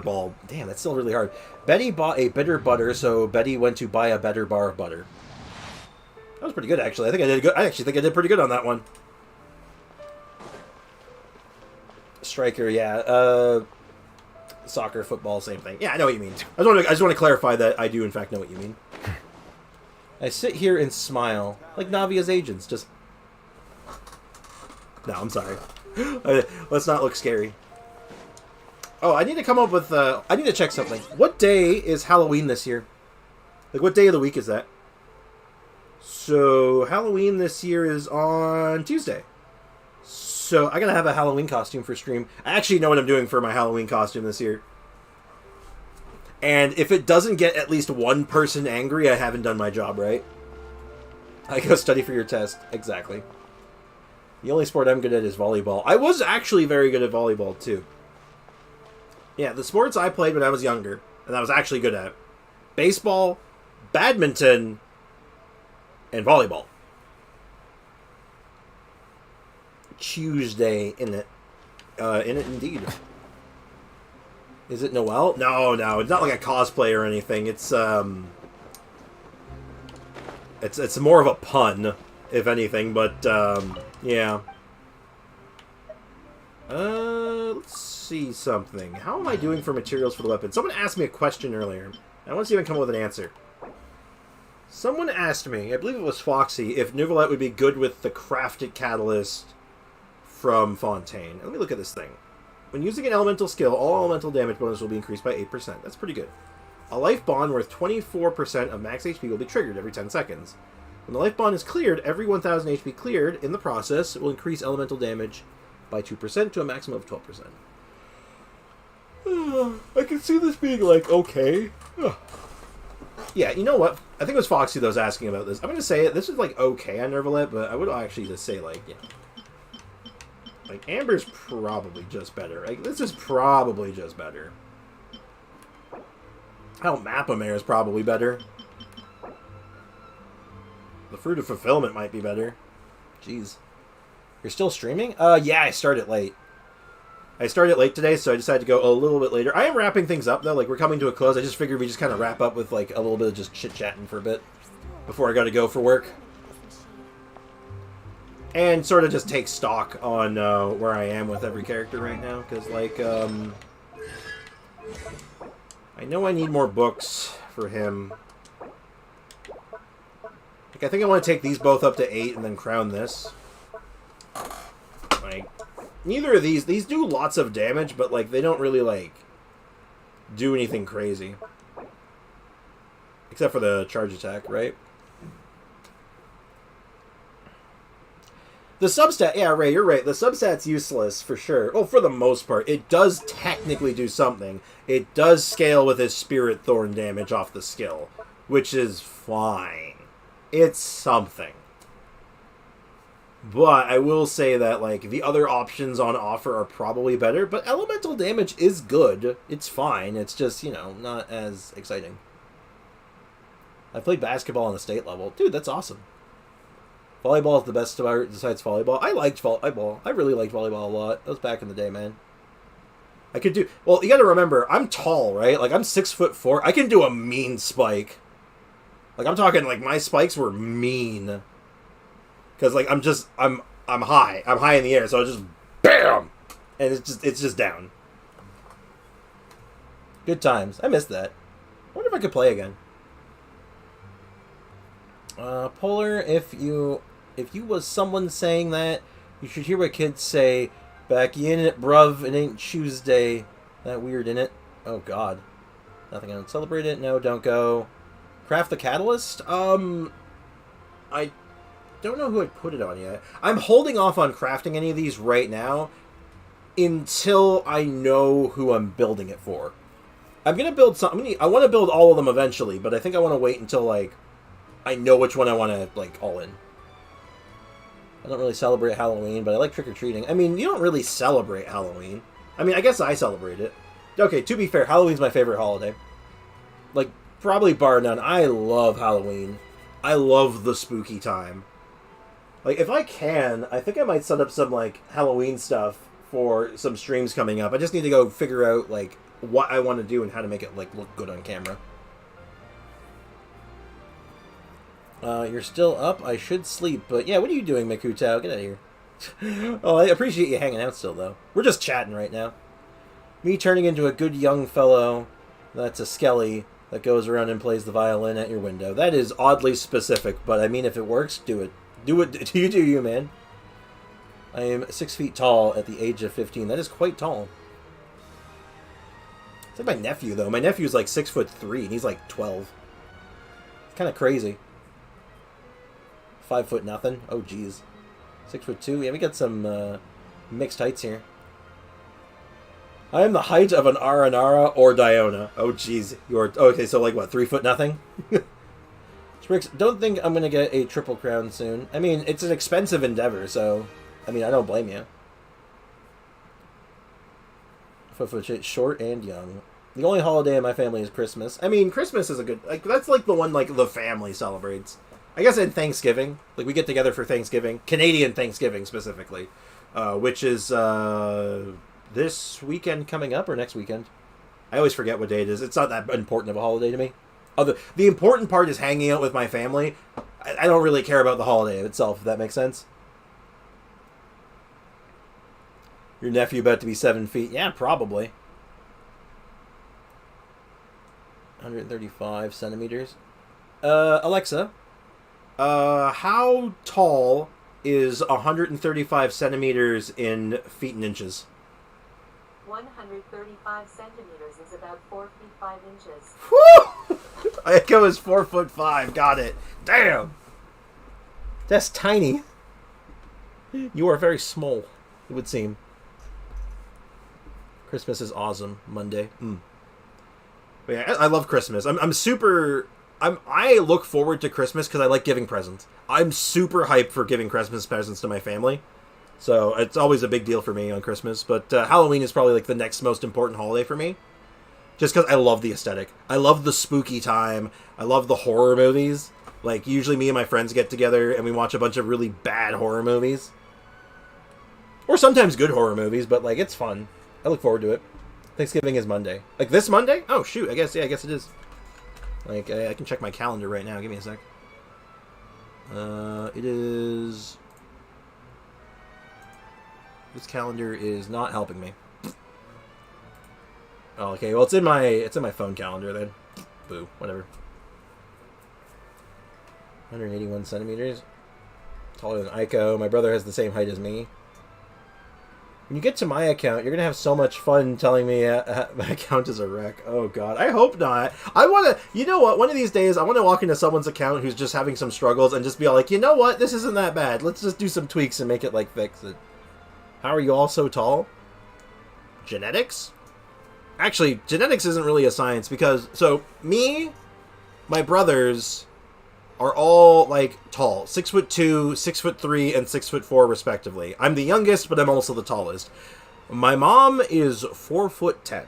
ball. Damn, that's still really hard. Betty bought a bitter butter, so Betty went to buy a better bar of butter. That was pretty good, actually. I think I did good. I actually think I did pretty good on that one. Striker, yeah. Soccer, football, same thing. Yeah, I know what you mean. I just want to clarify that I do, in fact, know what you mean. I sit here and smile, like Navia's agents, just... No, I'm sorry. Let's not look scary. Oh, I need to come up with... I need to check something. What day is Halloween this year? Like, what day of the week is that? So, Halloween this year is on Tuesday. So, I gotta have a Halloween costume for stream. I actually know what I'm doing for my Halloween costume this year. And if it doesn't get at least one person angry, I haven't done my job right. I go study for your test. Exactly. The only sport I'm good at is volleyball. I was actually very good at volleyball, too. Yeah, the sports I played when I was younger, and I was actually good at: baseball, badminton, and volleyball. Tuesday in it indeed. Is it Noelle? No, no, it's not like a cosplay or anything. It's more of a pun, if anything. But yeah. Let's see something. How am I doing for materials for the weapon? Someone asked me a question earlier. I want to see if I can come up with an answer. Someone asked me, I believe it was Foxy, if Neuvillette would be good with the crafted catalyst from Fontaine. Let me look at this thing. When using an elemental skill, all elemental damage bonus will be increased by 8%. That's pretty good. A life bond worth 24% of max HP will be triggered every 10 seconds. When the life bond is cleared, every 1000 HP cleared in the process will increase elemental damage by 2% to a maximum of 12%. I can see this being like, okay. Yeah, you know what? I think it was Foxy that was asking about this. I'm going to say it. This is like okay on Neuvillette, but I would actually just say like, you know. Like, Amber's probably just better. Like, this is probably just better. Hell, Mapamare is probably better. The Fruit of Fulfillment might be better. Jeez. You're still streaming? Yeah, I started late. I started late today, so I decided to go a little bit later. I am wrapping things up, though. Like, we're coming to a close. I just figured we just kind of wrap up with, like, a little bit of just chit-chatting for a bit before I got to go for work. And sort of just take stock on where I am with every character right now. Because, like, I know I need more books for him. Like, I think I want to take these both up to 8 and then crown this. Like, neither of these do lots of damage, but, like, they don't really, like, do anything crazy. Except for the charge attack, right? The substat, yeah, Ray, you're right. The substat's useless, for sure. Well, for the most part. It does technically do something. It does scale with his Spirit Thorn damage off the skill, which is fine. It's something. But I will say that, like, the other options on offer are probably better, but elemental damage is good. It's fine. It's just, you know, not as exciting. I played basketball on the state level. Dude, that's awesome. Volleyball is the best sport besides volleyball. I liked volleyball. I really liked volleyball a lot. That was back in the day, man. I could do... Well, you gotta remember, I'm tall, right? Like, I'm 6'4". I can do a mean spike. Like, I'm talking, like, my spikes were mean. Because, like, I'm high. I'm high in the air, so I just... BAM! And it's just down. Good times. I missed that. I wonder if I could play again. Polar, if you was someone saying that, you should hear what kids say. Back in it, bruv, it ain't Tuesday. That weird, innit? Oh, God. Nothing on celebrate it. No, don't go. Craft the Catalyst? I don't know who I'd put it on yet. I'm holding off on crafting any of these right now until I know who I'm building it for. I'm going to build something. I want to build all of them eventually, but I think I want to wait until, like, I know which one I want to, like, all in. I don't really celebrate Halloween, but I like trick-or-treating. I mean, you don't really celebrate Halloween. I mean, I guess I celebrate it. Okay, to be fair, Halloween's my favorite holiday. Like, probably bar none. I love Halloween. I love the spooky time. Like, if I can, I think I might set up some, like, Halloween stuff for some streams coming up. I just need to go figure out, like, what I want to do and how to make it, like, look good on camera. You're still up? I should sleep, but yeah, what are you doing, Mikutao? Get out of here. Oh, I appreciate you hanging out still, though. We're just chatting right now. Me turning into a good young fellow that's a skelly that goes around and plays the violin at your window. That is oddly specific, but I mean, if it works, do it. Do it. You do you, man. I am 6 feet tall at the age of 15. That is quite tall. It's like my nephew, though. My nephew's like 6'3", and he's like 12. It's kind of crazy. 5 foot nothing. Oh, geez. 6'2". Yeah, we got some mixed heights here. I am the height of an Aranara or Diona. Oh, geez. You're okay. So, like, what? 3 foot nothing. Sprix, don't think I'm gonna get a triple crown soon. I mean, it's an expensive endeavor, so I mean, I don't blame you. 5 foot short and young. The only holiday in my family is Christmas. I mean, Christmas is a good, like, that's like the one like the family celebrates. I guess in Thanksgiving, like, we get together for Thanksgiving, Canadian Thanksgiving specifically, which is this weekend coming up or next weekend. I always forget what day it is. It's not that important of a holiday to me. The important part is hanging out with my family. I don't really care about the holiday itself, if that makes sense. Your nephew about to be 7 feet. Yeah, probably. 135 centimeters. Alexa, how tall is 135 centimeters in feet and inches? 135 centimeters is about 4 feet 5 inches. Woo! Echo is 4'5". Got it. Damn. That's tiny. You are very small, it would seem. Christmas is awesome. Monday. But yeah, I love Christmas. I look forward to Christmas because I like giving presents. I'm super hyped for giving Christmas presents to my family. So it's always a big deal for me on Christmas. But Halloween is probably like the next most important holiday for me. Just because I love the aesthetic. I love the spooky time. I love the horror movies. Like, usually me and my friends get together and we watch a bunch of really bad horror movies. Or sometimes good horror movies, but like, it's fun. I look forward to it. Thanksgiving is Monday. Like this Monday? Oh, shoot. I guess it is. Like, I can check my calendar right now. Give me a sec. It is... This calendar is not helping me. Oh, okay. Well, it's in my phone calendar then. Boo. Whatever. 181 centimeters. Taller than Aiko. My brother has the same height as me. When you get to my account, you're going to have so much fun telling me my account is a wreck. Oh, God. I hope not. I want to... You know what? One of these days, I want to walk into someone's account who's just having some struggles and just be like, you know what? This isn't that bad. Let's just do some tweaks and make it, like, fix it. How are you all so tall? Genetics? Actually, genetics isn't really a science because... So, me, my brothers... are all, like, tall. 6'2", 6'3", and 6'4", respectively. I'm the youngest, but I'm also the tallest. My mom is 4'10".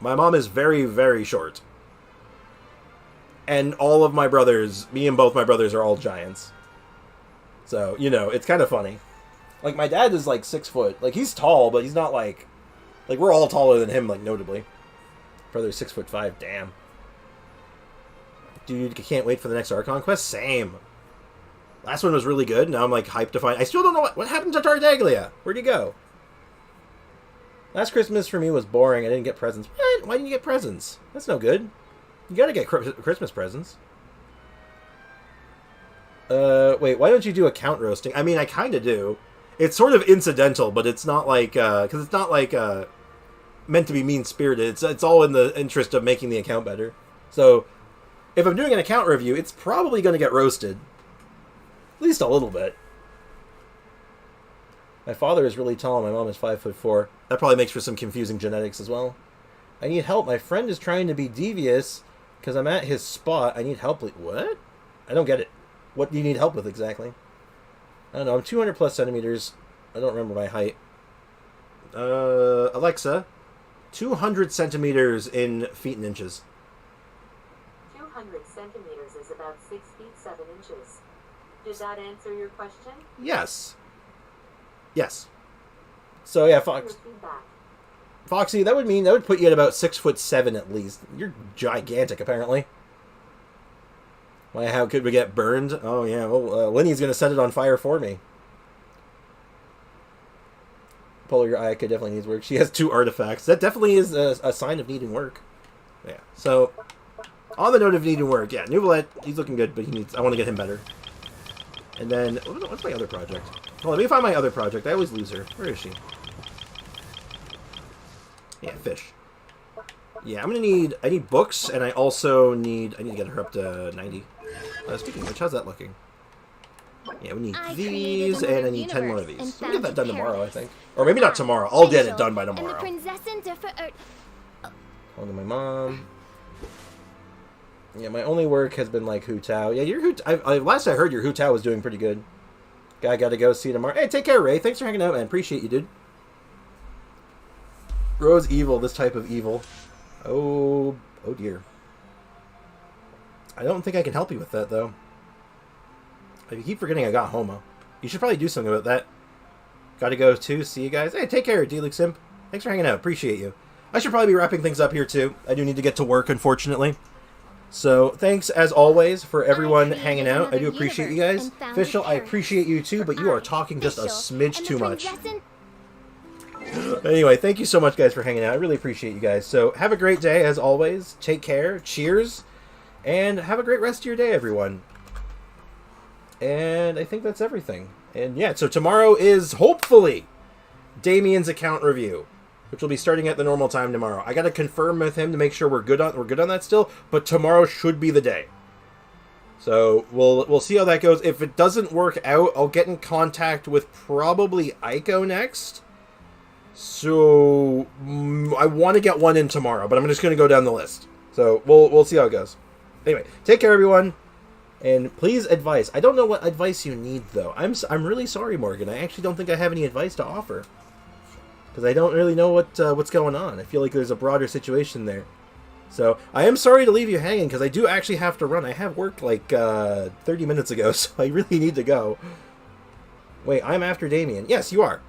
My mom is very, very short. And all of my brothers, me and both my brothers, are all giants. So, you know, it's kind of funny. Like, my dad is, like, 6 foot. Like, he's tall, but he's not, like... Like, we're all taller than him, like, notably. Brother's 6'5", damn. Dude, I can't wait for the next Archon quest. Same. Last one was really good. Now I'm like hyped to find... I still don't know what happened to Tartaglia. Where'd he go? Last Christmas for me was boring. I didn't get presents. What? Why didn't you get presents? That's no good. You gotta get Christmas presents. Wait, why don't you do account roasting? I mean, I kind of do. It's sort of incidental, but it's not like... Because it's not like meant to be mean-spirited. It's all in the interest of making the account better. So... If I'm doing an account review, it's probably going to get roasted. At least a little bit. My father is really tall, my mom is 5'4". That probably makes for some confusing genetics as well. I need help. My friend is trying to be devious because I'm at his spot. I need help. What? I don't get it. What do you need help with exactly? I don't know. I'm 200 plus centimeters. I don't remember my height. Alexa, 200 centimeters in feet and inches. 200 centimeters is about 6 feet 7 inches. Did that answer your question? Yes. Yes. So yeah, Foxy, that would put you at about 6'7" at least. You're gigantic, apparently. Why? How could we get burned? Oh yeah. Well, Linny's gonna set it on fire for me. Polar, your Ayaka definitely needs work. She has 2 artifacts. That definitely is a sign of needing work. Yeah. So. On the note of needing work, yeah, Neuvillette, he's looking good, but I want to get him better. And then, what's my other project? Hold on, let me find my other project. I always lose her. Where is she? Yeah, fish. Yeah, I need books, and I need to get her up to 90. Speaking of which, how's that looking? Yeah, we need these, and I need 10 more of these. We'll get that done tomorrow, I think. Or maybe not tomorrow. I'll get it done by tomorrow. Hold on, my mom. Yeah, my only work has been like Hu Tao. Yeah, your last I heard, your Hu Tao was doing pretty good. Guy got to go see you tomorrow. Hey, take care, Ray. Thanks for hanging out, man. Appreciate you, dude. Rose evil, this type of evil. Oh dear. I don't think I can help you with that, though. You keep forgetting I got Homo. You should probably do something about that. Got to go, too. See you guys. Hey, take care, D-Luke Simp. Thanks for hanging out. Appreciate you. I should probably be wrapping things up here too. I do need to get to work, unfortunately. So thanks as always for everyone hanging out. I do appreciate you guys. Physcl, I appreciate you too, but you are talking just a smidge too much. Anyway, thank you so much, guys, for hanging out. I really appreciate you guys. So have a great day, as always. Take care. Cheers. And have a great rest of your day, everyone. And I think that's everything. And yeah, so tomorrow is, hopefully, Damien's account review, which will be starting at the normal time tomorrow. I got to confirm with him to make sure we're good on that still, but tomorrow should be the day. So we'll see how that goes. If it doesn't work out, I'll get in contact with probably Aiko next. So I want to get one in tomorrow, but I'm just going to go down the list. So we'll see how it goes. Anyway, take care, everyone, and please advice. I don't know what advice you need, though. I'm really sorry, Morgan. I actually don't think I have any advice to offer because I don't really know what's going on. I feel like there's a broader situation there. So I am sorry to leave you hanging because I do actually have to run. I have work like 30 minutes ago, so I really need to go. Wait, I'm after Damien. Yes, you are.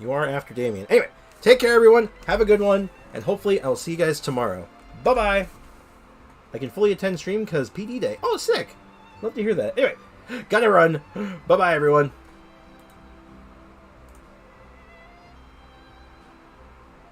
You are after Damien. Anyway, take care, everyone. Have a good one. And hopefully I'll see you guys tomorrow. Bye-bye. I can fully attend stream because PD day. Oh, sick. Love to hear that. Anyway, gotta run. Bye-bye, everyone.